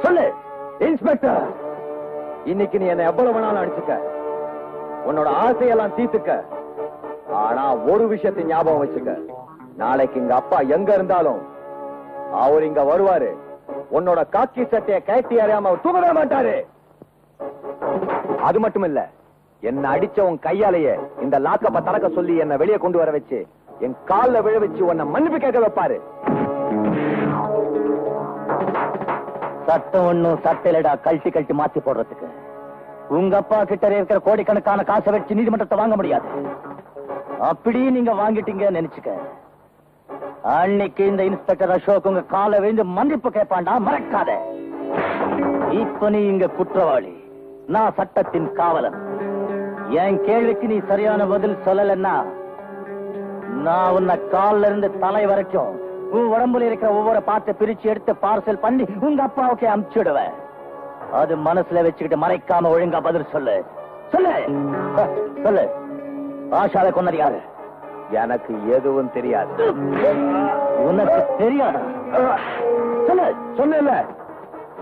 சொல்லு. இன்ஸ்பெக்டர், இன்னைக்கு நீ என்ன எவ்வளவு வேணாலும் அடிச்சுக்க, உன்னோட ஆசையெல்லாம் தீர்த்துக்க. ஆனா ஒரு விஷயத்தை ஞாபகம் வச்சுக்க, நாளைக்கு எங்க அப்பா எங்க இருந்தாலும் அவர் இங்க வருவாரு. உன்னோட காக்கி சட்டைய கட்டி அறியாம அவர் தூங்கவே மாட்டாரு. அது மட்டும் இல்ல, என்ன அடிச்ச உன் கையாலேயே இந்த லாக்கப்ப தரக்க சொல்லி என்ன வெளியே கொண்டு வர வச்சு என் கால்ல விழ வச்சு உன்னை மன்னிப்பு கேட்க வைப்பாரு. சட்டம் ஒண்ணும் சட்டையிலடா கழட்டி கழட்டி மாத்தி போடுறதுக்கு. உங்க அப்பா கிட்ட இருக்கிற கோடிக்கணக்கான காசை வச்சு நீதிமன்றத்தை வாங்க முடியாது. அப்படி நீங்க வாங்கிட்டீங்க நினைச்சுக்க. அன்னைக்கு இந்த இன்ஸ்பெக்டர் அசோக் உங்க காலை விழுந்து மன்னிப்பு கேட்பாண்டா, மறக்காத. இப்ப நீ இங்க குற்றவாளி, நான் சட்டத்தின் காவலன். என் கேள்விக்கு நீ சரியான பதில் சொல்லலன்னா நான் உன்னை கால்ல இருந்து தலை வரைக்கும் உன் உடம்புல இருக்கிற ஒவ்வொரு பார்ட்டை பிரிச்சு எடுத்து பார்சல் பண்ணி உங்க அப்பாவுக்கு அனுப்பிச்சுடுவேன். அது மனசுல வச்சுக்கிட்டு மறைக்காம ஒழுங்கா பதில் சொல்லு. சொல்லு சொல்லு. ஆஷாவை கொன்னது யாரு? எனக்கு எதுவும் தெரியாது. உனக்கு தெரியாதா? சொல்லு. சொன்ன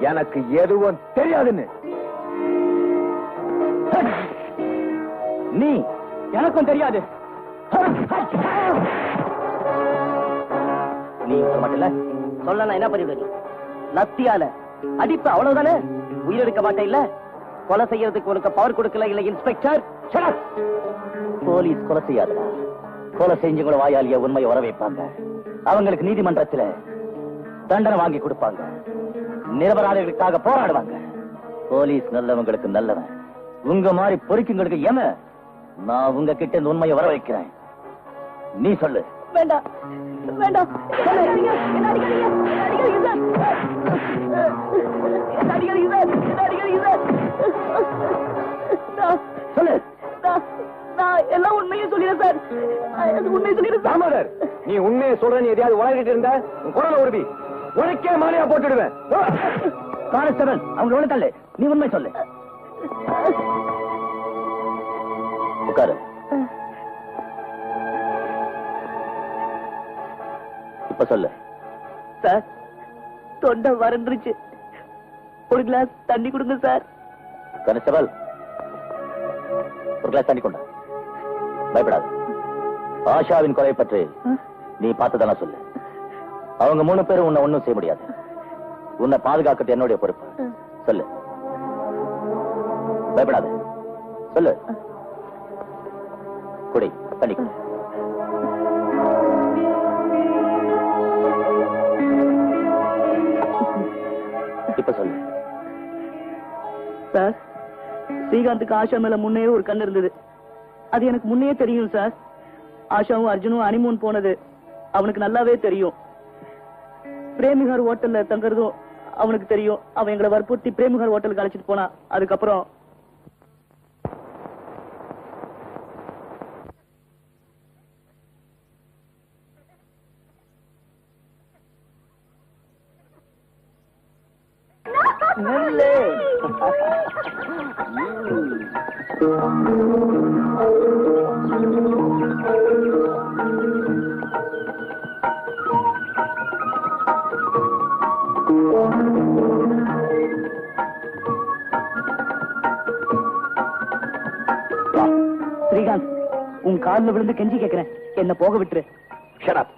எனக்கு எதுவும் தெரியாதுன்னு. நீ எனக்கும் தெரியாது. நீ சொல்ல மாட்டல? சொல்ல நான் என்ன பண்ணிவிட? நீ லத்தியால அடிப்ப அவ்வளவுதானே? உயிரெடுக்க மாட்டே இல்ல? கொலை செய்யறதுக்கு உனக்கு பவர் கொடுக்கல இல்ல இன்ஸ்பெக்டர்? போலீஸ் கொலை செய்யாதா? கொலை செஞ்சவங்கள வாயாலிய உண்மையை வர வைப்பாங்க. அவங்களுக்கு நீதிமன்றத்துல தண்டனை வாங்கி கொடுப்பாங்க. நிரபராதிகளுக்காக போராடுவாங்க. போலீஸ் நல்லவங்களுக்கு நல்லவன். உங்க மாதிரி பொறுக்குங்களுக்கு ஏம நான் உங்க கிட்ட இந்த உண்மையை வர வைக்கிறேன். நீ சொல்லு. வேண்டாம் வேண்டாம், என்ன அடிக்காதீங்க, என்ன அடிக்காதீங்க, என்ன அடிக்காதீங்க சார், என்ன அடிக்காதீங்க சார், என்ன அடிக்காதீங்க சார். சொல்லு. நான் எல்லாம் உண்மையை சொல்லிடுறேன் சார், உண்மையை சொல்லிடுறேன். தாமோதர், நீ உண்மையை சொல்ற, நீ எதையாவது உலகிட்டு இருந்த குரலை உருவி உனக்கே மாலையா போட்டுடுவேன். கான்ஸ்டபிள், அவங்க ஒண்ணு தள்ளு. நீ உண்மை சொல்லு. உட்காரு. இப்ப சொல்லு. சார், தொண்டை வறண்டுருச்சு, ஒரு கிளாஸ் தண்ணி கொடுங்க சார். கான்ஸ்டபிள், ஒரு கிளாஸ் தண்ணி கொண்டா. பயப்படாது. ஆஷாவின் கொலை பற்றி நீ பார்த்ததெல்லாம் சொல்லு. அவங்க 3 பேரும் உன்னை ஒண்ணும் செய்ய முடியாது. உன்னை பாதுகாக்கிறது என்னுடைய பொறுப்பு. சொல்லு. பயப்படாது. சொல்லு. குடி தண்ணி. இப்ப சொல்லு. சார், ஸ்ரீகாந்துக்கு ஆஷா மேல முன்னே ஒரு கண் இருந்தது. அது எனக்கு முன்னே தெரியும் சார். ஆஷாவும் அர்ஜுனும் ஹனிமூன் போனது அவனுக்கு நல்லாவே தெரியும். பிரேமிகார் ஹோட்டல்ல தங்கறதும் அவனுக்கு தெரியும். அவன் எங்களை வற்புறுத்தி பிரேமிகார் ஹோட்டலுக்கு அழைச்சிட்டு போனா. அதுக்கப்புறம் ஸ்ரீகாந்த், உன் காலில் விழுந்து கெஞ்சி கேட்கிறேன், என்ன போக விட்டுரு. Shut up.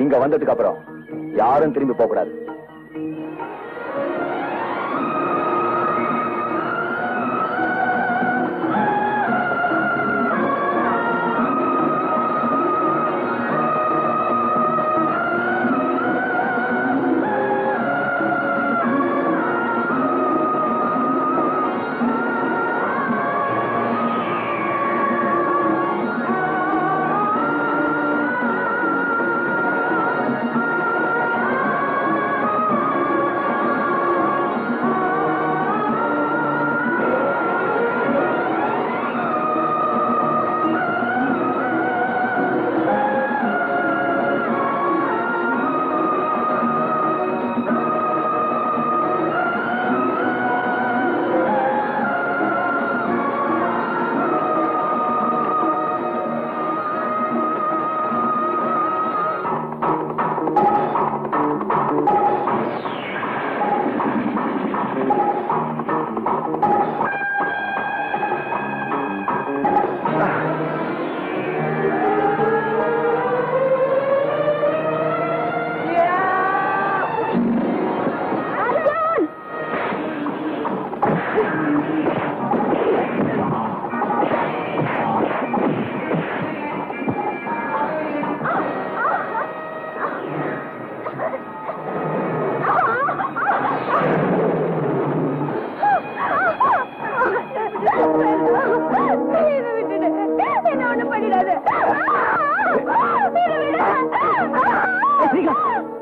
இங்க வந்ததுக்கு அப்புறம் யாரும் திரும்பி போக கூடாது.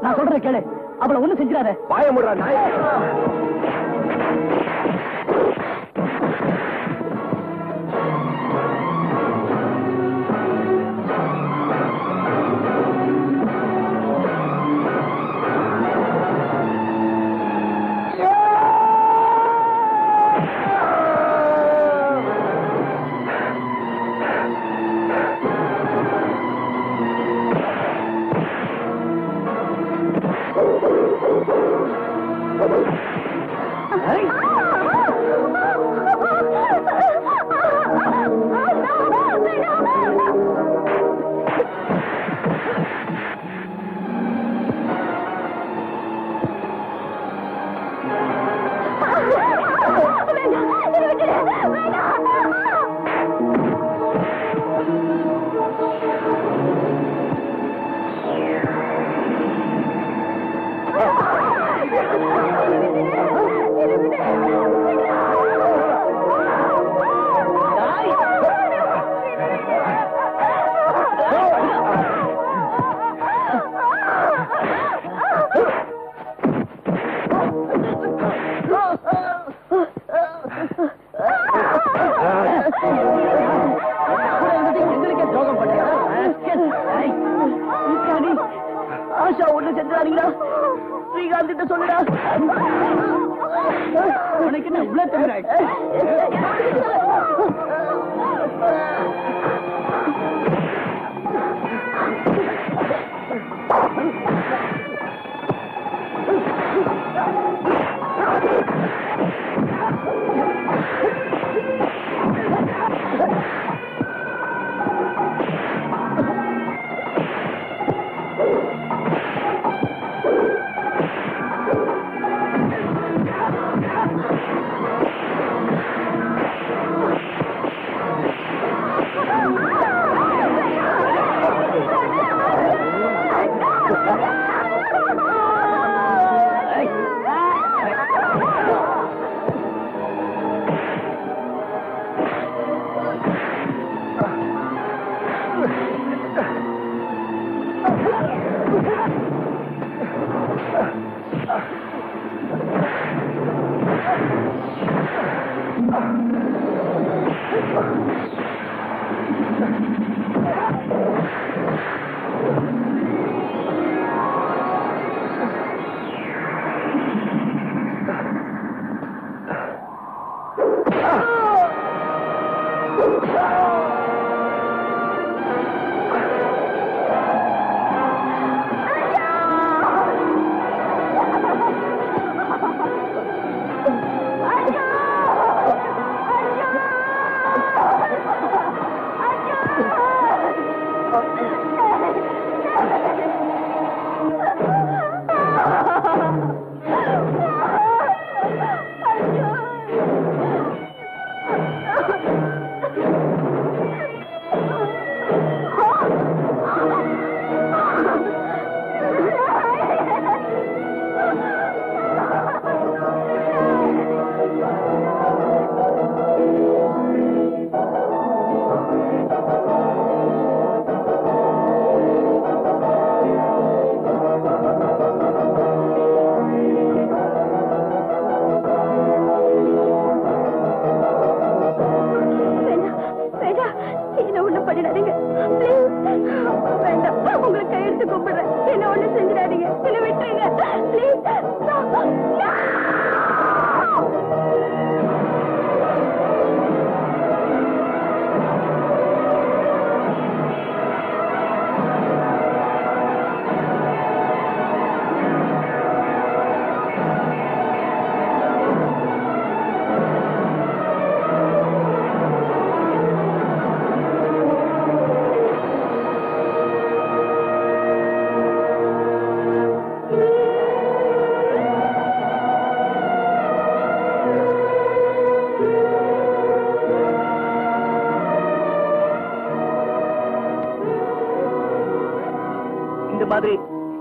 நான் சொல்றத கேளு, அவளை ஒண்ணு செஞ்சிடாத. பாய முடுறா நாய். எங்களுக்கே துரோகம் பண்றியா? ஆஷா ஒண்ணு செஞ்சாதீங்களா? ஸ்ரீகாந்த் கிட்ட சொல்லுடா. உனக்கு என்ன இவ்வளவு தெரியாது?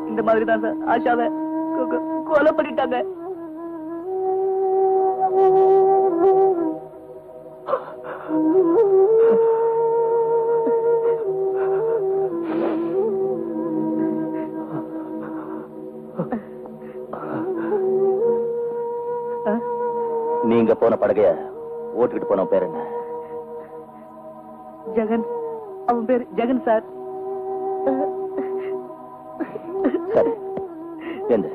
இந்த மாதிரி தான் சார் ஆஷாவை கொலை பண்ணிட்டாங்க. நீங்க போன படகைய ஓட்டுக்கிட்டு போன பேர் என்ன? ஜெகன். அவன் பேர் ஜெகன் சார். சரி எந்த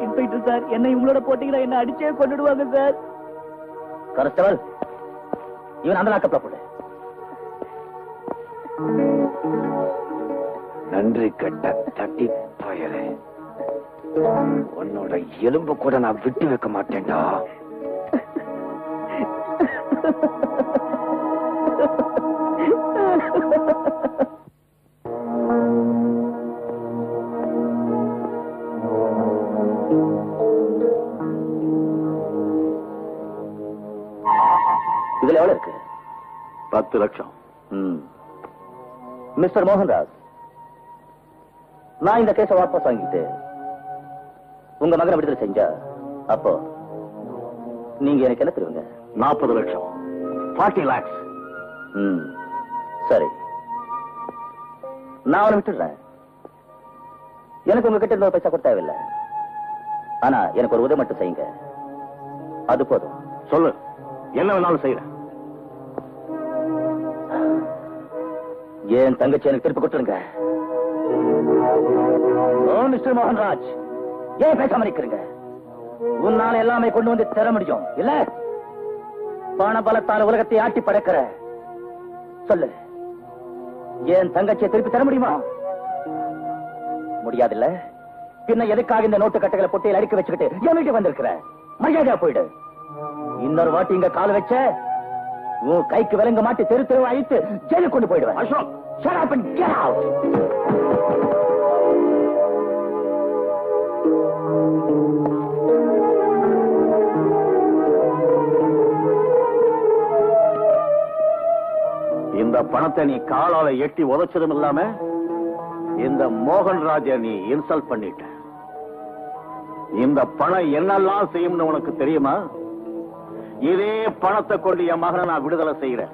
இன்ஸ்பெக்டர் சார், என்ன இவங்களோட போட்டீங்கன்னா என்ன அடிச்சே கொண்டுடுவாங்க சார். கான்ஸ்டபிள், இவன் அந்த லாக்கப்ல போடு. நன்றி கட்ட தட்டி பயலே, உன்னோட எலும்பு கூட நான் விட்டு வைக்க மாட்டேன்டா. இதுல எவ்வளவு இருக்கு? 10 லட்சம். மிஸ்டர் மோகன்ராஜ், நான் இந்த கேஸை வாபஸ் வாங்கிட்டு உங்க மகனை விடுதலை செஞ்சா அப்போ நீங்க எனக்கு என்ன தருவீங்க? 40 லட்சம். 40 lakhs. சரி, நான் அவனை விட்டுடுறேன். எனக்கு உங்ககிட்ட இருந்த பைசா கொடுத்த தேவையில்லை. ஆனா எனக்கு ஒரு உதவி மட்டும் செய்யுங்க, அது போதும். சொல்லு, என்ன வேணாலும் செய்யறேன். என் தங்கச்சி எனக்கு திருப்பி கொடுத்துருங்க. மிஸ்டர் மோகன்ராஜ், ஏன் பேசாம நிக்கிறீங்க? உன்னால எல்லாமே கொண்டு வந்து தர முடியும் இல்ல? பண பலத்தால உலகத்தை ஆட்டி படைக்கிற சொல்லு, என் தங்கச்சியை திருப்பி தர முடியுமா? முடியாதுல்ல? பின்ன எதுக்காக இந்த நோட்டு கட்டைகளை பொட்டியில் அடுக்கி வச்சுக்கிட்டு என் வீட்டுக்கு வந்திருக்கிற? மரியாதையா போயிடு. இன்னொரு வாட்டி இங்க கால் வச்ச உன் கைக்கு விலங்க மாட்டி தெரு தெருவா அழித்து ஜெயிலுக்கு கொண்டு போயிடுவேன். Ashok, shut up and get out. இந்த பணத்தை நீ காலால எட்டி உதைச்சதும் இல்லாம இந்த மோகன்ராஜ நீ இன்சல்ட் பண்ணிட்ட. இந்த பணம் என்னெல்லாம் செய்யும்னு உனக்கு தெரியுமா? இதே பணத்தை கொண்டு என் மகனை நான் விடுதலை செய்யறேன்.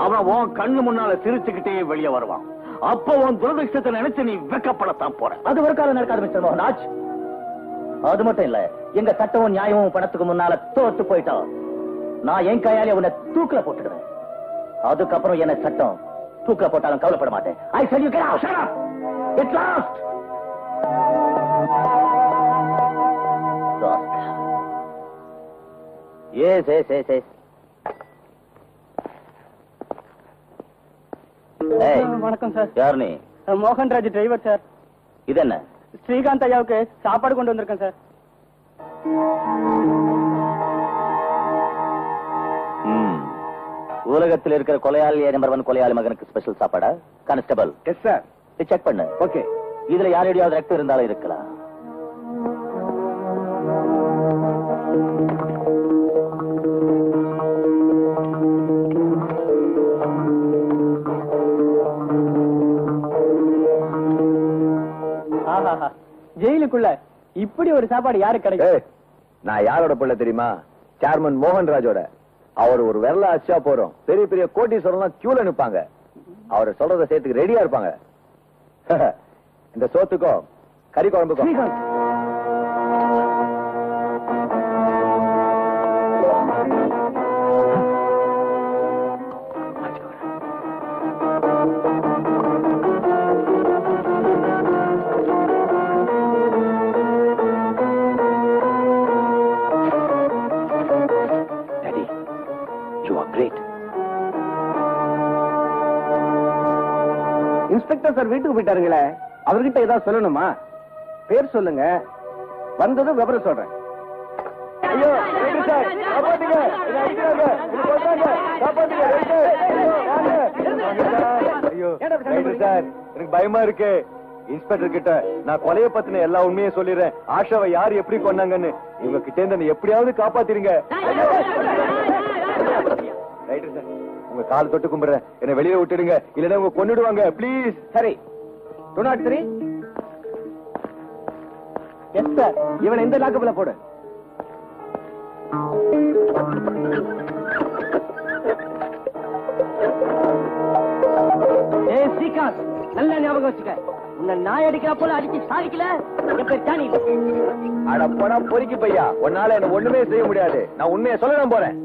அவன் உன் கண்ணு முன்னால சிரிச்சுக்கிட்டே வெளியே வருவான். அப்ப உன் துரதிருஷ்டத்தை நினைச்சு நீ வெக்கப்படத்தான் போற. அது ஒரு காலம் நடக்காது மிஸ்டர் மோகன்ராஜ். அது மட்டும் இல்ல, எங்க சட்டமும் நியாயமும் பணத்துக்கு முன்னால தோத்து போயிட்டோம். நான் என் கையாலே உன்னை தூக்கில போட்டுடுவேன். அதுக்கப்புறம் என்ன சட்டம் தூக்கில போட்டாலும் கவலைப்பட மாட்டேன். I tell you, get out. Shut up. Get lost. Yes, yes, yes, yes. Hey. வணக்கம் சார். யார் நீ? Mohanraj driver sir. இது என்ன? ஸ்ரீகாந்த் ஐயாவுக்கு சாப்பாடு கொண்டு வந்திருக்கேன் சார். உலகத்தில் இருக்கிற கொலையாளி நம்பர் 1 கொலையாளி மகனுக்கு ஸ்பெஷல் சாப்பாடா? கான்ஸ்டபிள். Yes sir. செக் பண்ணு. ஓகே. இதுல யாரையாவது ரத்தம் இருந்தாலும் இருக்கலாம். ஜெயிலுக்குள்ள இப்படி ஒரு சாப்பாடு யாருக்கு கிடைக்கும்? நான் யாரோட பிள்ளை தெரியுமா? சேர்மன் மோகன்ராஜோட. அவர் ஒரு விரல அச்சா போறோம், பெரிய பெரிய கோட்டீஸ்வரம்லாம் கியூல நிப்பாங்க. அவரை சொல்றத சேர்த்துக்கு ரெடியா இருப்பாங்க. இந்த சோத்துக்கும் கறி குழம்புக்கும். இன்ஸ்பெக்டர் சார் வீட்டுக்கு போயிட்டாருங்களே, அவர்கிட்ட ஏதாவது சொல்லணுமா? பேர் சொல்லுங்க, வந்ததும் விவரம் சொல்றேன். ஐயோ சார், காப்பாத்துங்க, என்ன அடிக்கிறாங்க, என்ன சொல்றாங்க, காப்பாத்துங்க. ஐயோ சார், எனக்கு பயமா இருக்கு. இன்ஸ்பெக்டர் கிட்ட நான் கொலைய பத்தின எல்லா உண்மையும் சொல்லிடுறேன். ஆஷாவை யார் எப்படி கொண்டாங்கன்னு. இவங்க கிட்ட இருந்து எப்படியாவது காப்பாத்திருங்க. ரைட்டு சார், உங்க கால் தொட்டு கும்பிடுறேன், என்ன வெளியே விட்டுடுங்க, இல்லன்னா உங்க கொன்னுடுவாங்க ப்ளீஸ். சரி, 203. எஸ் சார், இவனை இந்த லாக்கப்ல போடு. ஸ்ரீகாந்த், நல்ல ஞாபகம் வச்சுக்க. உன்னை நாய் அடிக்கிற போல அடிச்சு சாதிக்கல. என் பேர் ஜானி. அட போனா பொறுக்கி பையா, உன்னால என்ன ஒண்ணுமே செய்ய முடியாது. நான் உண்மையை சொல்லணும் போறேன்.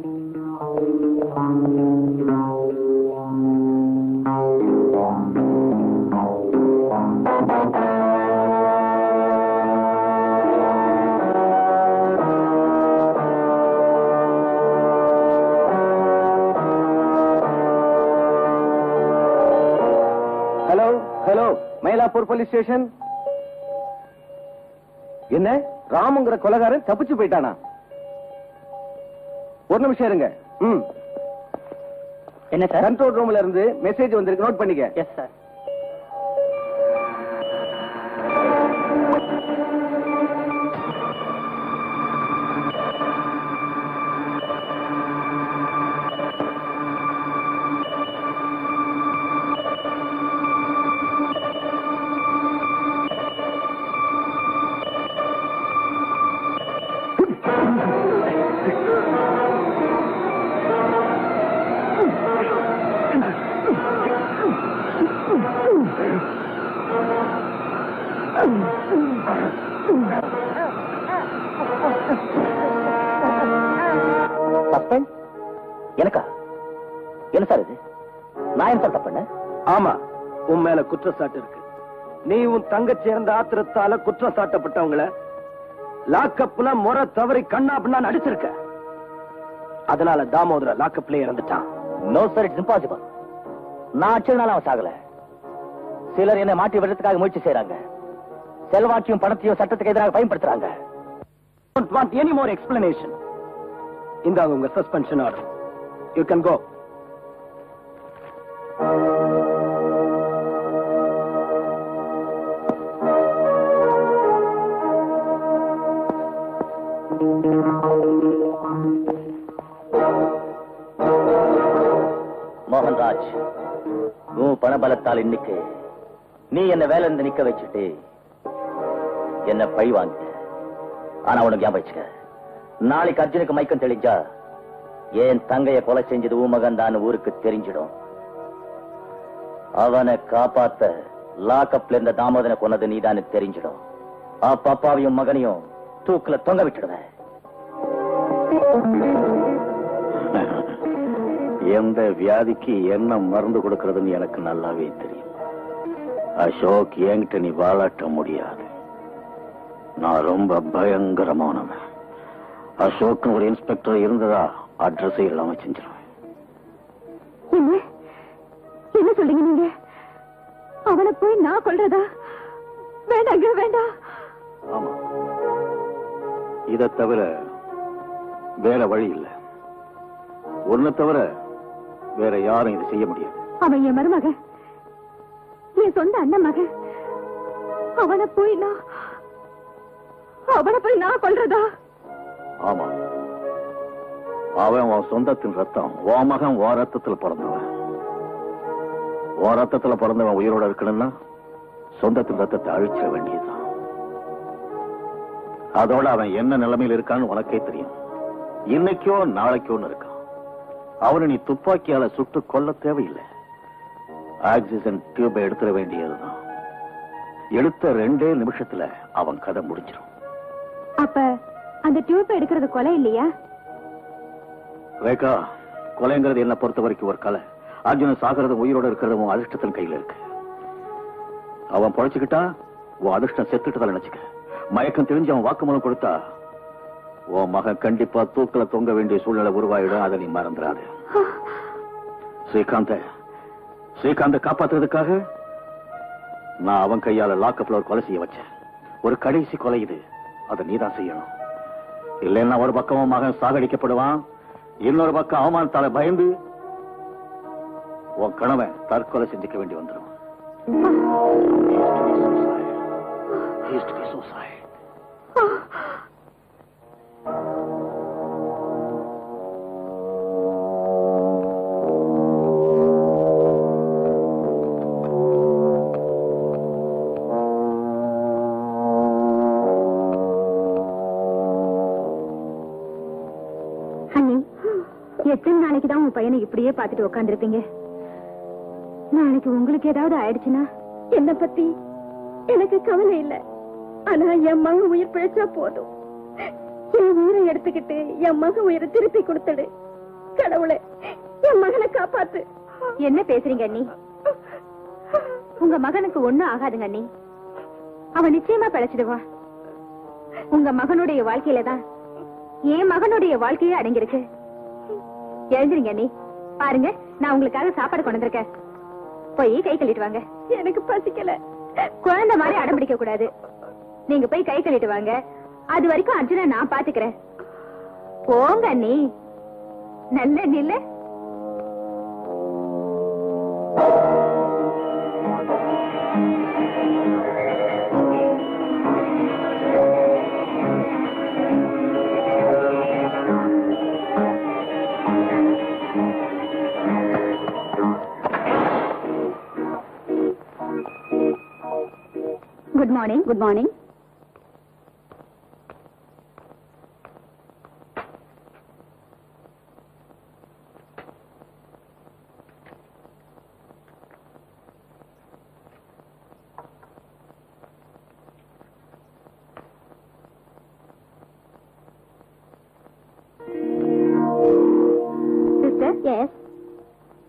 Hello hello, Mylapore police station. என்ன, ராமுங்கிற கொலைகாரன் தப்பிச்சு போயிட்டானா? ஒரு நிமிஷம் இருங்க. என்ன சார்? கண்ட்ரோல் ரூம்ல இருந்து மெசேஜ் வந்திருக்கு, நோட் பண்ணிக்க. Yes sir. சஸ்பெண்ட் எனக்கா? என்ன சார் இது? நான் என்ன சார் தப்பு? ஆமா, உன் மேல குற்றச்சாட்டு இருக்கு. நீ உன் தங்கச்சி இருந்த ஆத்திரத்தால குற்றம் சாட்டப்பட்டவங்களை லாக்கப்ல முறை தவறி கண்ணா பின்னா நடிச்சிருக்க. அதனால தாமோதர லாக்கப்ல இறந்துட்டான். No sir, it's impossible. நான் அச்சதுனால அவன் சாகல. சிலர் என்னை மாற்றி விடுறதுக்காக முயற்சி செய்யறாங்க. செல்வாக்கையும் பணத்தையும் சட்டத்துக்கு எதிராக பயன்படுத்துறாங்க. Don't want any more explanation. இந்தாங்க உங்க suspension order. You can go. Mohanraj, உன் பணபலத்தால் இன்னைக்கு நீ என்ன வேலை இருந்து நிக்க வச்சுட்டு என்ன பழி வாங்க. ஆனா உனக்கு ஞாபகம் வச்சுக்க, நாளைக்கு அர்ஜுனுக்கு மயக்கம் தெளிஞ்சா என் தங்கைய கொலை செஞ்சது உன் மகன் தான் ஊருக்கு தெரிஞ்சிடும். அவனை காப்பாத்த லாக்கப்ல இருந்த தாமோதனை கொன்னது நீதானு தெரிஞ்சிடும். அப்ப அப்பாவையும் மகனையும் தூக்குல தொங்க விட்டுடுவேன். எந்த வியாதிக்கு என்ன மருந்து கொடுக்கறதுன்னு எனக்கு நல்லாவே தெரியும். அசோக் என்கிட்ட நீ வாழாட்ட முடியாது. நான் ரொம்ப பயங்கரமானவன். அசோக் ஒரு இன்ஸ்பெக்டர் இருந்ததா அட்ரஸ் இல்லாம செஞ்சிருவேன். என்ன சொல்றீங்க நீங்க? அவனை போய் நான் கொல்றதா? வேண்டாங்க, வேண்டாம். ஆமா, இதை தவிர வேற வழி இல்லை. ஒன்ன தவிர வேற யாரும் இது செய்ய முடியாது. அவன் என் மருமக, என் சொந்த அண்ணன் மகன். அவனை போய் நான் கொல்றதா? ஆமா, அவன் உன் சொந்தத்தின் ரத்தம். உன் மகன் உன் ரத்தத்துல பிறந்தவன். உன் ரத்தத்துல பிறந்தவன் உயிரோட இருக்கணும்னா சொந்தத்தின் ரத்தத்தை அழிச்சிட வேண்டியதுதான். அதோட அவன் என்ன நிலைமையில் இருக்கான்னு உனக்கே தெரியும். இன்னைக்கோ நாளைக்கோன்னு இருக்கான். அவனை நீ துப்பாக்கியால சுட்டு கொல்ல தேவையில்லை. ஆக்சிஜன் டியூபை எடுத்துட வேண்டியதுதான். எடுத்த 2 நிமிஷத்துல அவன் கதை முடிஞ்சிடும். அப்ப அந்த டியூப் எடுக்கிறது கொலை இல்லையா? ரேகா, கொலைங்கிறது என்ன பொறுத்த வரைக்கும் ஒரு கலை. அர்ஜுனன் சாகிறது உயிரோட இருக்கிறதும் அதிர்ஷ்டத்தின் கையில இருக்கு. அவன் பொழைச்சுக்கிட்டா உன் அதிர்ஷ்டம் செத்துட்டு நினைச்சுக்க. மயக்கம் தெரிஞ்சு அவன் வாக்குமூலம் கொடுத்தா உன் மகன் கண்டிப்பா தூக்கல தொங்க வேண்டிய சூழ்நிலை உருவாயிடும். அதை நீ மறந்துடாது. ஸ்ரீகாந்த காப்பாத்துறதுக்காக நான் அவன் கையால லாக்கப்ல ஒரு கொலை செய்ய வச்சேன். ஒரு கடைசி கொலை இது. அதை நீதான் செய்யணும். இல்லைன்னா ஒரு பக்கம் மகன் சாகடிக்கப்படுவான், இன்னொரு பக்கம் அவமானத்தால பயந்து உன் கணவன் தற்கொலை செஞ்சுக்க வேண்டி வந்துடும். எத்தனை நாளைக்கு தான் உங்க பையனை இப்படியே பார்த்துட்டு உட்காந்துருப்பீங்க? நாளைக்கு உங்களுக்கு ஏதாவது ஆயிடுச்சுன்னா என்ன பத்தி எனக்கு கவலை இல்லை. ஆனா என் மகன் உயிர் பிழைச்சா போதும். என் உயிரை எடுத்துக்கிட்டு என் மகன் உயிரை திருப்பி கொடுத்துடு. கடவுளே, என் மகனை காப்பாத்து. என்ன பேசுறீங்க அண்ணி? உங்க மகனுக்கு ஒண்ணும் ஆகாதுங்க அண்ணி. அவன் நிச்சயமா பிழைச்சிடுவான். உங்க மகனுடைய வாழ்க்கையில தான் என் மகனுடைய வாழ்க்கையே அடங்கிருக்கு. எழுந்துருங்க அண்ணி. பாருங்க, நான் உங்களுக்காக சாப்பாடு கொண்டு வந்திருக்கேன். போய் கை கழுவிட்டு வாங்க. எனக்கு பசிக்கல. குழந்தை மாதிரி அடம் பிடிக்க கூடாது. நீங்க போய் கை கழுவிட்டு வாங்க. அது வரைக்கும் அர்ஜுன நான் பாத்துக்கிறேன். போங்க அண்ணி. நல்ல நில்ல. Good morning. Good morning.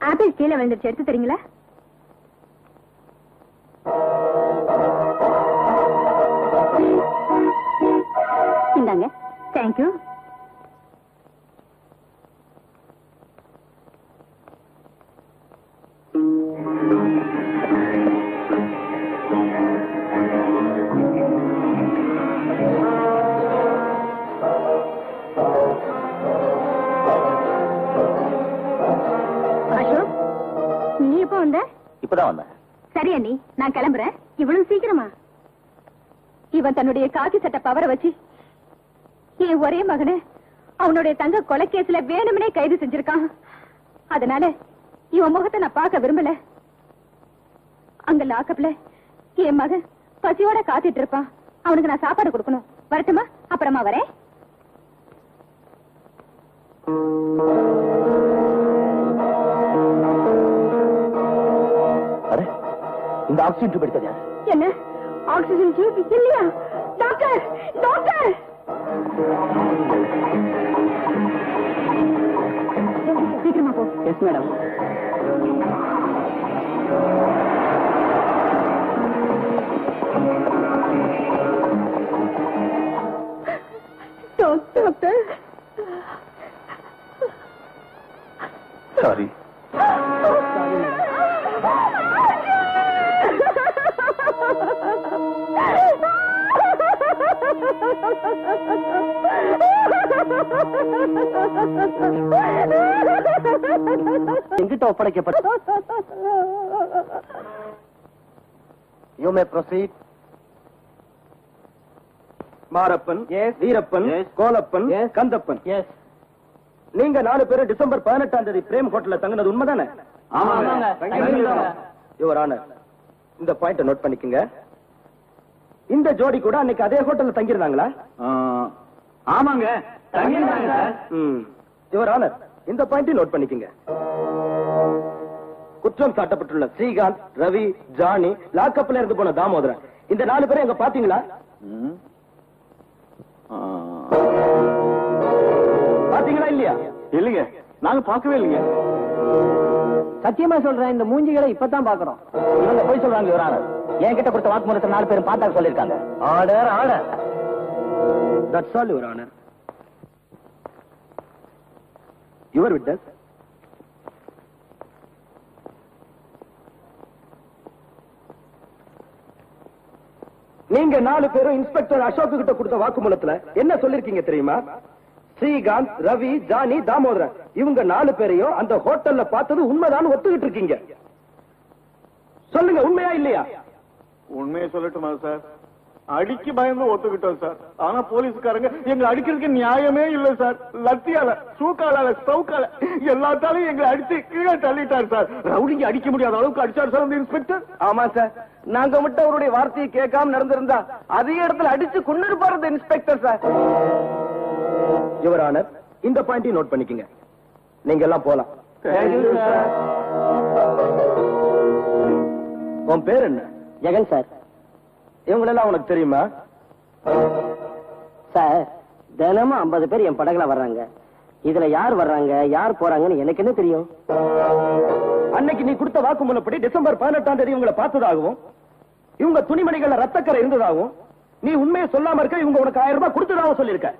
Apple கீழே விழுந்துருச்சு, எடுத்து தரீங்களா? இந்தாங்க. தேங்க்யூ. அசோக், நீ எப்போ வந்த? இப்பதான் வந்தேன். சரி அண்ணி, நான் கிளம்புறேன். இவ்வளவு சீக்கிரமா? இவன் தன்னுடைய காக்கி சட்ட பவரை வச்சு என் ஒரே மகனை அவனுடைய தங்க கொலைக்கேஸ்ல வேணும்னே கைது செஞ்சிருக்கான். அதனால இவன் முகத்தை நான் பார்க்க விரும்பல. அங்க லாக்கப்ல என் மகன் பசியோட காத்துட்டு இருப்பான். அவனுக்கு நான் சாப்பாடு கொடுக்கணும். வரட்டுமா? அப்புறமா வரேன். இந்த ஆக்சிஜன் டியூப் எடுத்தது யாரு? என்ன ஆக்சிஜன் டியூப் இல்லையா? Doctor, doctor! சீக்கிரமா போ. Yes madam. Doctor, sorry. எங்கிட்ட ஒப்படைக்கப்பட்ட You may proceed. Marappan, Veerappan, Kolappan, Kandappan. Yes. நீங்க 4 பேரும் டிசம்பர் 18ஆம் தேதி பிரேம் ஹோட்டல்ல தங்கினது உண்மைதானே? யுவர் ஆனர், இந்த பாயிண்ட் நோட் பண்ணிக்கங்க. இந்த ஜோடி கூட அன்னைக்கு அதே ஹோட்டல்ல தங்கியிருந்தாங்களா? ஆமாங்க, யுவர் ஆனர், இந்த பாயிண்ட் நோட் பண்ணிக்கங்க. குற்றம் சாட்டப்பட்டுள்ள ஸ்ரீகாந்த், ரவி, ஜானி, லாக்கப்ல இருந்து போன தாமோதரன், இந்த 4 பேரும் எங்க பாத்தீங்களா? பாத்தீங்களா இல்லையா? இல்லைங்க, நாங்க பார்க்கவே இல்லைங்க. சத்தியமா சொல்றேன், இந்த மூஞ்சிகளை இப்பதான் பாக்குறோம். இவங்க போய் சொல்றாங்க யுவர் ஆனர். என்கிட்ட கொடுத்த வாக்குமூலத்தை 4 பேரும் பார்த்தா சொல்லிருக்காங்க. Order, order. That's all your honour. Your witness. நீங்க 4 பேரும் இன்ஸ்பெக்டர் அசோக் கிட்ட கொடுத்த வாக்குமூலத்துல என்ன சொல்லிருக்கீங்க தெரியுமா? ஸ்ரீகாந்த், ரவி, ஜானி, தாமோதரன் இவங்க 4 பேரையும் அந்த ஹோட்டல்ல பார்த்தது உண்மைதான் ஒத்துக்கிட்டு இருக்கீங்க. சொல்லுங்க, உண்மையா இல்லையா? உண்மையை சொல்லட்டுமா சார்? அடிக்கு பயந்து ஒத்துக்கிட்டோம் சார். ஆனா போலீஸ்காரங்க எங்களை அடிக்கிறதுக்கு நியாயமே இல்ல சார். லத்தியால, சூக்கால, ஸ்டவுக்கால எல்லாத்தாலையும் எங்களை அடிச்சு கீழே தள்ளிட்டார் சார். ரவுடிங்க அடிக்க முடியாத அளவுக்கு அடிச்சார் சார் அந்த இன்ஸ்பெக்டர். ஆமா சார், நாங்க மட்டும் அவருடைய வார்த்தையை கேட்காம நடந்திருந்தா அதே இடத்துல அடிச்சு கொண்டு இருப்பாரு இன்ஸ்பெக்டர் சார். யுவர் ஆனர், இந்த பாயிண்டையும் நோட் பண்ணிக்கங்க. நீங்க எல்லாம் போலாம். உன் பேர் என்ன? ஜெகன் சார். இவங்களெல்லாம் உனக்கு தெரியுமா? சார், தினமும் 50 பேர் என் படகுல வர்றாங்க. இதுல யார் வர்றாங்க, யார் போறாங்கன்னு எனக்கு என்ன தெரியும்? அன்னைக்கு நீ கொடுத்த வாக்குமூலப்படி டிசம்பர் 18ஆம் தேதி இவங்களை பார்த்ததாகவும், இவங்க துணிமணிகள்ல ரத்தக்கரை இருந்ததாகவும், நீ உண்மையை சொல்லாம இருக்க இவங்க உனக்கு 1000 ரூபாய் கொடுத்ததாகவும் சொல்லியிருக்க.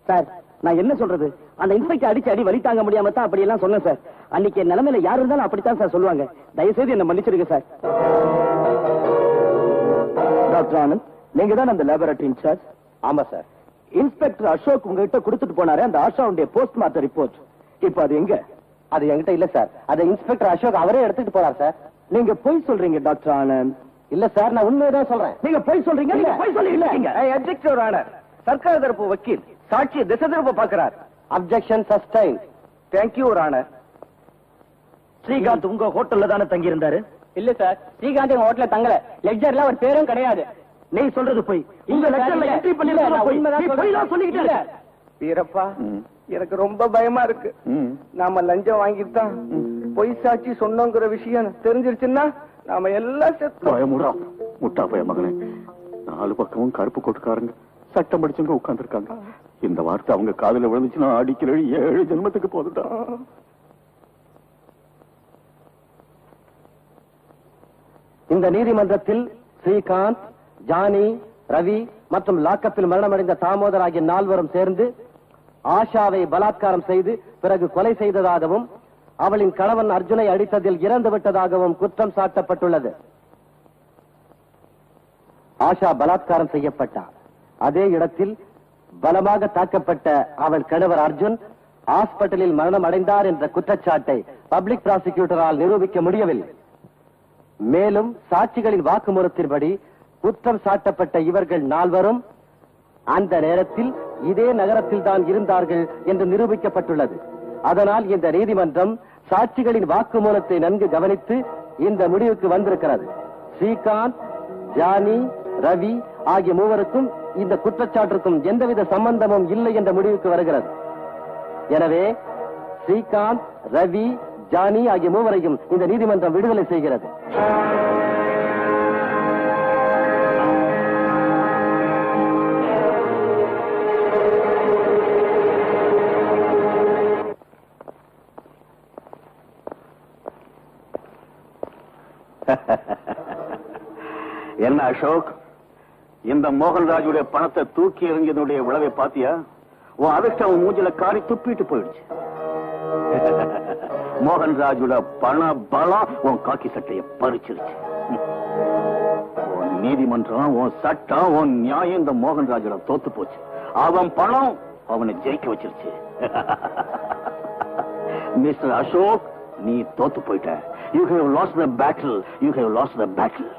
சார், நான் என்ன சொல்றது? அந்த இன்ஸ்பெக்டர் அடிச்சு அடி வலி தாங்க முடியாம தான் அப்படி எல்லாம் சொன்னேன் சார். அன்னைக்கு என் நிலைமையில யார் இருந்தாலும் அப்படித்தான் சார் சொல்லுவாங்க. தயவுசெய்து என்ன மன்னிச்சிருங்க சார். டாக்டர் ஆனந்த், நீங்க தான் அந்த லேபரேட்டரி இன்சார்ஜ்? ஆமா சார். இன்ஸ்பெக்டர் அசோக் உங்ககிட்ட கொடுத்துட்டு போனாரு அந்த ஆஷாவுடைய போஸ்ட்மார்ட்டம் ரிப்போர்ட். இப்ப அது எங்க? அது என்கிட்ட இல்ல சார். அது இன்ஸ்பெக்டர் அசோக் அவரே எடுத்துட்டு போறார் சார். நீங்க பொய் சொல்றீங்க டாக்டர் ஆனந்த். இல்ல சார், நான் உண்மையதான் சொல்றேன். நீங்க பொய் சொல்றீங்க. நீங்க பொய் சொல்றீங்க. அப்ஜெக்டிவ் ஆனர், சர்க்கார் தரப்பு வக்கீல் சாட்சி திசை திருப்ப பாக்குறார். Objection sustain. Thank you honour. Srikanth உங்க ஹோட்டல்ல தானே தங்கி இருந்தாரு? இல்ல சார், ஸ்ரீகாந்த் எங்க ஹோட்டல்ல தங்கல. லெட்ஜர்ல ஒரு பேரும் கிடையாது. நீ சொல்றது போய். இந்த லெட்டர்ல என்ட்ரி பண்ணி சொல்லிக்கிட்டே இருக்க. வீரப்பா, எனக்கு ரொம்ப பயமா இருக்கு. நாம லஞ்சம் வாங்கிட்டு தான் பொய் சாட்சி சொன்னோங்கிற விஷயம் தெரிஞ்சிருச்சுன்னா நாம எல்லாம் பயமுடா முட்டா பய மகனே. 4 பக்கமும் கருப்பு கொட்டுக்காரங்க, சட்டம் படிச்சவங்க உட்கார்ந்து இருக்காங்க. இந்த வார்த்தை அவங்க காதுல விழுந்துச்சுன்னா அடிக்கிற 7 ஜென்மத்துக்கு போதுதான். இந்த நீதிமன்றத்தில் ஸ்ரீகாந்த், ஜானி, ரவி மற்றும் லாக்கப்பில் மரணமடைந்த தாமோதர் ஆகிய 4 சேர்ந்து ஆஷாவை பலாத்காரம் செய்து பிறகு கொலை செய்ததாகவும் அவளின் கணவன் அர்ஜுனை அடித்ததில் இறந்து விட்டதாகவும் குற்றம் சாட்டப்பட்டுள்ளது. ஆஷா பலாத்காரம் செய்யப்பட்டார். அதே இடத்தில் பலமாக தாக்கப்பட்ட அவள் கணவர் அர்ஜுன் ஹாஸ்பிட்டலில் மரணம் அடைந்தார் என்ற குற்றச்சாட்டை பப்ளிக் ப்ராசிக்யூட்டரால் நிரூபிக்க முடியவில்லை. மேலும் சாட்சிகளின் வாக்குமூலத்தின்படி குற்றம் சாட்டப்பட்ட இவர்கள் 4 அந்த நேரத்தில் இதே நகரத்தில் தான் இருந்தார்கள் என்று நிரூபிக்கப்பட்டுள்ளது. அதனால் இந்த நீதிமன்றம் சாட்சிகளின் வாக்குமூலத்தை நன்கு கவனித்து இந்த முடிவுக்கு வந்திருக்கிறது. ஸ்ரீகாந்த், ஜானி, ரவி ஆகிய 3 இந்த குற்றச்சாட்டிற்கும் எந்தவித சம்பந்தமும் இல்லை என்ற முடிவுக்கு வருகிறது. எனவே ஸ்ரீகாந்த், ரவி, ஜானி ஆகிய 3 இந்த நீதிமன்றம் விடுதலை செய்கிறது. என்ன அசோக், இந்த மோகன்ராஜுடைய பணத்தை தூக்கி எறிஞ்சதுடைய விளைவை பாத்தியா? உன் அதிர்ஷ்டம் அவன் மூஞ்சில காரி துப்பிட்டு போயிடுச்சு. மோகன்ராஜோட பண பலம் உன் காக்கி சட்டையை பறிச்சிருச்சு. உன் நீதிமன்றம், உன் சட்டம், உன் நியாயம் இந்த மோகன்ராஜோட தோத்து போச்சு. அவன் பணம் அவனை ஜெயிக்க வச்சிருச்சு. மிஸ்டர் அசோக், நீ தோத்து போயிட்ட. You have lost the battle. You have lost the battle.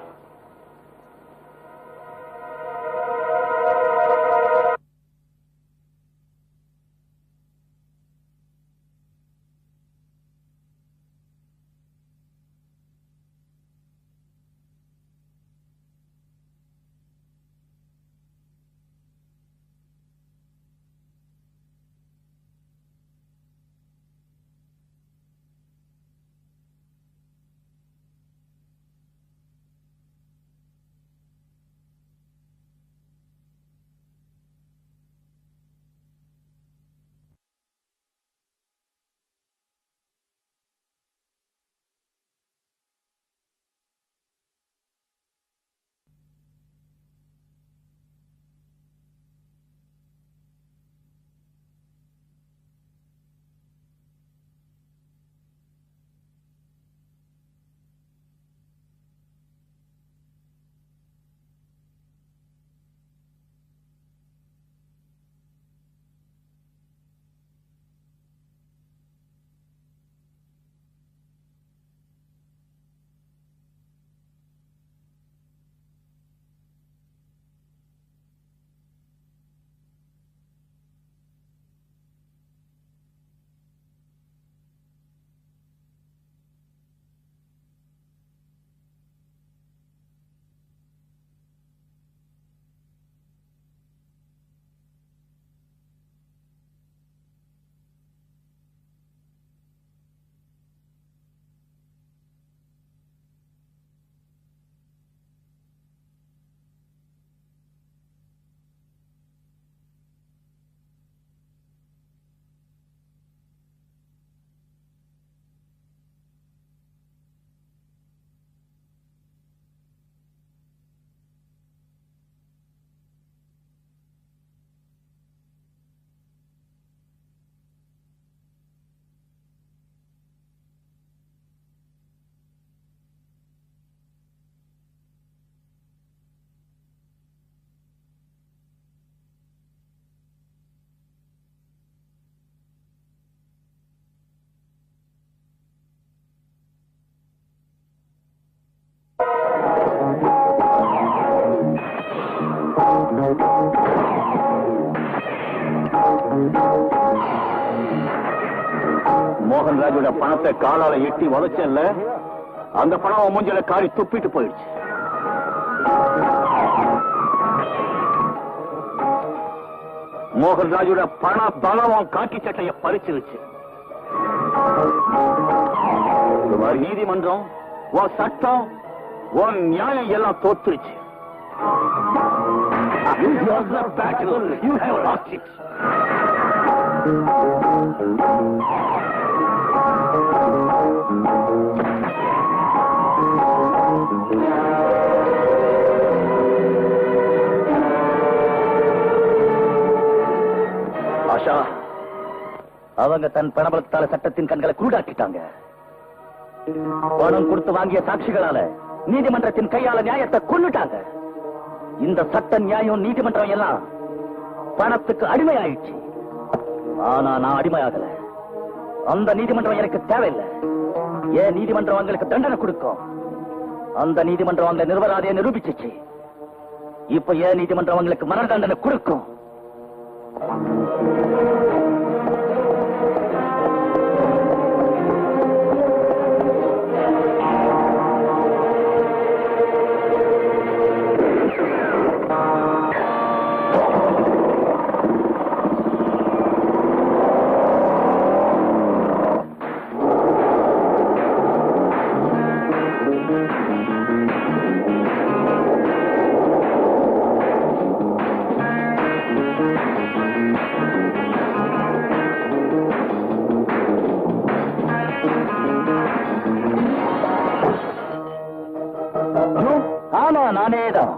மோகன்ராஜோட பணத்தை காலால எட்டி உதைச்சல்ல, அந்த பணம் மூஞ்சில காரி துப்பிட்டு போயிடுச்சு. மோகன்ராஜோட பண பலம் காக்கி சட்டையை பறிச்சிருச்சு. நீதிமன்றம், உன் சட்டம், உன் நியாயம் எல்லாம் தோத்துருச்சு. You lost the battle. You have lost it. அவங்க தன் பணபலத்தால சட்டத்தின் கண்களை குருடாக்கிட்டாங்க. பணம் கொடுத்து வாங்கிய சாட்சிகளால நீதிமன்றத்தின் கையால நியாயத்தை கொன்னுட்டாங்க. இந்த சட்ட நியாயம் நீதிமன்றம் எல்லாம் பணத்துக்கு அடிமையாயிடுச்சு. ஆனா நான் அடிமையாகல. அந்த நீதிமன்றம் எனக்கு தேவையில்லை. ஏன் நீதிமன்றம் அவங்களுக்கு தண்டனை கொடுக்கும். அந்த நீதிமன்றம் அவங்க நிர்வராதையை நிரூபிச்சிச்சு. இப்ப ஏன் நீதிமன்றம் அவங்களுக்கு மரண தண்டனை கொடுக்கும். நானேதான்.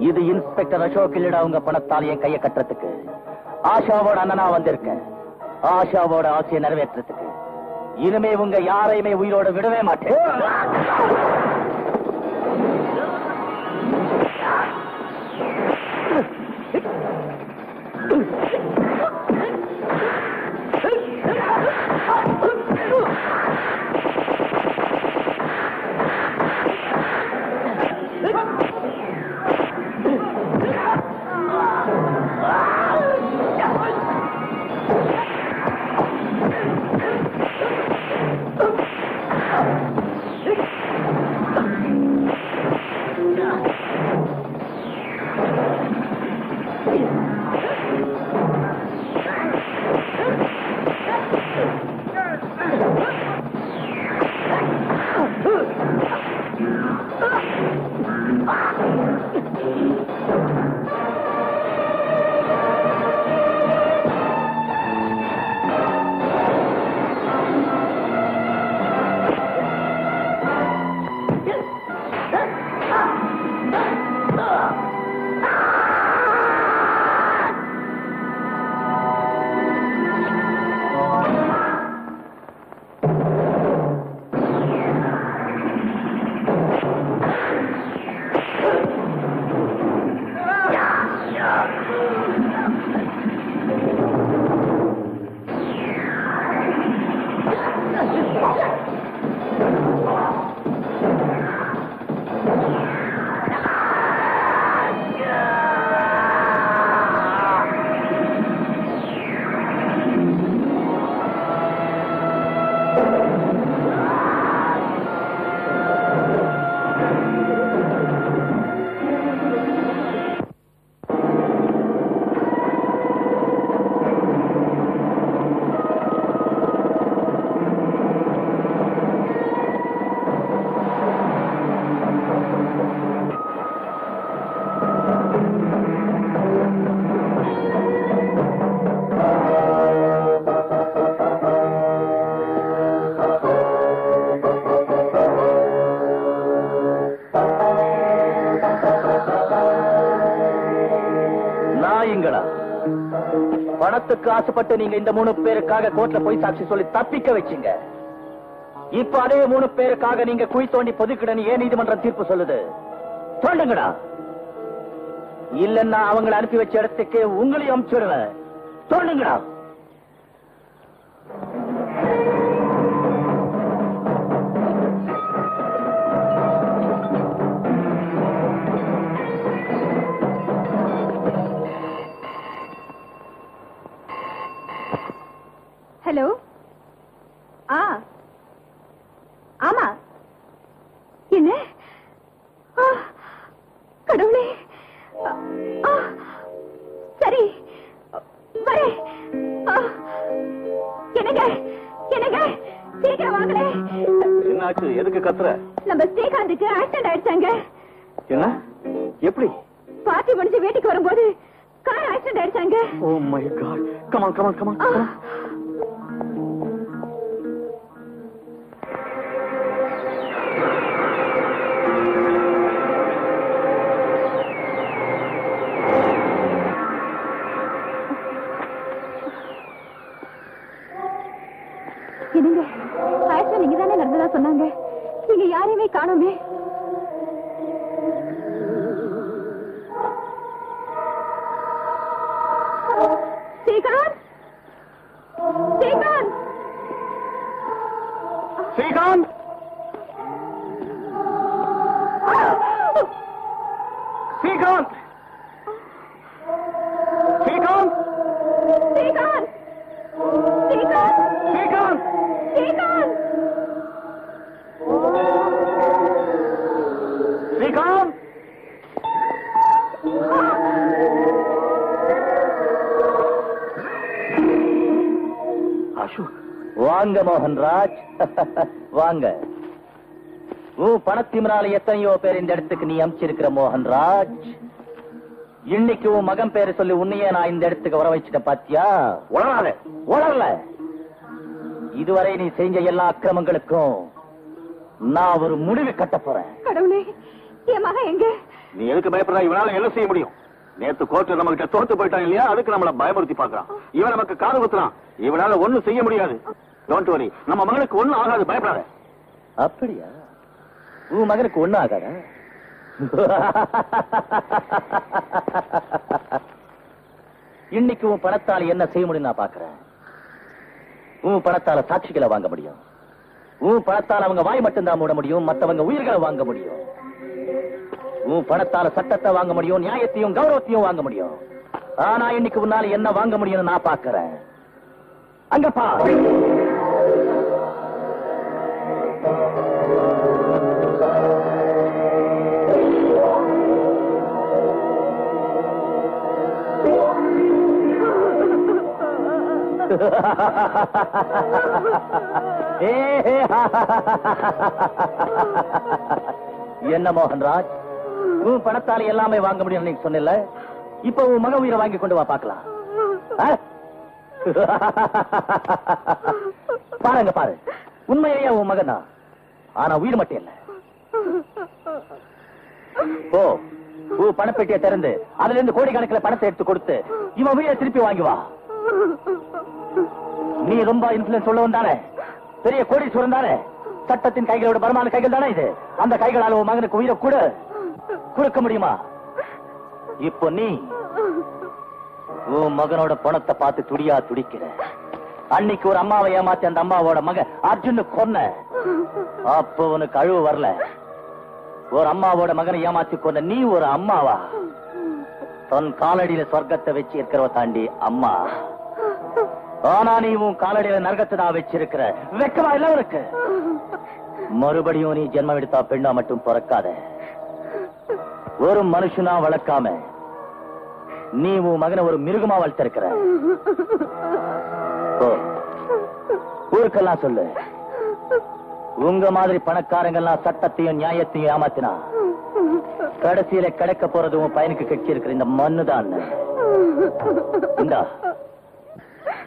இது இன்ஸ்பெக்டர் அசோக் இல்லடா. உங்க பணத்தால் என் கையை கட்டுறதுக்கு ஆஷாவோட அண்ணனா வந்திருக்கேன். ஆஷாவோட ஆசையை நிறைவேற்றுறதுக்கு. இனிமே உங்க யாரையுமே உயிரோட விடவே மாட்டேன். பணத்துக்கு ஆசைப்பட்டு நீங்க இந்த 3 பேருக்காக கோர்ட்ல போய் சாட்சி சொல்லி தப்பிக்க வச்சீங்க. இப்ப அதே 3 பேருக்காக நீங்க குழி தோண்டி பொதுக்கிடன்னு ஏன் நீதிமன்றம் தீர்ப்பு சொல்லுது? தோண்டுங்கடா. இல்லன்னா அவங்களை அனுப்பி வச்ச இடத்துக்கு உங்களையும் அனுப்பிச்சுடுவேன். தோண்டுங்கடா. ஹலோ. ஆமா. என்ன? கடவுளே. சரி வரே. என்னங்க என்னங்க சீக்கிரம் வாங்களே. என்னாச்சு? எதுக்கு கத்துற? நம்ம ஸ்ரீகாந்துக்கு ஆக்சிடென்ட் ஆயிடுச்சாங்க. என்ன? எப்படி? பார்ட்டி முடிஞ்சு வீட்டுக்கு வரும்போது கார் ஆக்சிடென்ட் ஆயிடுச்சாங்க. Oh my God. Come on come on come on. இருந்ததா சொன்னாங்க. நீங்க யாரையுமே காணோமே. ஸ்ரீகாந்த், ஸ்ரீகாந்த், ஸ்ரீகாந்த், ஸ்ரீகாந்த், ஸ்ரீகாந்த், ஸ்ரீகாந்த், ஸ்ரீகாந்த், ஸ்ரீகாந்த், ஸ்ரீகாந்த். ஸ்ரீகாந்த். அசோக், வாங்க மோகன்ராஜ். வாங்க. உன் பணத்தினால எத்தனையோ பேர் இந்த இடத்துக்கு நீ அமிச்சிருக்கிற மோகன்ராஜ். இன்னைக்கு உன் மகன் பேரு சொல்லி உன்னையே நான் இந்த இடத்துக்கு வர வச்சுட்டேன். பாத்தியா? உளராத. உளரல. இதுவரை நீ செஞ்ச எல்லா அக்கிரமங்களுக்கும் நான் ஒரு முடிவு கட்ட போறேன். கடவுளே, என் மகன் எங்க? நீ எதுக்கு பயப்படுறா? இவனால என்ன செய்ய முடியும்? நேத்து கோர்ட்டு நம்ம கிட்ட தோத்து போயிட்டான் இல்லையா? அதுக்கு நம்மள பயமுறுத்தி பாக்குறான். இவன் நமக்கு காது குத்துறான். இவனால ஒண்ணும் செய்ய முடியாது. டோன்ட் வரி, நம்ம மகனுக்கு ஒண்ணும் ஆகாது, பயப்படாத. அப்படியா? உன் மகனுக்கு ஒண்ணும் ஆகாதா? இன்னைக்கு உன் பணத்தால என்ன செய்ய முடியும் நான் பாக்குறேன். உன் பணத்தால சாட்சிகளை வாங்க முடியும். உன் பணத்தால அவங்க வாய் மட்டும்தான் மூட முடியும், மத்தவங்க உயிர்களை வாங்க முடியும். உன் பணத்தால சட்டத்தை வாங்க முடியும், நியாயத்தையும் கௌரவத்தையும் வாங்க முடியும். ஆனா இன்னைக்கு உன்னால என்ன வாங்க முடியும்னு நான் பாக்குறேன். அங்க பா. என்ன மோகன்ராஜ், உன் பணத்தால எல்லாமே வாங்க முடியும் நீ சொன்ன. இப்ப உன் மக உயிரை வாங்கி கொண்டு வா பாக்கலாம். பாருங்க பாரு, உண்மையிலேயே உன் மகனா, ஆனா உயிர் மட்டும் இல்ல. ஓ, உன் பணப்பெட்டியை திறந்து அதுல இருந்து கோடிக்கணக்கில் பணத்தை எடுத்து கொடுத்து இவன் உயிரை திருப்பி வாங்கி வா. நீ ரொம்ப இன்ஃபுளுன்ஸ் உள்ளவன் தானே, பெரிய கோடீஸ்வரன் தானே. சட்டத்தின் கைகளோட பரமான கைகள் தானே இது. அந்த கைகளால் உன் மகனுக்கு உயிரை கொடுக்க முடியுமா? இப்போ நீ உன் மகனோட பணத்தை பார்த்து துடியா துடிக்கிற. அன்னைக்கு ஒரு அம்மாவை ஏமாத்தி அந்த அம்மாவோட மகன் அர்ஜுன் கொன்ன. அப்போ உனக்கு அழுவு வரல. ஒரு அம்மாவோட மகனை ஏமாத்தி கொண்ட நீ ஒரு அம்மாவா? தன் காலடியில சொர்க்கத்தை வச்சு இருக்கிறவ தாண்டி அம்மா. ஆனா நீ உன் காலடியில நரகத்தை தான் வச்சிருக்கிற. வெக்கமா இல்ல உனக்கு? மறுபடியும் நீ ஜென்மம் எடுத்தா பெண்ணா மட்டும் பிறக்காத. ஒரு மனுஷனா வளர்க்காம நீ உன் மகனை ஒரு மிருகமா வளர்த்திருக்கிற. ஊருக்கெல்லாம் சொல்லு, உங்க மாதிரி பணக்காரங்கெல்லாம் சட்டத்தையும் நியாயத்தையும் ஏமாத்தினா கடைசியில கிடைக்க போறது உன் பையனுக்கு கட்சி இருக்கிற இந்த மண்ணு தான். இந்தா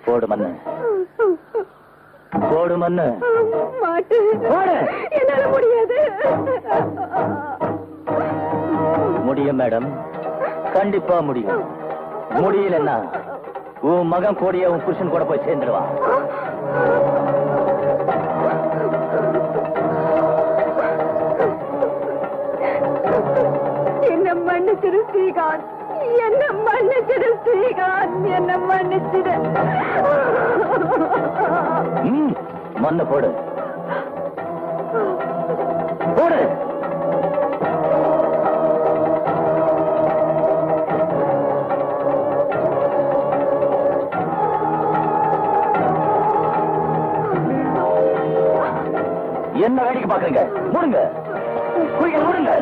போடு மண்ணு, போடு மண்ணு. என்னால முடியாது. முடியும் மேடம், கண்டிப்பா முடியும். முடியலன்னா உன் மகன் கூடிய உன் புருஷன் கூட போய் சேர்ந்துடுவான். என்ன மன்னிச்சிரு ஸ்ரீகாந்த், என்ன மன்னிச்சிரு ஸ்ரீகாந்த், என்ன மன்னிச்சிரு. மண்ணு போடு, போடு. என்ன வேடிக்கை பாக்குறீங்க? மூடுங்க, குளிக்க மூடுங்க.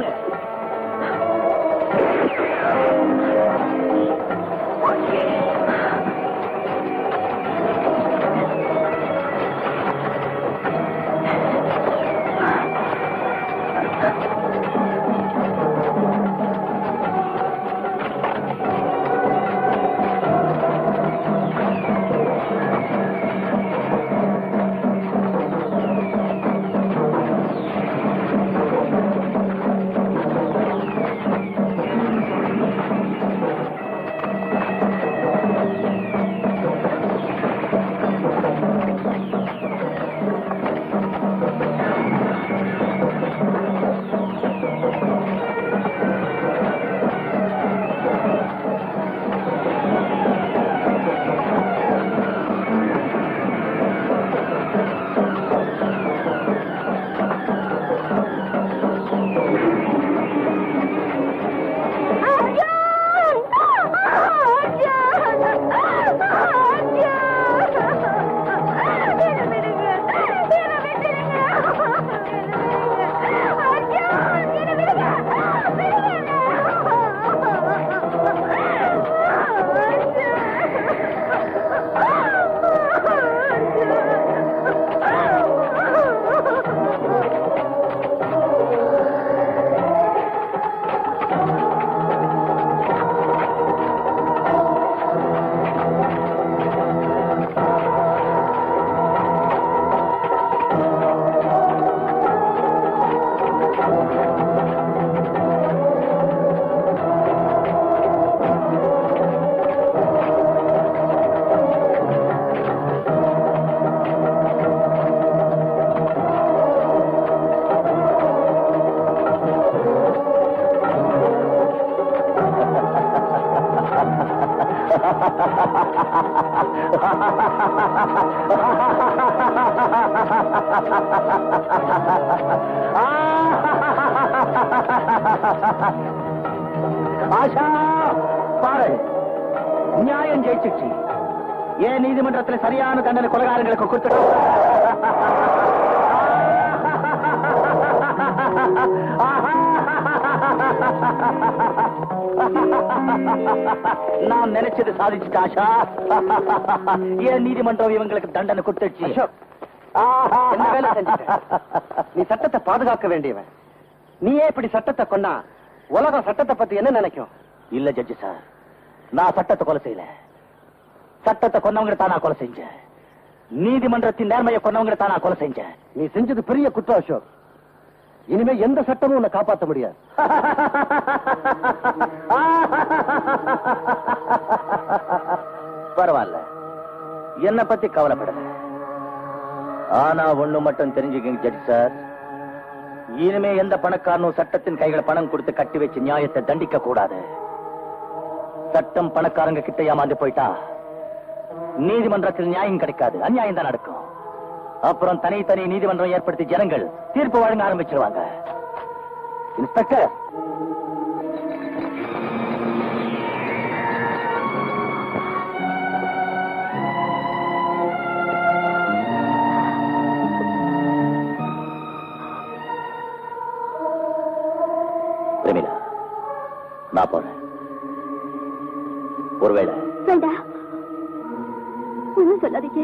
ஆஷா பாரு, நியாயம் ஜெயிச்சிச்சு. ஏன் நீதிமன்றத்தில் சரியான தண்டனை கொலைகாரங்களுக்கு கொடுத்துட்டோம். நான் நினைச்சது சாதிச்சுட்டு ஆஷா. ஏன் நீதிமன்றம் இவங்களுக்கு தண்டனை கொடுத்துச்சு. என்ன வேலை செஞ்சுட்ட? நீ சட்டத்தை பாதுகாக்க வேண்டியவன். நீயே இப்படி சட்டத்தை கொண்டா உலகம் சட்டத்தை பத்தி என்ன நினைக்கும்? இல்ல ஜட்ஜி சார், நான் சட்டத்தை கொலை செய்யல. சட்டத்தை கொன்னவங்க தான் நான் கொலை செஞ்சேன். நீதிமன்றத்தின் நேர்மையை கொன்னவங்க தான் நான் கொலை செஞ்சேன். நீ செஞ்சது பெரிய குற்றம் அசோக். இனிமே எந்த சட்டமும் உன்னை காப்பாற்ற முடியாது. பரவாயில்ல, என்ன பத்தி கவலைப்படல. ஆனா ஒண்ணு மட்டும் தெரிஞ்சுக்கங்க ஜட்ஜி சார், இனிமே எந்த பணக்காரனும் சட்டத்தின் கைகளை பணம் கொடுத்து கட்டி வச்சு நியாயத்தை தண்டிக்க கூடாது. சட்டம் பணக்காரங்க கிட்ட ஏமாந்து போயிட்டா நீதிமன்றத்தில் நியாயம் கிடைக்காது, அநியாயம் தான் நடக்கும். அப்புறம் தனி நீதிமன்றம் ஏற்படுத்தி ஜனங்கள் தீர்ப்பு வழங்க ஆரம்பிச்சிருவாங்க. இன்ஸ்பெக்டர், பிரமிளா, நான் போறேன். ஒருவேளை ஒன்னும் சொல்லாதீங்க.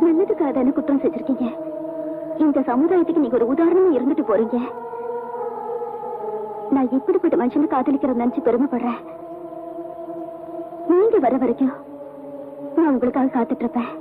நல்லதுக்காக தானே குற்றம் செஞ்சிருக்கீங்க. இந்த சமுதாயத்துக்கு நீங்க ஒரு உதாரணமா இருந்துட்டு போறீங்க. நான் எப்படிப்பட்ட மனுஷனை காதலிக்கிறத நினைச்சு பெருமைப்படுறேன். நீங்க வர வரைக்கும் நான் உங்களுக்காக காத்துட்டு இருப்பேன்.